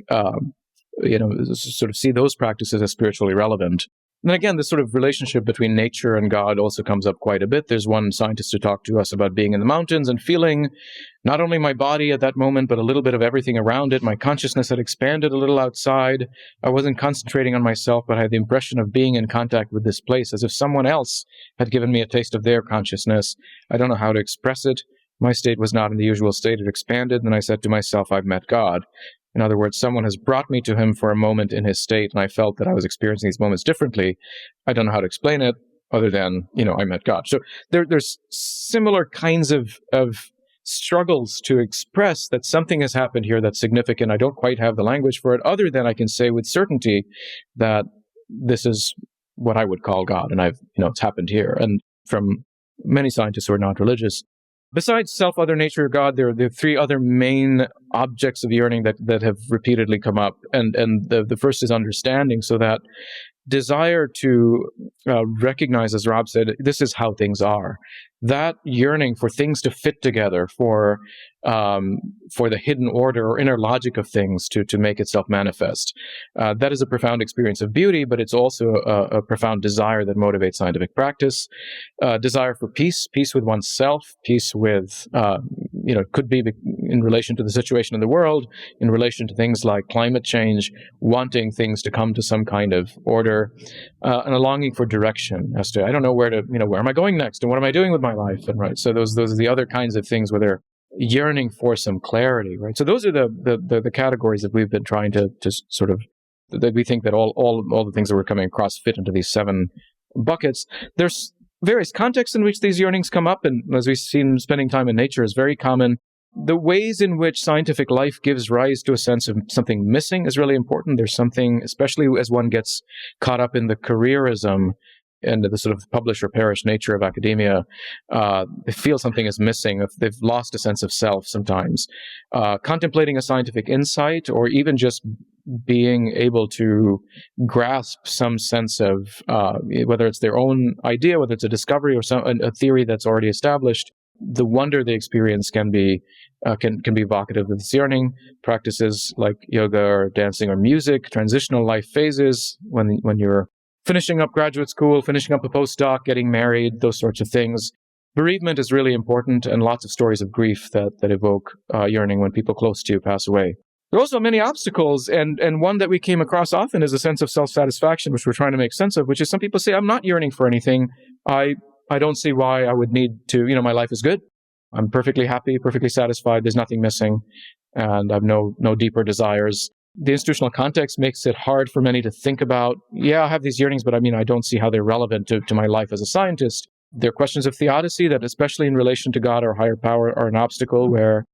sort of see those practices as spiritually relevant. And again, this sort of relationship between nature and God also comes up quite a bit. There's one scientist who talked to us about being in the mountains and feeling not only my body at that moment, but a little bit of everything around it. My consciousness had expanded a little outside. I wasn't concentrating on myself, but I had the impression of being in contact with this place, as if someone else had given me a taste of their consciousness. I don't know how to express it. My state was not in the usual state. It expanded, and I said to myself, I've met God. In other words, someone has brought me to him for a moment in his state, and I felt that I was experiencing these moments differently. I don't know how to explain it other than, I met God. So there's similar kinds of struggles to express that something has happened here that's significant. I don't quite have the language for it, other than I can say with certainty that this is what I would call God, and it's happened here. And from many scientists who are not religious, besides self, other, nature, God, there are three other main objects of yearning that have repeatedly come up. And the first is understanding, so that desire to recognize, as Rob said, this is how things are. That yearning for things to fit together, for the hidden order or inner logic of things to make itself manifest. That is a profound experience of beauty, but it's also a profound desire that motivates scientific practice. Desire for peace with oneself, peace with, could be in relation to the situation in the world, in relation to things like climate change, wanting things to come to some kind of order, and a longing for direction as to, I don't know where am I going next, and what am I doing with my life? And right, so those are the other kinds of things where they're yearning for some clarity, right? So those are the categories that we've been trying to sort of, that we think that all the things that we're coming across fit into these 7 buckets. There's various contexts in which these yearnings come up, and as we've seen, spending time in nature is very common. The ways in which scientific life gives rise to a sense of something missing is really important. There's something, especially as one gets caught up in the careerism and the sort of publish or perish nature of academia, they feel something is missing. If they've lost a sense of self sometimes. Contemplating a scientific insight, or even just being able to grasp some sense of, whether it's their own idea, whether it's a discovery or a theory that's already established, the wonder they experience can be evocative of this yearning. Practices like yoga or dancing or music, transitional life phases, when you're finishing up graduate school, finishing up a postdoc, getting married, those sorts of things. Bereavement is really important, and lots of stories of grief that evoke yearning when people close to you pass away. There are also many obstacles, and one that we came across often is a sense of self-satisfaction, which we're trying to make sense of, which is some people say, I'm not yearning for anything. I don't see why I would need to, my life is good. I'm perfectly happy, perfectly satisfied. There's nothing missing, and I have no deeper desires. the institutional context makes it hard for many to think about, I have these yearnings, but I don't see how they're relevant to my life as a scientist. There are questions of theodicy that, especially in relation to God or higher power, are an obstacle where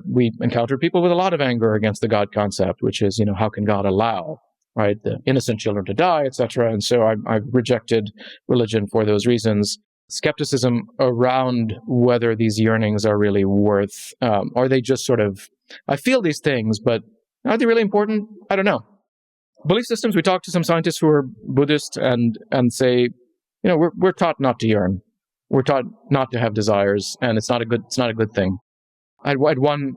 we encounter people with a lot of anger against the God concept, which is, how can God allow, right, the innocent children to die, etc. And so I've rejected religion for those reasons. Skepticism around whether these yearnings are really worth, are they just sort of, I feel these things, but are they really important? I don't know. Belief systems, we talk to some scientists who are Buddhist and say, we're taught not to yearn. We're taught not to have desires, and it's not a good thing. I had one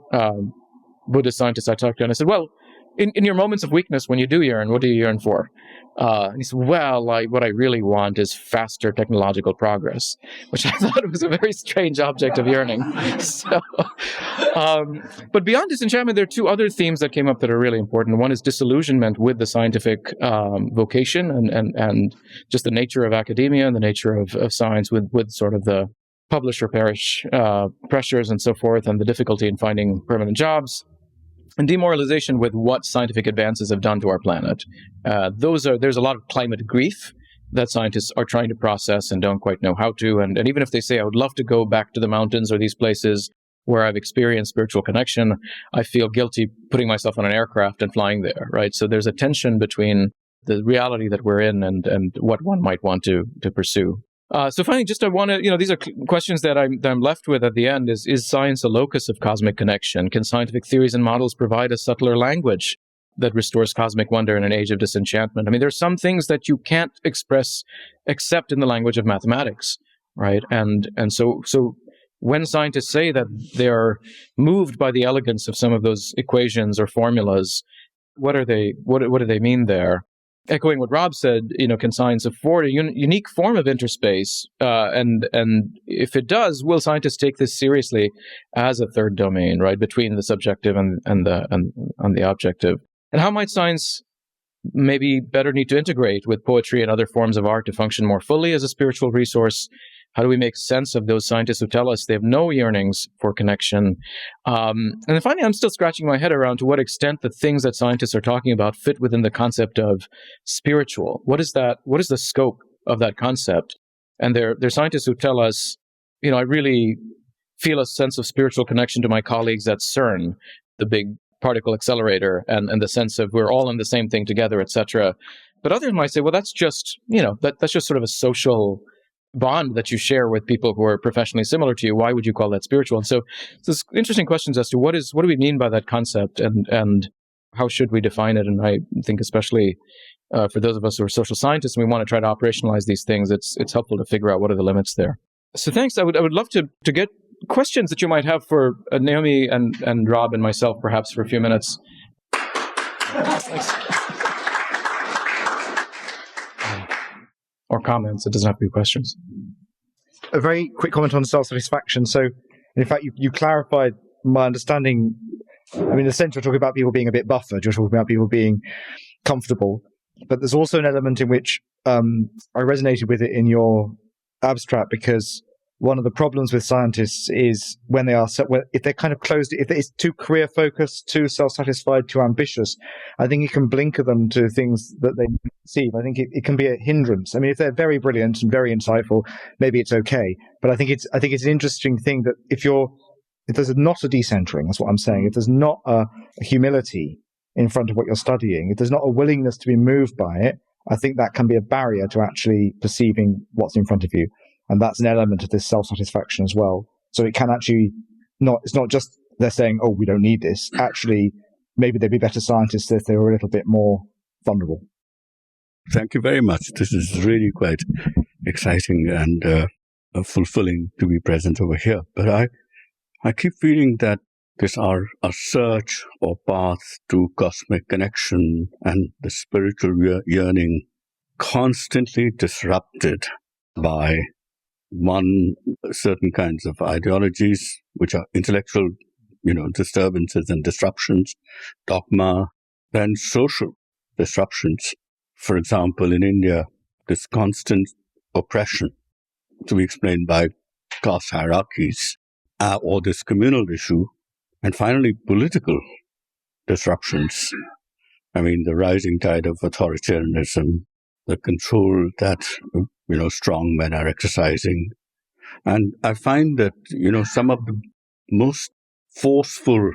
Buddhist scientist I talked to, and I said, well, in your moments of weakness, when you do yearn, what do you yearn for? And he said, well, what I really want is faster technological progress, which I thought was a very strange object of yearning. So, but beyond disenchantment, there are two other themes that came up that are really important. One is disillusionment with the scientific vocation and just the nature of academia and the nature of science with sort of the publish or perish pressures and so forth, and the difficulty in finding permanent jobs. And demoralization with what scientific advances have done to our planet. There's a lot of climate grief that scientists are trying to process and don't quite know how to. And even if they say, I would love to go back to the mountains or these places where I've experienced spiritual connection, I feel guilty putting myself on an aircraft and flying there, right? So there's a tension between the reality that we're in and what one might want to pursue. So finally, just I want to, these are questions that I'm left with at the end. Is science a locus of cosmic connection? Can scientific theories and models provide a subtler language that restores cosmic wonder in an age of disenchantment? There's some things that you can't express except in the language of mathematics, right? And so when scientists say that they're moved by the elegance of some of those equations or formulas, what do they mean there? Echoing what Rob said, can science afford a unique form of interspace? And if it does, will scientists take this seriously as a third domain, right, between the subjective and the objective? And how might science maybe better need to integrate with poetry and other forms of art to function more fully as a spiritual resource? How do we make sense of those scientists who tell us they have no yearnings for connection? And then finally, I'm still scratching my head around to what extent the things that scientists are talking about fit within the concept of spiritual. What is that? What is the scope of that concept? And there are scientists who tell us, I really feel a sense of spiritual connection to my colleagues at CERN, the big particle accelerator, and the sense of we're all in the same thing together, etc. But others might say, well, that's just, that's just sort of a social bond that you share with people who are professionally similar to you. Why would you call that spiritual? And so there's interesting questions as to what do we mean by that concept and how should we define it? And I think especially for those of us who are social scientists and we want to try to operationalize these things, it's helpful to figure out what are the limits there. So thanks. I would love to get questions that you might have for Naomi and Rob and myself, perhaps for a few minutes. Thanks. Or comments. It doesn't have to be questions. A very quick comment on self-satisfaction. So, in fact, you clarified my understanding. In the sense, you're talking about people being a bit buffered. You're talking about people being comfortable. But there's also an element in which I resonated with it in your abstract, because one of the problems with scientists is when they are, if they're kind of closed, if it's too career focused, too self-satisfied, too ambitious, I think you can blinker them to things that they perceive. I think it can be a hindrance. If they're very brilliant and very insightful, maybe it's okay. But I think it's an interesting thing that if there's not a decentering, that's what I'm saying. If there's not a humility in front of what you're studying, if there's not a willingness to be moved by it, I think that can be a barrier to actually perceiving what's in front of you. And that's an element of this self-satisfaction as well. So it can actually it's not just they're saying, oh, we don't need this. Actually, maybe they'd be better scientists if they were a little bit more vulnerable. Thank you very much. This is really quite exciting and fulfilling to be present over here. But I keep feeling that our search or path to cosmic connection and the spiritual yearning constantly disrupted by certain kinds of ideologies, which are intellectual, disturbances and disruptions, dogma, and social disruptions. For example, in India, this constant oppression, to be explained by caste hierarchies, or this communal issue, and finally political disruptions. I mean, the rising tide of authoritarianism, the control that, strong men are exercising. And I find that, some of the most forceful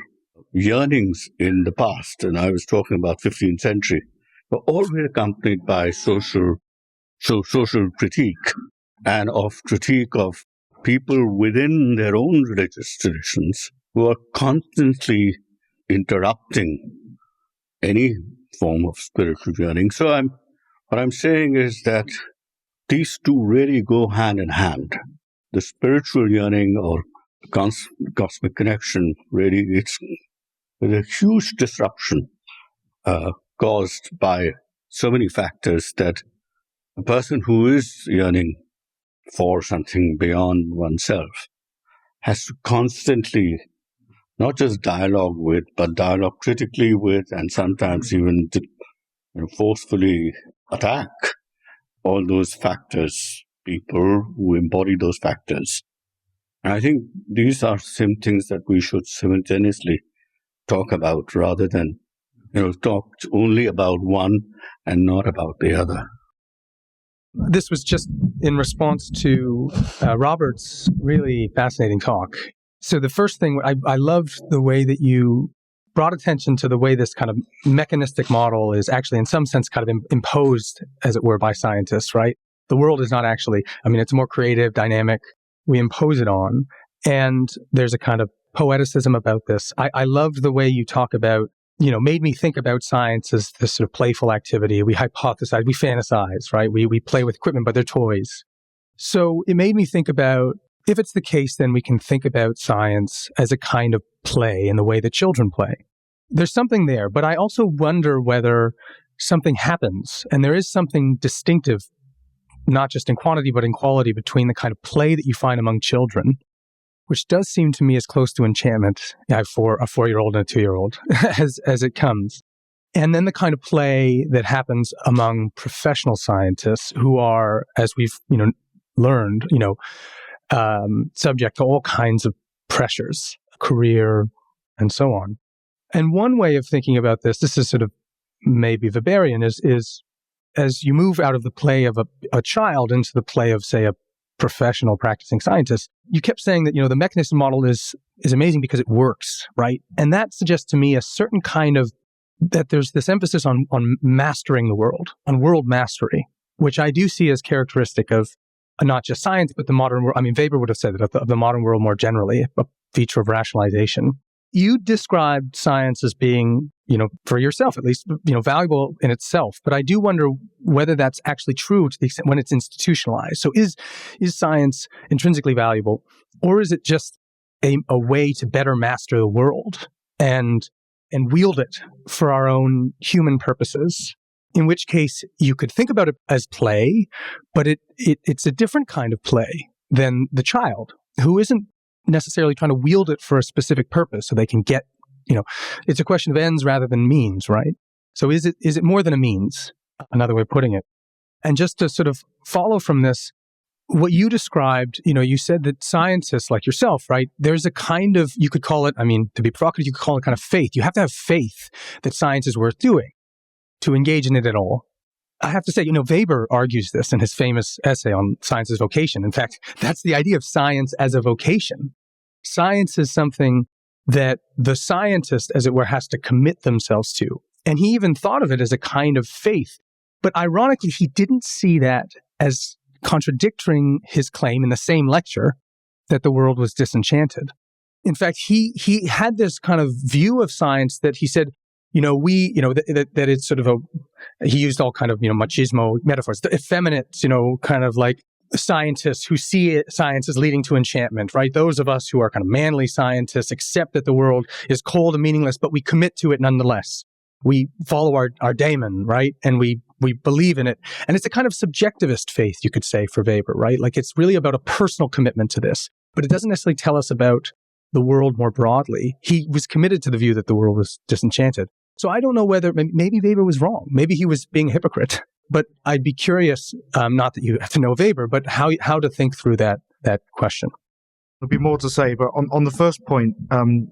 yearnings in the past, and I was talking about 15th century, were always accompanied by social critique and of critique of people within their own religious traditions who are constantly interrupting any form of spiritual yearning. So what I'm saying is that these two really go hand in hand. The spiritual yearning or cosmic connection, really, it's a huge disruption caused by so many factors that a person who is yearning for something beyond oneself has to constantly not just dialogue with, but dialogue critically with, and sometimes even forcefully attack all those factors, people who embody those factors. And I think these are some things that we should simultaneously talk about rather than, talk only about one and not about the other. This was just in response to Robert's really fascinating talk. So the first thing, I loved the way that you brought attention to the way this kind of mechanistic model is actually in some sense kind of imposed, as it were, by scientists, right? The world is not actually, it's more creative, dynamic. We impose it on. And there's a kind of poeticism about this. I loved the way you talk about, made me think about science as this sort of playful activity. We hypothesize, we fantasize, right? We play with equipment, but they're toys. So it made me think about, if it's the case, then we can think about science as a kind of play in the way that children play. There's something there, but I also wonder whether something happens, and there is something distinctive, not just in quantity, but in quality between the kind of play that you find among children, which does seem to me as close to enchantment for a 4-year-old and a 2-year-old as it comes. And then the kind of play that happens among professional scientists who are, as we've, learned, subject to all kinds of pressures, career, and so on. And one way of thinking about this is sort of maybe Weberian, is as you move out of the play of a child into the play of, say, a professional practicing scientist, you kept saying that, the mechanism model is amazing because it works, right? And that suggests to me a certain kind of, that there's this emphasis on mastering the world, on world mastery, which I do see as characteristic of not just science, but the modern world. Weber would have said that of the modern world more generally, a feature of rationalization. You described science as being, for yourself at least, valuable in itself. But I do wonder whether that's actually true to the extent when it's institutionalized. So is science intrinsically valuable, or is it just a way to better master the world and wield it for our own human purposes? In which case you could think about it as play, but it's a different kind of play than the child who isn't necessarily trying to wield it for a specific purpose so they can get, it's a question of ends rather than means, right? So is it more than a means? Another way of putting it. And just to sort of follow from this, what you described, you said that scientists like yourself, right, there's a kind of, you could call it, to be provocative, you could call it kind of faith. You have to have faith that science is worth doing to engage in it at all. I have to say, Weber argues this in his famous essay on science as vocation. In fact, that's the idea of science as a vocation. Science is something that the scientist, as it were, has to commit themselves to. And he even thought of it as a kind of faith. But ironically, he didn't see that as contradicting his claim in the same lecture that the world was disenchanted. In fact, he had this kind of view of science that he said, that it's sort of he used all kind of, machismo metaphors, the effeminate, kind of like scientists who see science as leading to enchantment, right? Those of us who are kind of manly scientists accept that the world is cold and meaningless, but we commit to it nonetheless. We follow our daemon, right? And we believe in it. And it's a kind of subjectivist faith, you could say, for Weber, right? Like it's really about a personal commitment to this, but it doesn't necessarily tell us about the world more broadly. He was committed to the view that the world was disenchanted. So I don't know whether, maybe Weber was wrong. Maybe he was being a hypocrite. But I'd be curious, not that you have to know Weber, but how to think through that question. There'll be more to say, but on the first point,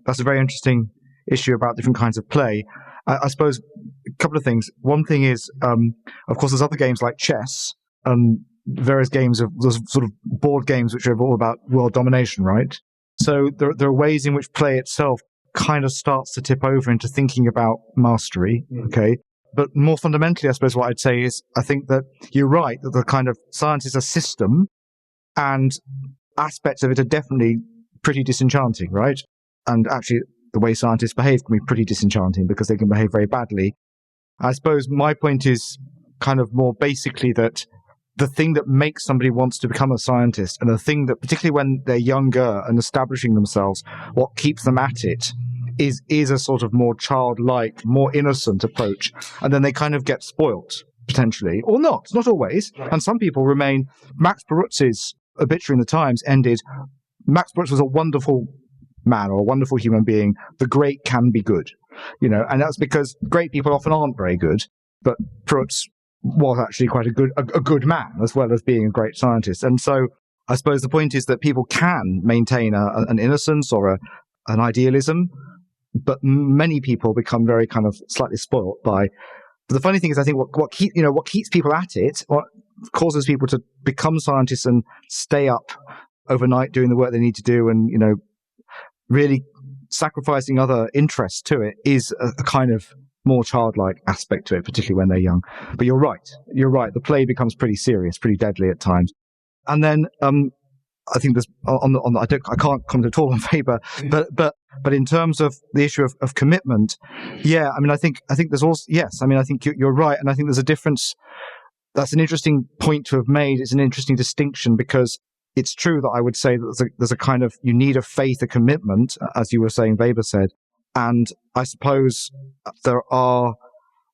that's a very interesting issue about different kinds of play. I suppose a couple of things. One thing is, of course, there's other games like chess and various games of those sort of board games which are all about world domination, right? So there are ways in which play itself kind of starts to tip over into thinking about mastery, okay? But more fundamentally, I suppose what I'd say is I think that you're right, that the kind of science is a system and aspects of it are definitely pretty disenchanting, right? And actually, the way scientists behave can be pretty disenchanting because they can behave very badly. I suppose my point is kind of more basically that the thing that makes somebody wants to become a scientist, and the thing that, particularly when they're younger and establishing themselves, what keeps them at it is a sort of more childlike, more innocent approach. And then they kind of get spoilt, potentially, or not always. Right. And some people remain. Max Perutzi's obituary in the Times ended, Max Perutz was a wonderful man or a wonderful human being. The great can be good, and that's because great people often aren't very good, but Perutz was actually quite a good man as well as being a great scientist. And so I suppose the point is that people can maintain an innocence or an idealism, but many people become very kind of slightly spoilt by. But the funny thing is, I think what keeps people at it, what causes people to become scientists and stay up overnight doing the work they need to do, and really sacrificing other interests to it, is a kind of more childlike aspect to it, particularly when they're young. But you're right. The play becomes pretty serious, pretty deadly at times. And then I think there's I can't comment at all on Weber, but in terms of the issue of commitment, yeah, I mean, I think there's also, yes, I mean, I think you're right, and I think there's a difference. That's an interesting point to have made. It's an interesting distinction, because it's true that I would say that there's a kind of, you need a faith, a commitment, as you were saying, Weber said. And I suppose there are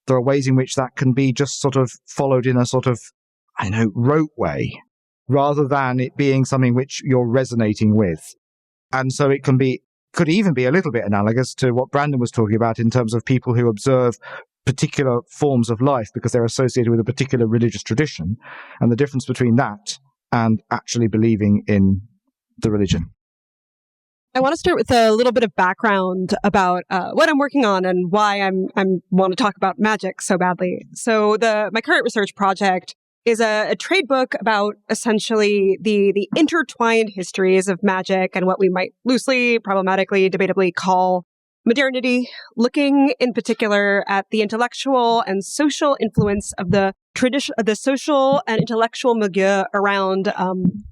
ways in which that can be just sort of followed in a sort of, rote way, rather than it being something which you're resonating with. And so it could even be a little bit analogous to what Brandon was talking about in terms of people who observe particular forms of life because they're associated with a particular religious tradition, and the difference between that and actually believing in the religion. I want to start with a little bit of background about what I'm working on and why I want to talk about magic so badly. So my current research project is a trade book about essentially the intertwined histories of magic and what we might loosely, problematically, debatably call modernity, looking in particular at the intellectual and social influence of the tradition, the social and intellectual milieu around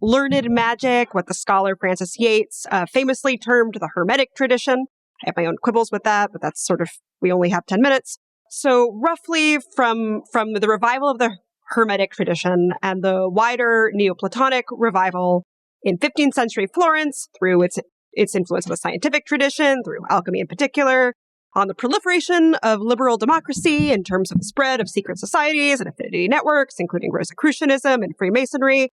learned magic, what the scholar Francis Yates famously termed the Hermetic tradition. I have my own quibbles with that, but that's sort of, we only have 10 minutes. So roughly from the revival of the Hermetic tradition and the wider Neoplatonic revival in 15th century Florence, through its influence on the scientific tradition, through alchemy in particular, on the proliferation of liberal democracy in terms of the spread of secret societies and affinity networks, including Rosicrucianism and Freemasonry,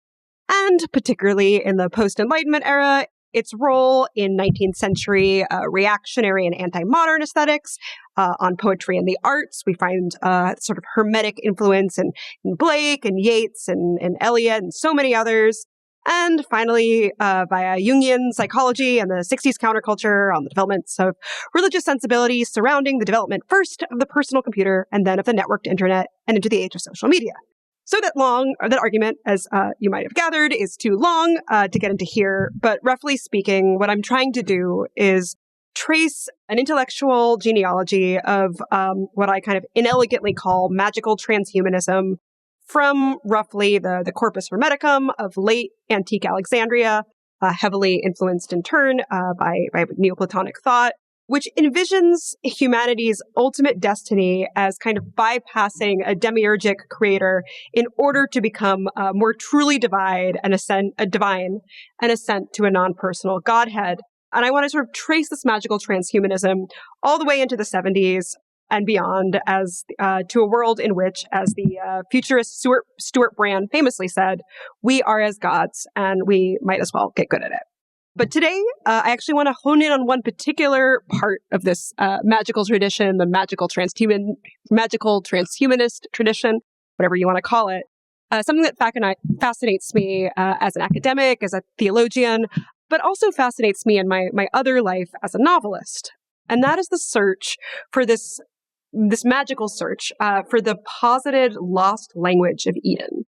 and particularly in the post-Enlightenment era, its role in 19th century reactionary and anti-modern aesthetics, on poetry and the arts. We find sort of Hermetic influence in Blake and Yeats and Eliot and so many others. And finally, via Jungian psychology and the 60s counterculture on the developments of religious sensibilities surrounding the development first of the personal computer and then of the networked internet and into the age of social media. So that argument, as you might have gathered, is too long to get into here. But roughly speaking, what I'm trying to do is trace an intellectual genealogy of what I kind of inelegantly call magical transhumanism, from roughly the corpus hermeticum of late antique Alexandria, heavily influenced in turn by Neoplatonic thought, which envisions humanity's ultimate destiny as kind of bypassing a demiurgic creator in order to become more truly divine and ascent to a non-personal godhead. And I want to sort of trace this magical transhumanism all the way into the 70s and beyond, as to a world in which, as the futurist Stuart Brand famously said, we are as gods, and we might as well get good at it. But today, I actually want to hone in on one particular part of this magical tradition, the magical transhumanist tradition, whatever you want to call it. Something that fascinates me as an academic, as a theologian, but also fascinates me in my other life as a novelist. And that is the search for this this magical search for the posited lost language of Eden.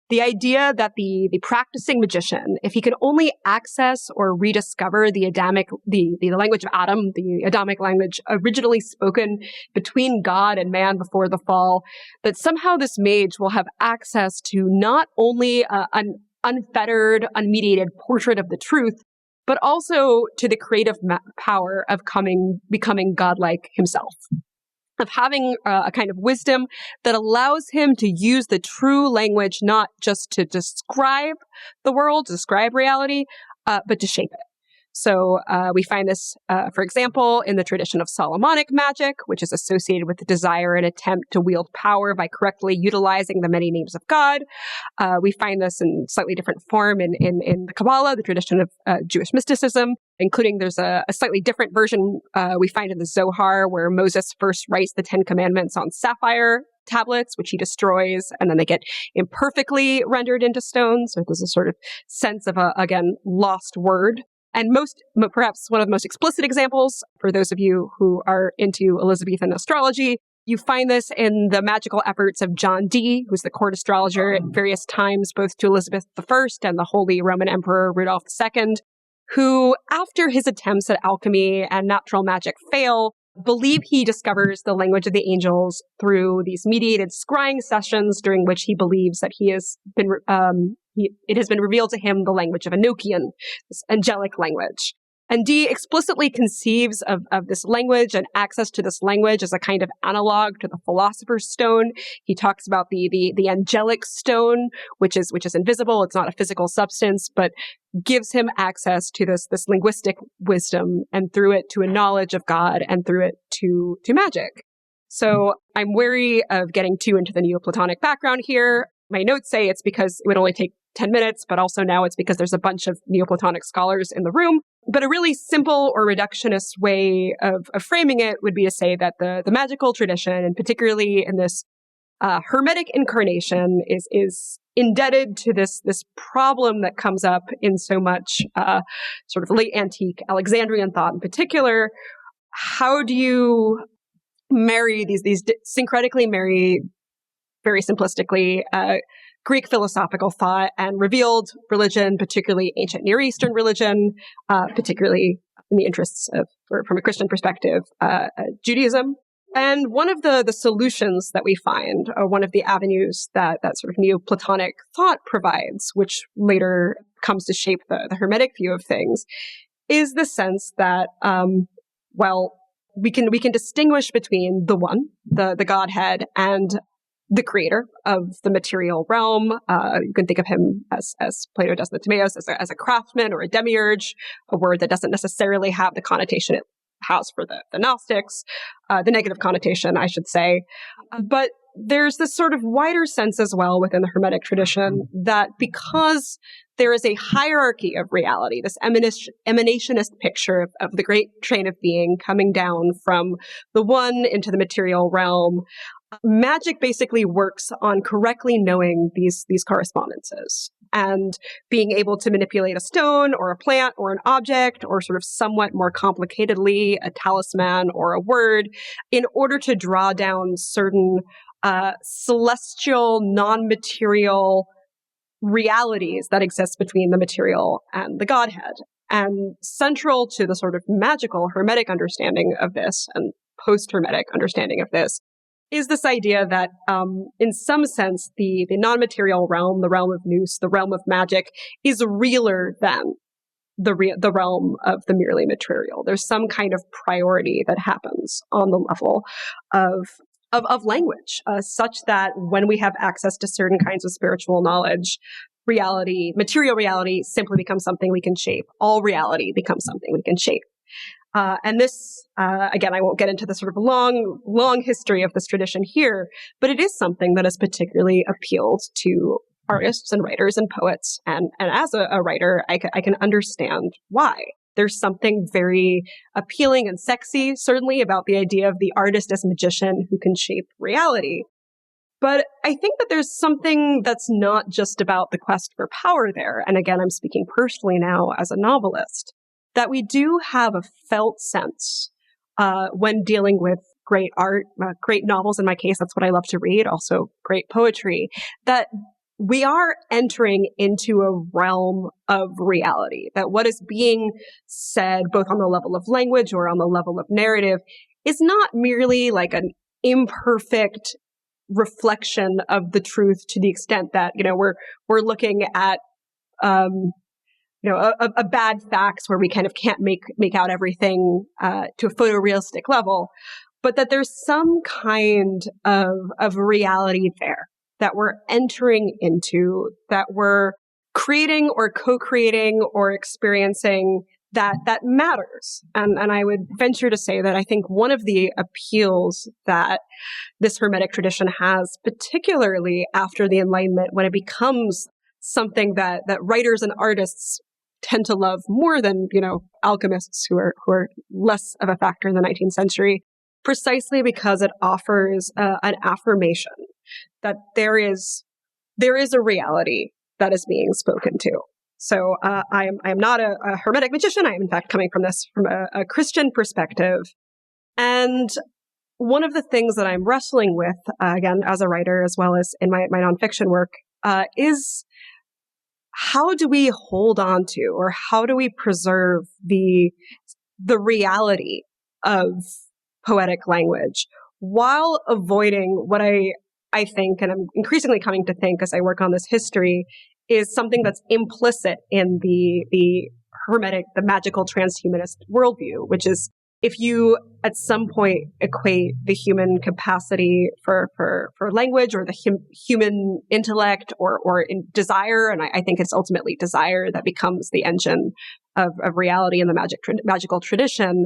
The idea that the practicing magician, if he can only access or rediscover the language of Adam, the Adamic language originally spoken between God and man before the fall, that somehow this mage will have access to not only an unfettered, unmediated portrait of the truth, but also to the creative power of becoming godlike himself, of having a kind of wisdom that allows him to use the true language, not just to describe the world, describe reality, but to shape it. So we find this, for example, in the tradition of Solomonic magic, which is associated with the desire and attempt to wield power by correctly utilizing the many names of God. We find this in slightly different form in the Kabbalah, the tradition of Jewish mysticism, including there's a slightly different version we find in the Zohar, where Moses first writes the 10 Commandments on sapphire tablets, which he destroys, and then they get imperfectly rendered into stone. So there's a sort of sense of again, lost word. And perhaps one of the most explicit examples, for those of you who are into Elizabethan astrology, you find this in the magical efforts of John Dee, who's the court astrologer at various times, both to Elizabeth I and the Holy Roman Emperor Rudolph II, who, after his attempts at alchemy and natural magic fail, believe he discovers the language of the angels through these mediated scrying sessions, during which he believes that it has been revealed to him the language of Enochian, this angelic language. And Dee explicitly conceives of this language and access to this language as a kind of analog to the philosopher's stone. He talks about the angelic stone, which is invisible. It's not a physical substance, but gives him access to this linguistic wisdom, and through it to a knowledge of God, and through it to magic. So I'm wary of getting too into the Neoplatonic background here. My notes say it's because it would only take 10 minutes, but also now it's because there's a bunch of Neoplatonic scholars in the room. But a really simple or reductionist way of framing it would be to say that the magical tradition, and particularly in this Hermetic incarnation, is indebted to this problem that comes up in so much sort of late antique Alexandrian thought in particular. How do you marry these syncretically marry, very simplistically, Greek philosophical thought and revealed religion, particularly ancient Near Eastern religion, particularly in the interests of, from a Christian perspective, Judaism? And one of the solutions that we find, or one of the avenues that sort of Neoplatonic thought provides, which later comes to shape the Hermetic view of things, is the sense that, we can distinguish between the one, the Godhead, and the creator of the material realm. You can think of him as Plato does in the Timaeus, as a craftsman or a demiurge, a word that doesn't necessarily have the connotation it has for the Gnostics, the negative connotation, I should say. But there's this sort of wider sense as well within the Hermetic tradition that because there is a hierarchy of reality, this emanationist picture of the great train of being coming down from the one into the material realm, magic basically works on correctly knowing these correspondences and being able to manipulate a stone or a plant or an object, or sort of somewhat more complicatedly a talisman or a word, in order to draw down certain celestial, non-material realities that exist between the material and the Godhead. And central to the sort of magical Hermetic understanding of this, and post-Hermetic understanding of this, is this idea that, in some sense, the non-material realm, the realm of nous, the realm of magic, is realer than the realm of the merely material. There's some kind of priority that happens on the level of language, such that when we have access to certain kinds of spiritual knowledge, reality, material reality, simply becomes something we can shape. All reality becomes something we can shape. And this, again, I won't get into the sort of long history of this tradition here, but it is something that has particularly appealed to artists and writers and poets. And as a writer, I can understand why. There's something very appealing and sexy, certainly, about the idea of the artist as magician who can shape reality. But I think that there's something that's not just about the quest for power there. And again, I'm speaking personally now as a novelist, that we do have a felt sense when dealing with great art, great novels in my case, that's what I love to read, also great poetry, that we are entering into a realm of reality, that what is being said, both on the level of language or on the level of narrative, is not merely like an imperfect reflection of the truth to the extent that, we're looking at, a bad facts where we kind of can't make out everything to a photorealistic level, but that there's some kind of reality there that we're entering into, that we're creating or co-creating or experiencing that matters. And I would venture to say that I think one of the appeals that this Hermetic tradition has, particularly after the Enlightenment, when it becomes something that writers and artists tend to love more than, alchemists who are less of a factor in the 19th century, precisely because it offers an affirmation that there is a reality that is being spoken to. So I am not a Hermetic magician. I am in fact coming from a Christian perspective. And one of the things that I'm wrestling with, again, as a writer, as well as in my nonfiction work, is how do we hold on to, or how do we preserve the reality of poetic language while avoiding what I think, and I'm increasingly coming to think as I work on this history, is something that's implicit in the Hermetic, the magical transhumanist worldview, which is if you at some point equate the human capacity for language or the human intellect or in desire, and I think it's ultimately desire that becomes the engine of reality in the magical tradition,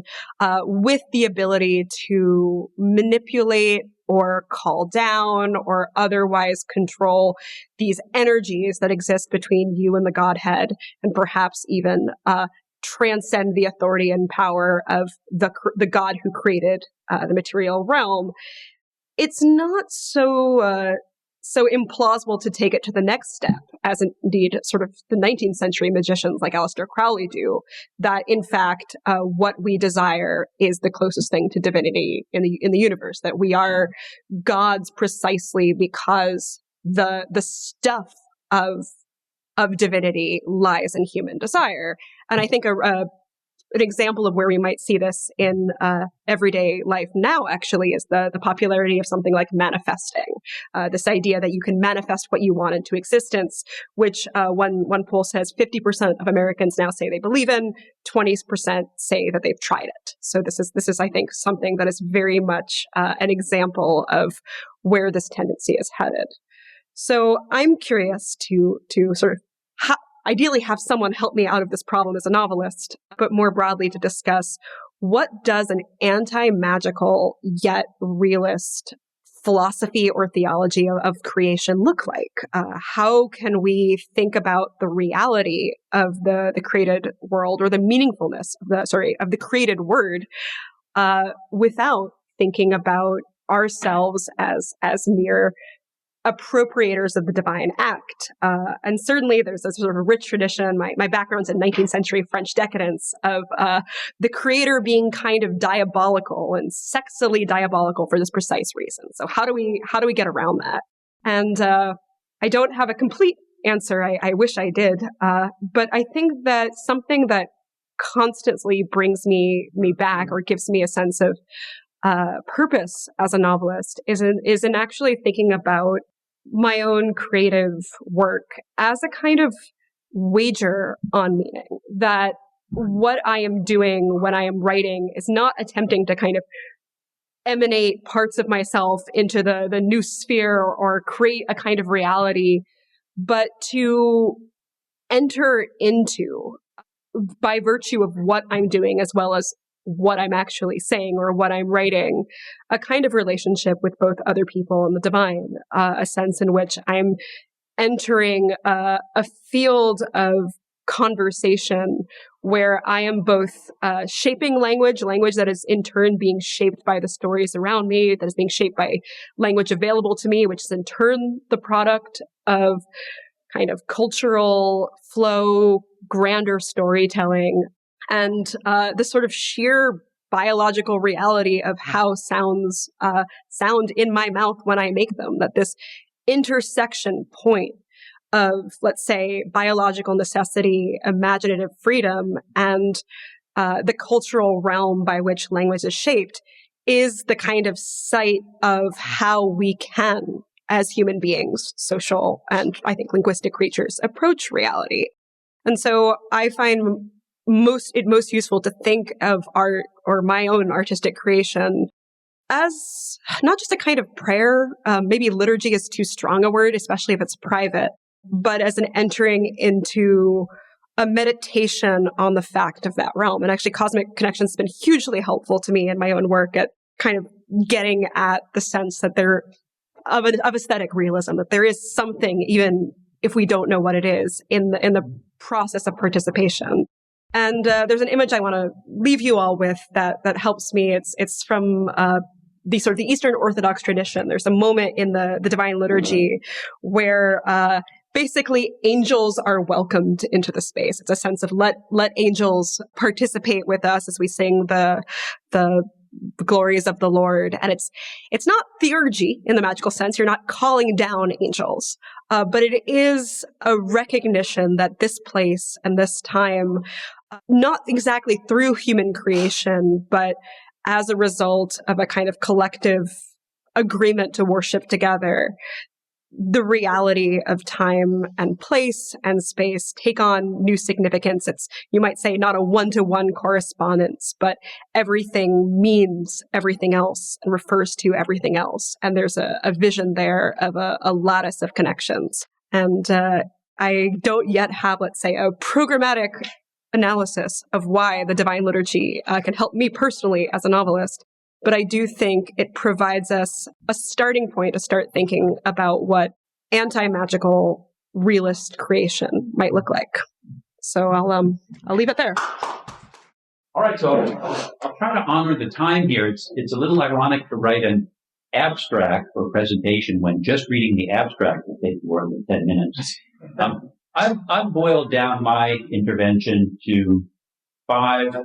with the ability to manipulate or call down or otherwise control these energies that exist between you and the Godhead, and perhaps even transcend the authority and power of the God who created the material realm. It's not so implausible to take it to the next step, as indeed sort of the 19th century magicians like Aleister Crowley do, that in fact what we desire is the closest thing to divinity in the universe, that we are gods precisely because the stuff of divinity lies in human desire. And I think an example of where we might see this in everyday life now actually is the popularity of something like manifesting. This idea that you can manifest what you want into existence, which one poll says 50% of Americans now say they believe in, 20% say that they've tried it. So this is I think something that is very much an example of where this tendency is headed. So I'm curious to sort of ideally have someone help me out of this problem as a novelist, but more broadly to discuss what does an anti-magical yet realist philosophy or theology of creation look like? How can we think about the reality of the created world, or the meaningfulness of the created word, without thinking about ourselves as mere appropriators of the divine act? And certainly there's a sort of a rich tradition, my background's in 19th century French decadence, of the creator being kind of diabolical and sexily diabolical for this precise reason. So how do we get around that? And I don't have a complete answer. I wish I did. But I think that something that constantly brings me back, or gives me a sense of purpose as a novelist, is in actually thinking about my own creative work as a kind of wager on meaning. That what I am doing when I am writing is not attempting to kind of emanate parts of myself into the new sphere or create a kind of reality, but to enter into, by virtue of what I'm doing as well as what I'm actually saying or what I'm writing, a kind of relationship with both other people and the divine, a sense in which I'm entering a field of conversation where I am both shaping language that is in turn being shaped by the stories around me, that is being shaped by language available to me, which is in turn the product of kind of cultural flow, grander storytelling. And this sort of sheer biological reality of how sounds sound in my mouth when I make them, that this intersection point of, let's say, biological necessity, imaginative freedom, and the cultural realm by which language is shaped is the kind of site of how we can, as human beings, social and I think linguistic creatures, approach reality. And so I find it most useful to think of art or my own artistic creation as not just a kind of prayer, maybe liturgy is too strong a word, especially if it's private, but as an entering into a meditation on the fact of that realm. And actually, Cosmic Connections has been hugely helpful to me in my own work at kind of getting at the sense that there of aesthetic realism, that there is something, even if we don't know what it is, in the process of participation. And there's an image I want to leave you all with that helps me. It's from the sort of the Eastern Orthodox tradition. There's a moment in the Divine Liturgy where basically angels are welcomed into the space. It's a sense of let angels participate with us as we sing the glories of the Lord. And it's not theurgy in the magical sense. You're not calling down angels, but it is a recognition that this place and this time, not exactly through human creation, but as a result of a kind of collective agreement to worship together, the reality of time and place and space take on new significance. It's, you might say, not a one-to-one correspondence, but everything means everything else and refers to everything else. And there's a vision there of a lattice of connections. And I don't yet have, let's say, a programmatic analysis of why the Divine Liturgy can help me personally as a novelist. But I do think it provides us a starting point to start thinking about what anti-magical realist creation might look like. So I'll leave it there. All right, so I'll try to honor the time here. It's a little ironic to write an abstract for a presentation when just reading the abstract will take more than 10 minutes. I've boiled down my intervention to 5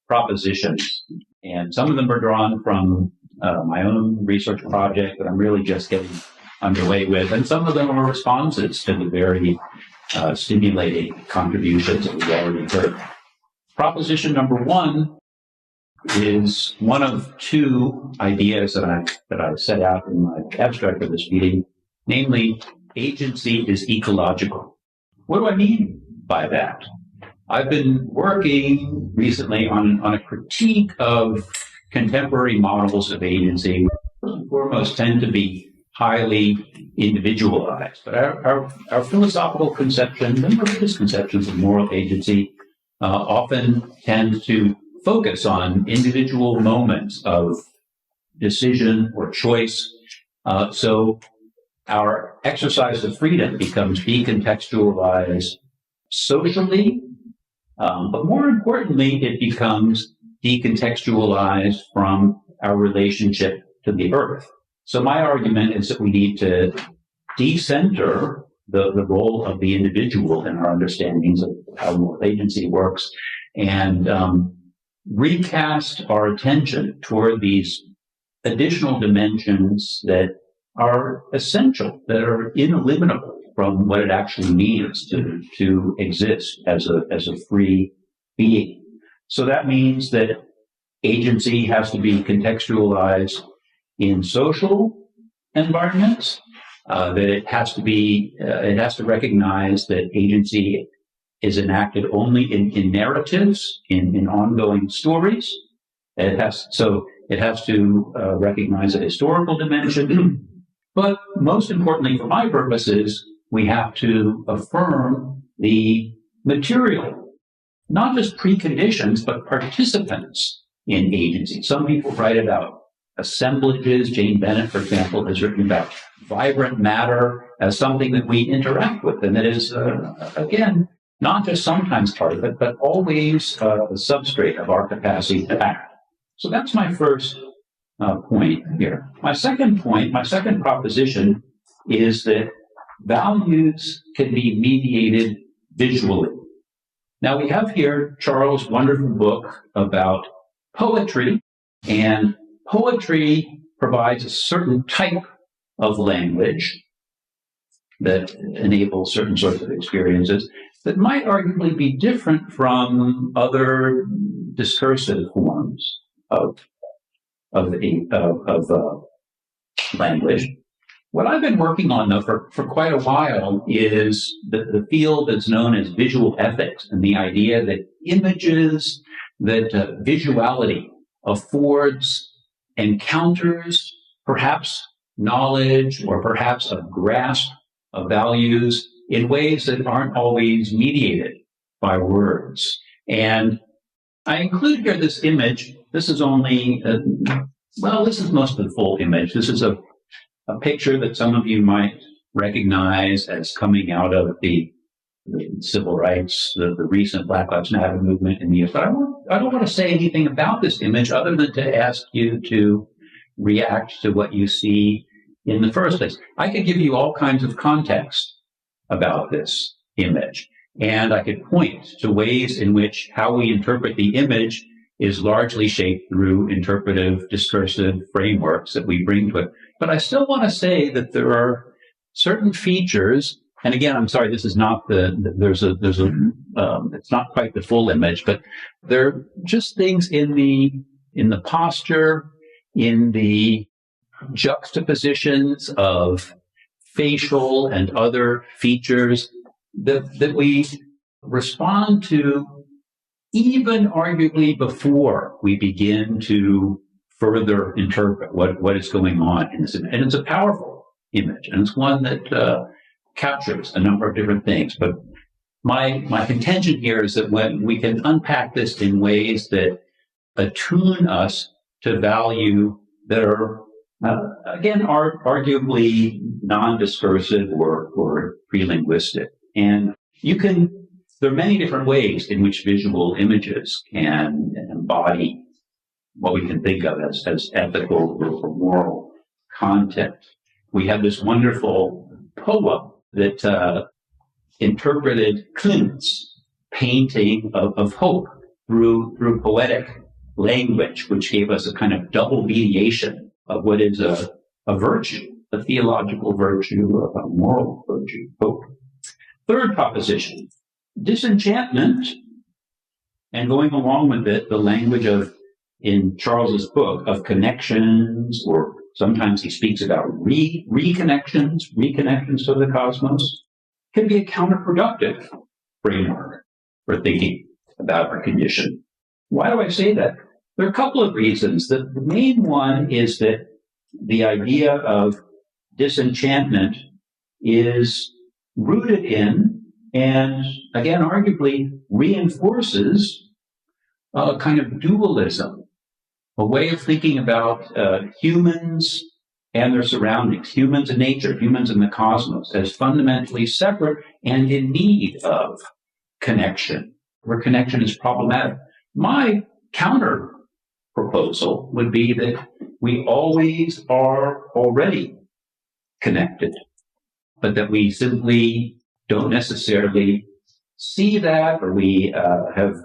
propositions, and some of them are drawn from my own research project that I'm really just getting underway with, and some of them are responses to the very stimulating contributions that we've already heard. Proposition number 1 is one of 2 ideas that I set out in my abstract for this meeting, namely, agency is ecological. What do I mean by that? I've been working recently on a critique of contemporary models of agency. First and foremost, tend to be highly individualized. But our philosophical conceptions and religious conceptions of moral agency often tend to focus on individual moments of decision or choice. So our exercise of freedom becomes decontextualized socially, but more importantly, it becomes decontextualized from our relationship to the earth. So my argument is that we need to decenter the role of the individual in our understandings of how moral agency works and recast our attention toward these additional dimensions that are essential, that are ineliminable from what it actually means to exist as a free being. So that means that agency has to be contextualized in social environments, that it has to recognize that agency is enacted only in narratives, in ongoing stories. It has to recognize a historical dimension. But most importantly, for my purposes, we have to affirm the material, not just preconditions, but participants in agency. Some people write about assemblages. Jane Bennett, for example, has written about vibrant matter as something that we interact with, and that is, again, not just sometimes part of it, but always the substrate of our capacity to act. So that's my first point here. My second proposition is that values can be mediated visually. Now we have here Charles' wonderful book about poetry, and poetry provides a certain type of language that enables certain sorts of experiences that might arguably be different from other discursive forms of language. What I've been working on, though, for quite a while is the field that's known as visual ethics, and the idea that images, that visuality affords encounters, perhaps knowledge, or perhaps a grasp of values in ways that aren't always mediated by words. And I include here this image. This is only, this is most of the full image. This is a picture that some of you might recognize as coming out of the civil rights, the recent Black Lives Matter movement in the U.S. But I don't want to say anything about this image other than to ask you to react to what you see in the first place. I could give you all kinds of context about this image, and I could point to ways in which how we interpret the image is largely shaped through interpretive, discursive frameworks that we bring to it. But I still want to say that there are certain features, and again, I'm sorry, this is not it's not quite the full image, but there are just things in the posture, in the juxtapositions of facial and other features that we respond to even arguably before we begin to further interpret what is going on in this image. And it's a powerful image, and it's one that captures a number of different things. But my contention here is that when we can unpack this in ways that attune us to value that are, again, are arguably non-discursive or pre-linguistic. And there are many different ways in which visual images can embody what we can think of as ethical or moral content. We have this wonderful poem that interpreted Klimt's painting of hope through poetic language, which gave us a kind of double mediation of what is a virtue, a theological virtue, a moral virtue, hope. Third proposition, disenchantment, and going along with it, the language in Charles's book of connections, or sometimes he speaks about reconnections to the cosmos, can be a counterproductive framework for thinking about our condition. Why do I say that? There are a couple of reasons. The main one is that the idea of disenchantment is rooted in, and again, arguably reinforces a kind of dualism, a way of thinking about humans and their surroundings, humans and nature, humans and the cosmos, as fundamentally separate and in need of connection, where connection is problematic. My counter proposal would be that we always are already connected, but that we simply don't necessarily see that, or we have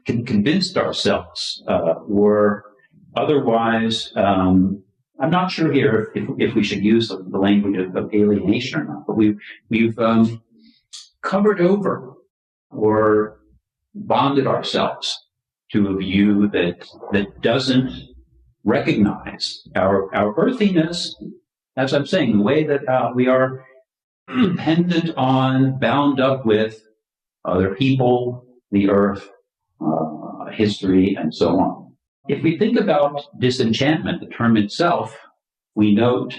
convinced ourselves, or otherwise, I'm not sure here if we should use the language of alienation or not, but we've covered over or bonded ourselves to a view that doesn't recognize our earthiness, as I'm saying, the way that we are dependent on, bound up with other people, the earth, history, and so on. If we think about disenchantment, the term itself, we note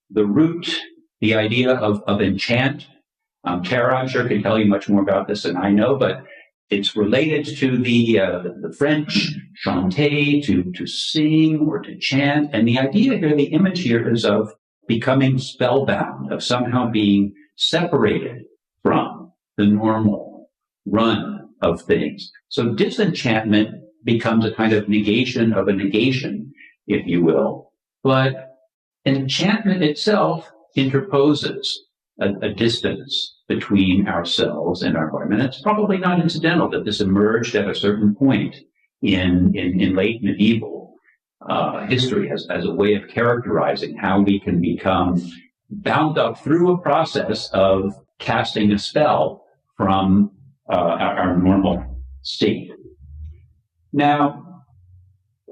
the root, the idea of enchant. Tara, I'm sure, can tell you much more about this than I know, but it's related to the French chanter, to sing or to chant. And the idea here, the image here, is of becoming spellbound, of somehow being separated from the normal run of things. So disenchantment becomes a kind of negation of a negation, if you will. But enchantment itself interposes a distance between ourselves and our environment. It's probably not incidental that this emerged at a certain point in late medieval history as a way of characterizing how we can become bound up through a process of casting a spell from our normal state. Now,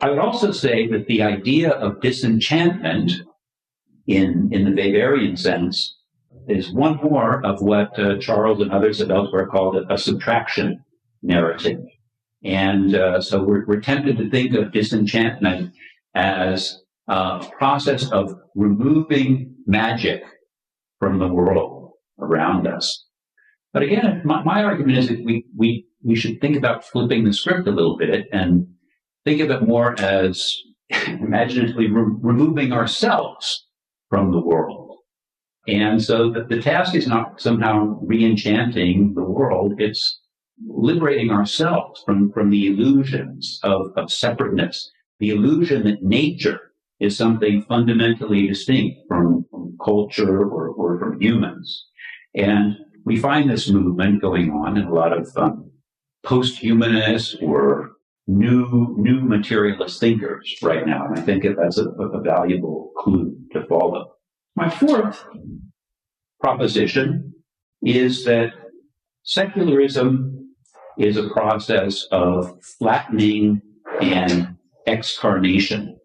I would also say that the idea of disenchantment in the Weberian sense is one more of what Charles and others have elsewhere called a subtraction narrative. And so we're tempted to think of disenchantment as a process of removing magic from the world around us. But again, my argument is that we should think about flipping the script a little bit and think of it more as imaginatively removing ourselves from the world. And so the task is not somehow re-enchanting the world, it's liberating ourselves from the illusions of separateness, the illusion that nature is something fundamentally distinct from culture or from humans. And we find this movement going on in a lot of post-humanist or new materialist thinkers right now. And I think that's a valuable clue to follow. My fourth proposition is that secularism is a process of flattening and excarnation.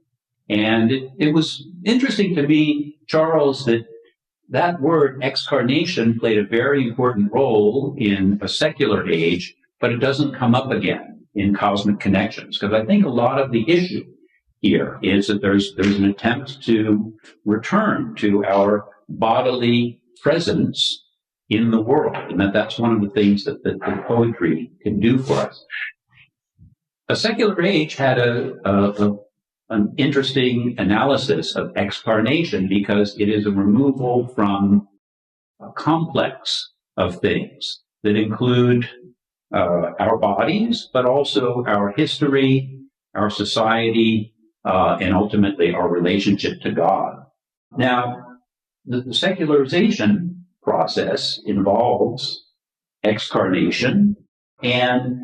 And it was interesting to me, Charles, that word excarnation played a very important role in a secular age, but it doesn't come up again in Cosmic Connections, because I think a lot of the issue here is that there's an attempt to return to our bodily presence in the world, and that's one of the things that poetry can do for us. A secular age had an interesting analysis of excarnation because it is a removal from a complex of things that include our bodies, but also our history, our society, and ultimately our relationship to God. Now, the secularization process involves excarnation, and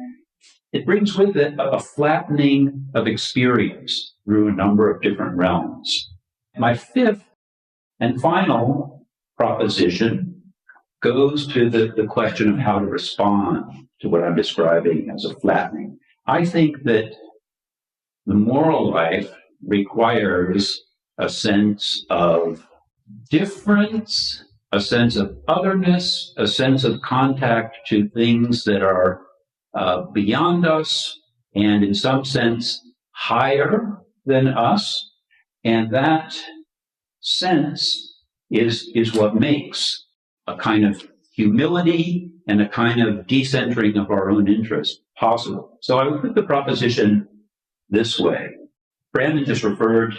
it brings with it a flattening of experience through a number of different realms. My fifth and final proposition goes to the question of how to respond to what I'm describing as a flattening. I think that the moral life requires a sense of difference, a sense of otherness, a sense of contact to things that are beyond us and in some sense higher than us. And that sense is what makes a kind of humility and a kind of decentering of our own interest possible. So I would put the proposition this way. Brandon just referred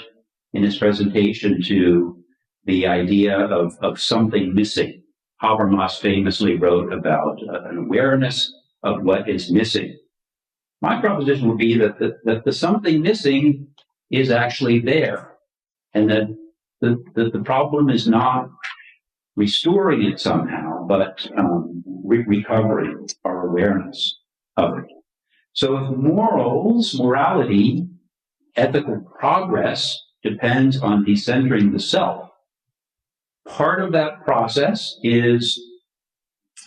in his presentation to the idea of something missing. Habermas famously wrote about an awareness of what is missing. My proposition would be that the something missing is actually there, and that the problem is not restoring it somehow, but recovering our awareness of it. So if morality, ethical progress depends on decentering the self, part of that process is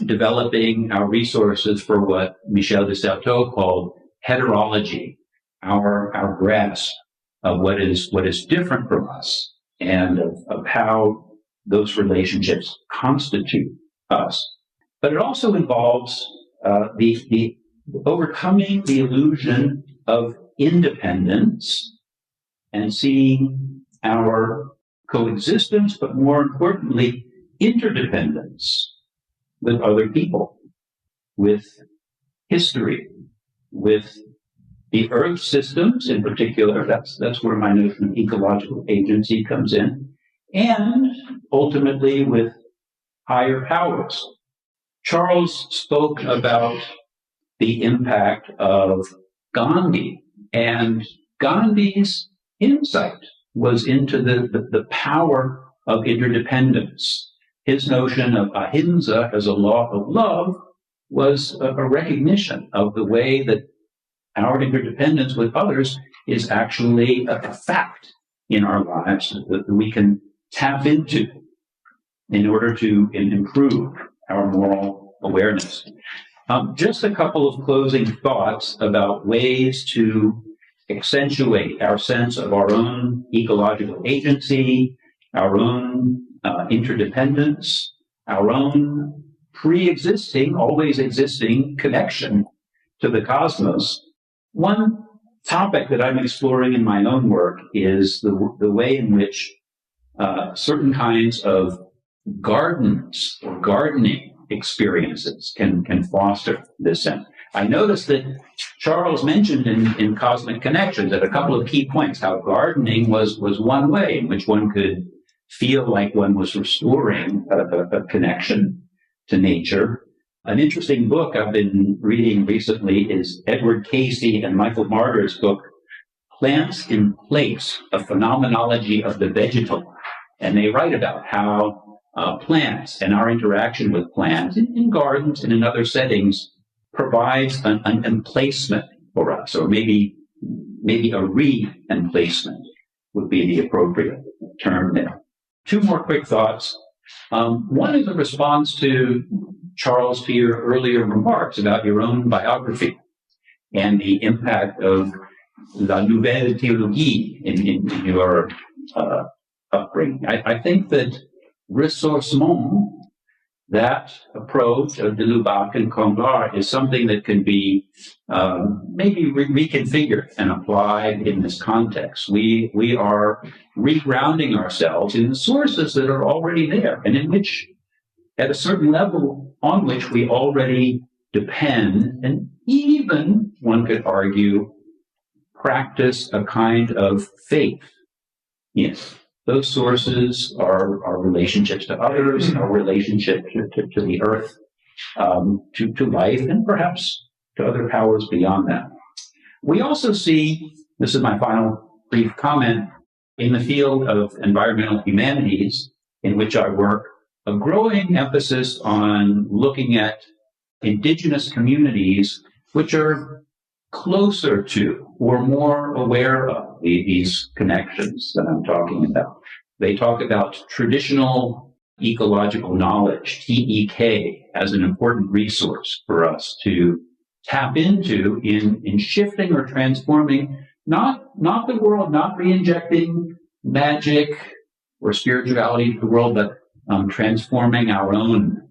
developing our resources for what Michel de Certeau called heterology, our grasp of what is different from us and of how those relationships constitute us. But it also involves the overcoming the illusion of independence and seeing our coexistence, but more importantly, interdependence with other people, with history, with the Earth systems in particular. That's where my notion of ecological agency comes in, and ultimately with higher powers. Charles spoke about the impact of Gandhi, and Gandhi's insight was into the power of interdependence. His notion of ahimsa as a law of love was a recognition of the way that our interdependence with others is actually a fact in our lives that we can tap into in order to improve our moral awareness. Just a couple of closing thoughts about ways to accentuate our sense of our own ecological agency, our own interdependence, our own pre-existing, always existing connection to the cosmos. One topic that I'm exploring in my own work is the way in which certain kinds of gardens or gardening experiences can foster this sense. I noticed that Charles mentioned in Cosmic Connections at a couple of key points how gardening was one way in which one could feel like one was restoring a connection to nature. An interesting book I've been reading recently is Edward Casey and Michael Marder's book, Plants in Place, A Phenomenology of the Vegetal. And they write about how plants and our interaction with plants in gardens and in other settings provides an emplacement for us, or maybe a re-emplacement would be the appropriate term there. Two more quick thoughts. One is a response to Charles, to your earlier remarks about your own biography and the impact of La Nouvelle Théologie in your upbringing. I think that ressourcement, that approach of de Lubac and Congar, is something that can be maybe reconfigured and applied in this context. We are regrounding ourselves in the sources that are already there and in which, at a certain level, on which we already depend, and even, one could argue, practice a kind of faith. Yes. Those sources are our relationships to others, our relationship to the earth, to life, and perhaps to other powers beyond that. We also see, this is my final brief comment, in the field of environmental humanities, in which I work, a growing emphasis on looking at indigenous communities which are closer to or more aware of these connections that I'm talking about. They talk about traditional ecological knowledge, TEK, as an important resource for us to tap into in shifting or transforming not the world, not re-injecting magic or spirituality into the world, but transforming our own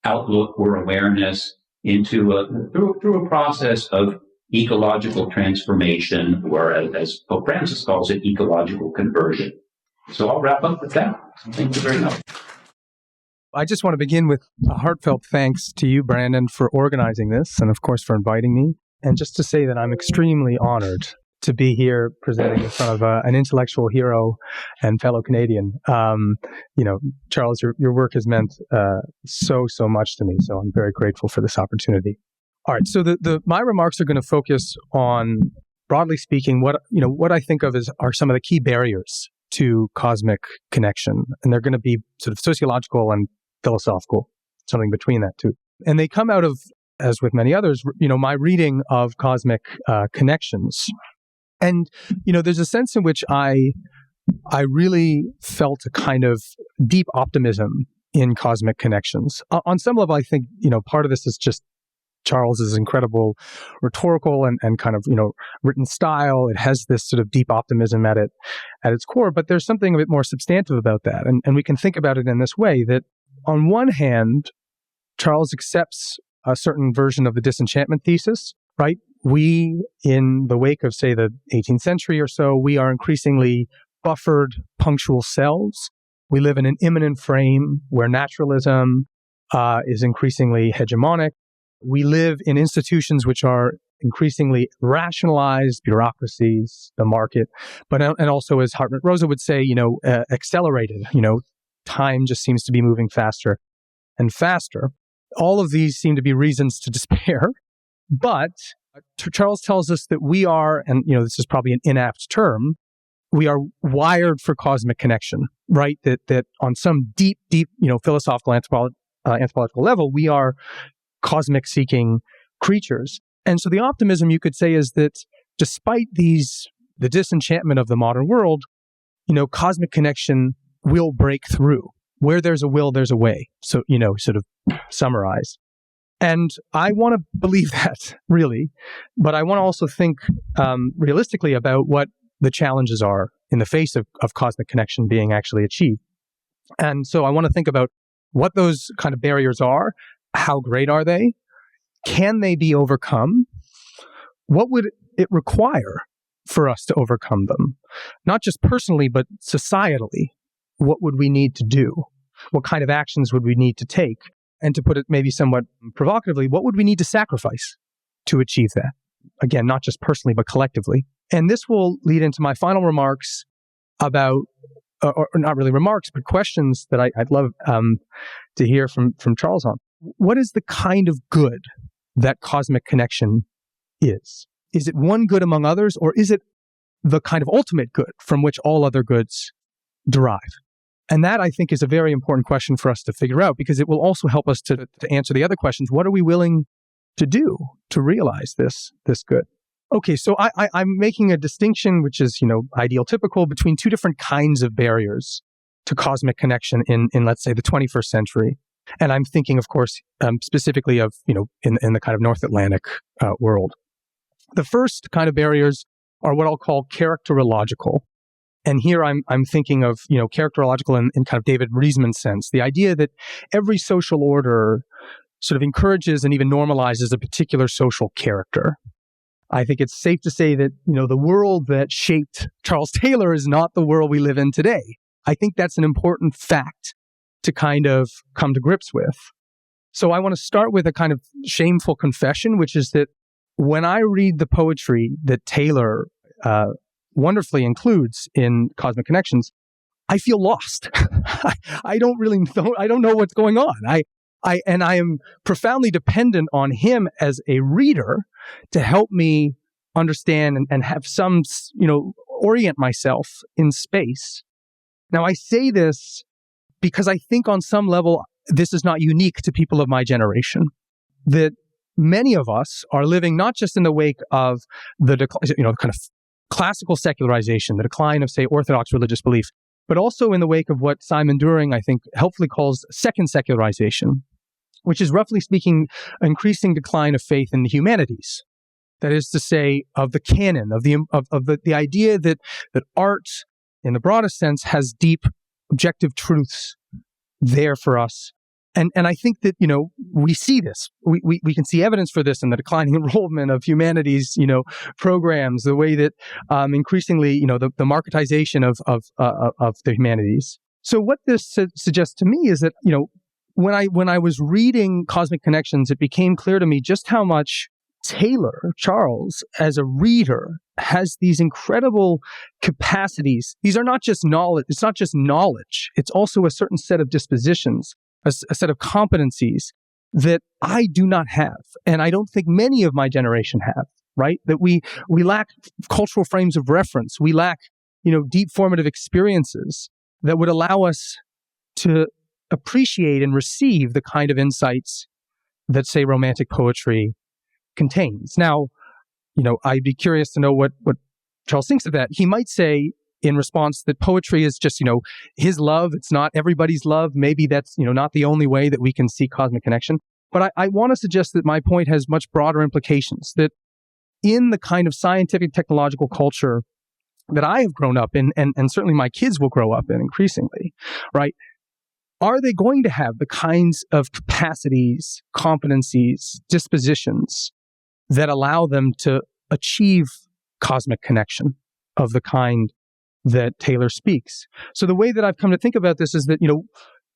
outlook or awareness into through a process of ecological transformation, or as Pope Francis calls it, ecological conversion. So I'll wrap up with that. Thank you very much. I just want to begin with a heartfelt thanks to you, Brandon, for organizing this, and of course for inviting me. And just to say that I'm extremely honored to be here presenting in front of an intellectual hero and fellow Canadian. Charles, your work has meant so much to me, so I'm very grateful for this opportunity. All right, so my remarks are going to focus on, broadly speaking, what I think of are some of the key barriers to cosmic connection, and they're going to be sort of sociological and philosophical, something between that too. And they come out of, as with many others, my reading of cosmic connections. And there's a sense in which I really felt a kind of deep optimism in cosmic connections. On some level, I think part of this is just Charles's incredible rhetorical and kind of, written style. It has this sort of deep optimism at its core, but there's something a bit more substantive about that. And we can think about it in this way, that on one hand, Charles accepts a certain version of the disenchantment thesis, right? We, in the wake of, say, the 18th century or so, we are increasingly buffered, punctual selves. We live in an immanent frame where naturalism is increasingly hegemonic. We live in institutions which are increasingly rationalized, bureaucracies, the market, and also, as Hartmut Rosa would say, accelerated. Time just seems to be moving faster and faster. All of these seem to be reasons to despair, but Charles tells us that we are, and this is probably an inapt term, we are wired for cosmic connection, right? That on some deep, philosophical, anthropological level, we are cosmic seeking creatures. And so the optimism, you could say, is that despite the disenchantment of the modern world, cosmic connection will break through. Where there's a will, there's a way. So, sort of summarize. And I want to believe that, really. But I want to also think realistically about what the challenges are in the face of cosmic connection being actually achieved. And so I want to think about what those kind of barriers are. How great are they? Can they be overcome? What would it require for us to overcome them? Not just personally, but societally. What would we need to do? What kind of actions would we need to take? And to put it maybe somewhat provocatively, what would we need to sacrifice to achieve that? Again, not just personally, but collectively. And this will lead into my final remarks about, or not really remarks, but questions that I'd love to hear from Charles on. What is the kind of good that cosmic connection is? Is it one good among others, or is it the kind of ultimate good from which all other goods derive? And that, I think, is a very important question for us to figure out, because it will also help us to answer the other questions. What are we willing to do to realize this good? Okay, so I'm making a distinction, which is, ideal typical, between two different kinds of barriers to cosmic connection in let's say, the 21st century. And I'm thinking, of course, specifically of, in the kind of North Atlantic world. The first kind of barriers are what I'll call characterological. And here I'm thinking of, characterological in kind of David Riesman's sense, the idea that every social order sort of encourages and even normalizes a particular social character. I think it's safe to say that, the world that shaped Charles Taylor is not the world we live in today. I think that's an important fact to kind of come to grips with. So I want to start with a kind of shameful confession, which is that when I read the poetry that Taylor wonderfully includes in Cosmic Connections, I feel lost. I don't really know. I don't know what's going on. I am profoundly dependent on him as a reader to help me understand and have some, orient myself in space. Now, I say this because I think on some level, this is not unique to people of my generation. That many of us are living not just in the wake of the kind of classical secularization, the decline of, say, Orthodox religious belief, but also in the wake of what Simon During, I think, helpfully calls second secularization, which is, roughly speaking, increasing decline of faith in the humanities. That is to say, of the canon, of the idea that art, in the broadest sense, has deep objective truths there for us. And I think that, we see this. We can see evidence for this in the declining enrollment of humanities, programs, the way that increasingly, the marketization of the humanities. So what this suggests to me is that, when I was reading Cosmic Connections, it became clear to me just how much Taylor, Charles, as a reader, has these incredible capacities. These are not just knowledge. It's not just knowledge. It's also a certain set of dispositions, a set of competencies that I do not have. And I don't think many of my generation have, right? That we lack cultural frames of reference. We lack, deep formative experiences that would allow us to appreciate and receive the kind of insights that, say, Romantic poetry contains. Now, I'd be curious to know what Charles thinks of that. He might say, in response, that poetry is just, his love. It's not everybody's love. Maybe that's, not the only way that we can see cosmic connection. But I want to suggest that my point has much broader implications, that in the kind of scientific technological culture that I have grown up in, and certainly my kids will grow up in increasingly, right? Are they going to have the kinds of capacities, competencies, dispositions that allow them to achieve cosmic connection of the kind that Taylor speaks? So the way that I've come to think about this is that,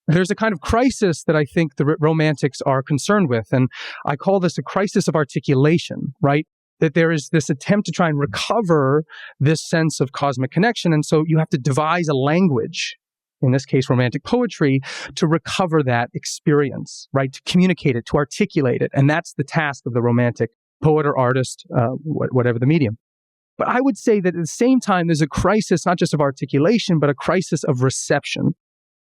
there's a kind of crisis that I think the Romantics are concerned with. And I call this a crisis of articulation, right? That there is this attempt to try and recover this sense of cosmic connection. And so you have to devise a language, in this case, Romantic poetry, to recover that experience, right? To communicate it, to articulate it. And that's the task of the Romantic poet or artist, whatever the medium. But I would say that at the same time, there's a crisis, not just of articulation, but a crisis of reception.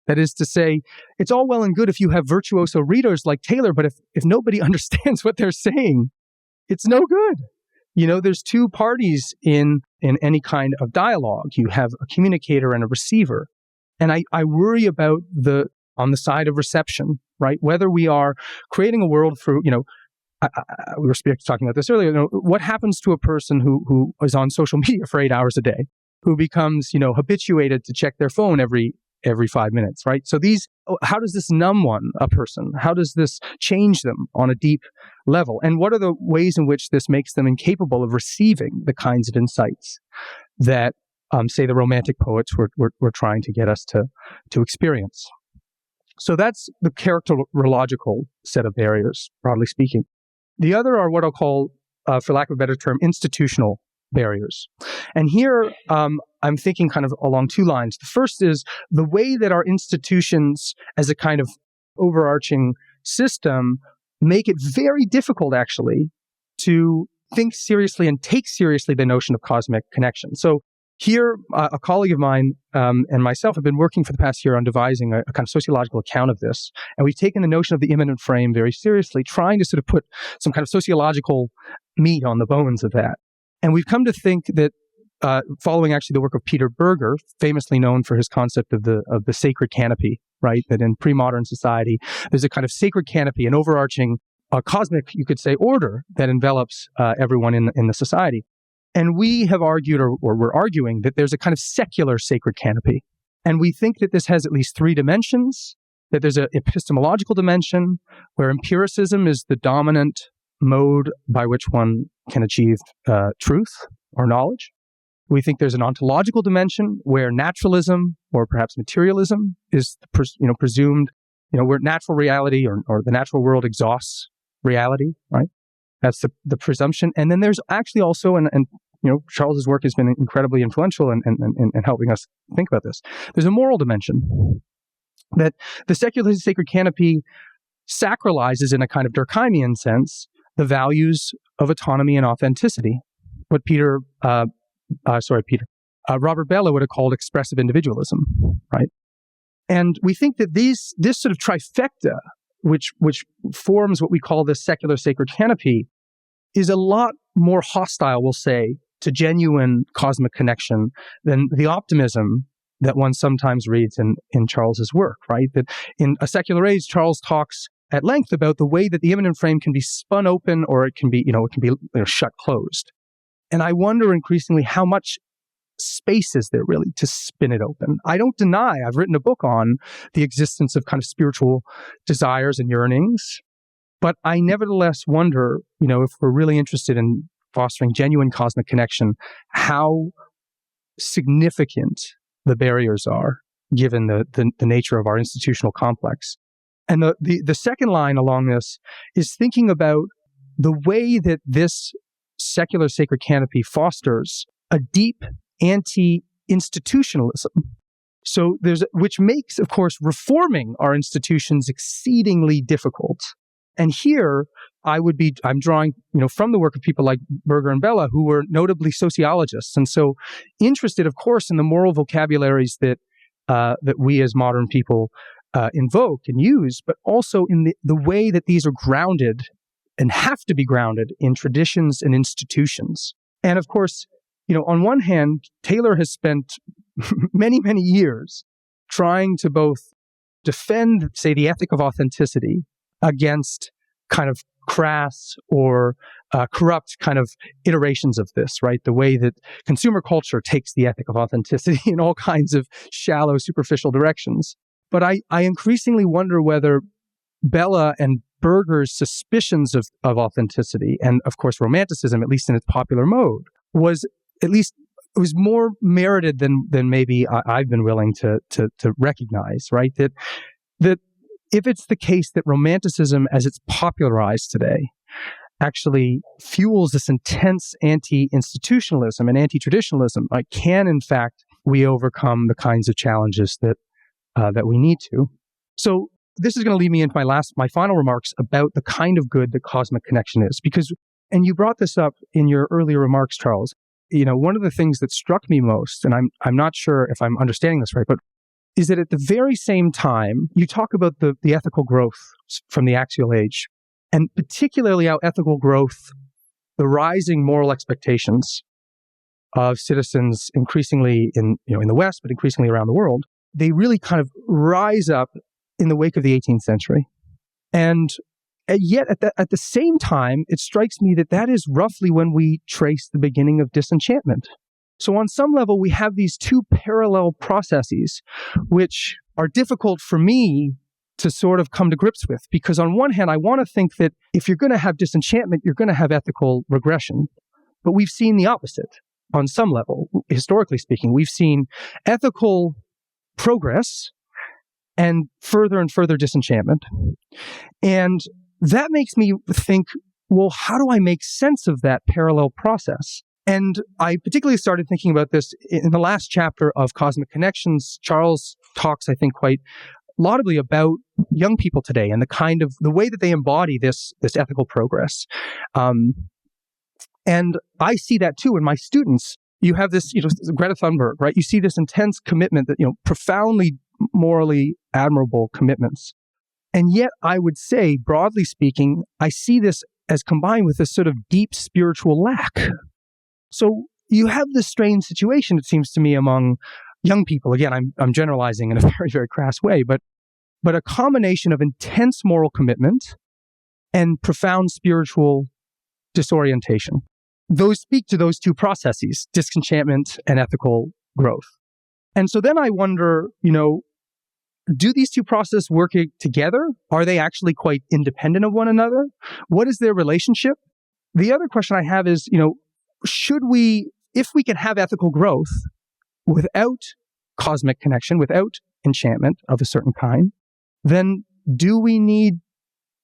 That is to say, it's all well and good if you have virtuoso readers like Taylor, but if nobody understands what they're saying, it's no good. There's two parties in any kind of dialogue. You have a communicator and a receiver. And I worry about on the side of reception, right? Whether we are creating a world through, we were talking about this earlier, what happens to a person who is on social media for 8 hours a day, who becomes, habituated to check their phone every 5 minutes, right? So how does this numb a person? How does this change them on a deep level? And what are the ways in which this makes them incapable of receiving the kinds of insights that, say, the Romantic poets were trying to get us to experience? So that's the characterological set of barriers, broadly speaking. The other are what I'll call, for lack of a better term, institutional barriers. And here, I'm thinking kind of along two lines. The first is the way that our institutions, as a kind of overarching system, make it very difficult, actually, to think seriously and take seriously the notion of cosmic connection. So here, a colleague of mine and myself have been working for the past year on devising a kind of sociological account of this. And we've taken the notion of the immanent frame very seriously, trying to sort of put some kind of sociological meat on the bones of that. And we've come to think that, following actually the work of Peter Berger, famously known for his concept of the sacred canopy, right? That in pre-modern society, there's a kind of sacred canopy, an overarching cosmic, you could say, order that envelops everyone in the society. And we have argued, or we're arguing, that there's a kind of secular sacred canopy. And we think that this has at least three dimensions, that there's an epistemological dimension where empiricism is the dominant mode by which one can achieve truth or knowledge. We think there's an ontological dimension where naturalism or perhaps materialism is presumed, where natural reality or the natural world exhausts reality, right? That's the presumption. And then there's actually also, and Charles's work has been incredibly influential in helping us think about this. There's a moral dimension that the secular sacred canopy sacralizes in a kind of Durkheimian sense the values of autonomy and authenticity. What Robert Bellah would have called expressive individualism, right? And we think that this sort of trifecta, which forms what we call the secular sacred canopy, is a lot more hostile, we'll say, to genuine cosmic connection than the optimism that one sometimes reads in Charles's work, right? That in A Secular Age, Charles talks at length about the way that the immanent frame can be spun open or it can be shut closed. And I wonder increasingly how much space is there really to spin it open. I don't deny, I've written a book on the existence of kind of spiritual desires and yearnings, but I nevertheless wonder, if we're really interested in fostering genuine cosmic connection, how significant the barriers are given the nature of our institutional complex. And the second line along this is thinking about the way that this secular sacred canopy fosters a deep anti-institutionalism. So which makes, of course, reforming our institutions exceedingly difficult. And here I'm drawing, from the work of people like Berger and Bellah, who were notably sociologists. And so interested, of course, in the moral vocabularies that we as modern people invoke and use, but also in the way that these are grounded and have to be grounded in traditions and institutions. And of course, on one hand, Taylor has spent many, many years trying to both defend, say, the ethic of authenticity against kind of crass or corrupt kind of iterations of this, right? The way that consumer culture takes the ethic of authenticity in all kinds of shallow, superficial directions. But I increasingly wonder whether Bellah and Berger's suspicions of authenticity and, of course, romanticism, at least in its popular mode, was more merited than maybe I've been willing to recognize, right? That if it's the case that romanticism, as it's popularized today, actually fuels this intense anti-institutionalism and anti-traditionalism, can, in fact, we overcome the kinds of challenges that we need to. So this is going to lead me into my final remarks about the kind of good that cosmic connection is. Because, and you brought this up in your earlier remarks, Charles, one of the things that struck me most, and I'm not sure if I'm understanding this right, but is that at the very same time, you talk about the ethical growth from the axial age, and particularly how ethical growth the rising moral expectations of citizens increasingly in the West, but increasingly around the world, they really kind of rise up in the wake of the 18th century. And yet at the same time, it strikes me that is roughly when we trace the beginning of disenchantment. So on some level, we have these two parallel processes, which are difficult for me to sort of come to grips with. Because on one hand, I want to think that if you're going to have disenchantment, you're going to have ethical regression. But we've seen the opposite on some level. Historically speaking, we've seen ethical progress and further disenchantment. And that makes me think, well, how do I make sense of that parallel process? And I particularly started thinking about this in the last chapter of Cosmic Connections. Charles talks, I think, quite laudably about young people today and the way that they embody this ethical progress. And I see that too in my students. You have this, Greta Thunberg, right? You see this intense commitment that, profoundly morally admirable commitments. And yet I would say, broadly speaking, I see this as combined with this sort of deep spiritual lack. So you have this strange situation, it seems to me, among young people. Again, I'm generalizing in a very, very crass way, but a combination of intense moral commitment and profound spiritual disorientation. Those speak to those two processes, disenchantment and ethical growth. And so then I wonder, do these two processes work together? Are they actually quite independent of one another? What is their relationship? The other question I have is, if we can have ethical growth without cosmic connection, without enchantment of a certain kind, then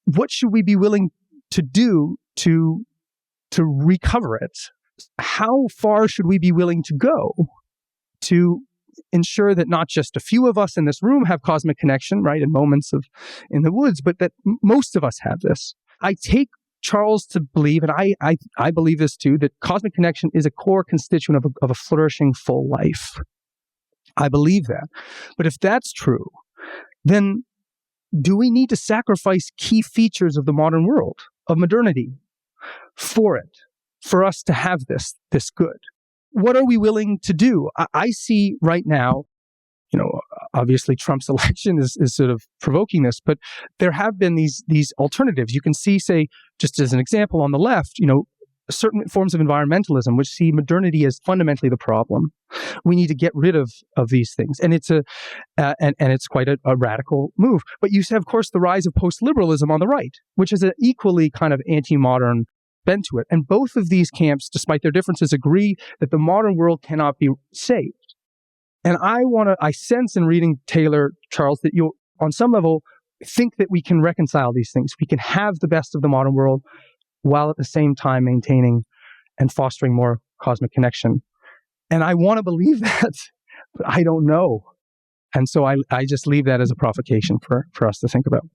what should we be willing to do to recover it? How far should we be willing to go to ensure that not just a few of us in this room have cosmic connection, right, in moments in the woods, but that most of us have this? I take Charles to believe, and I believe this too, that cosmic connection is a core constituent of a flourishing full life. I believe that. But if that's true, then do we need to sacrifice key features of the modern world, of modernity, for us to have this good? What are we willing to do? I see right now, obviously Trump's election is sort of provoking this, but there have been these alternatives. You can see, say, just as an example on the left, certain forms of environmentalism, which see modernity as fundamentally the problem. We need to get rid of these things. And it's it's quite a radical move. But you have, of course, the rise of post-liberalism on the right, which is an equally kind of anti-modern bent to it. And both of these camps, despite their differences, agree that the modern world cannot be saved. And I sense in reading Taylor, Charles, that you, on some level, think that we can reconcile these things. We can have the best of the modern world while at the same time maintaining and fostering more cosmic connection. And I want to believe that, but I don't know. And so I just leave that as a provocation for us to think about.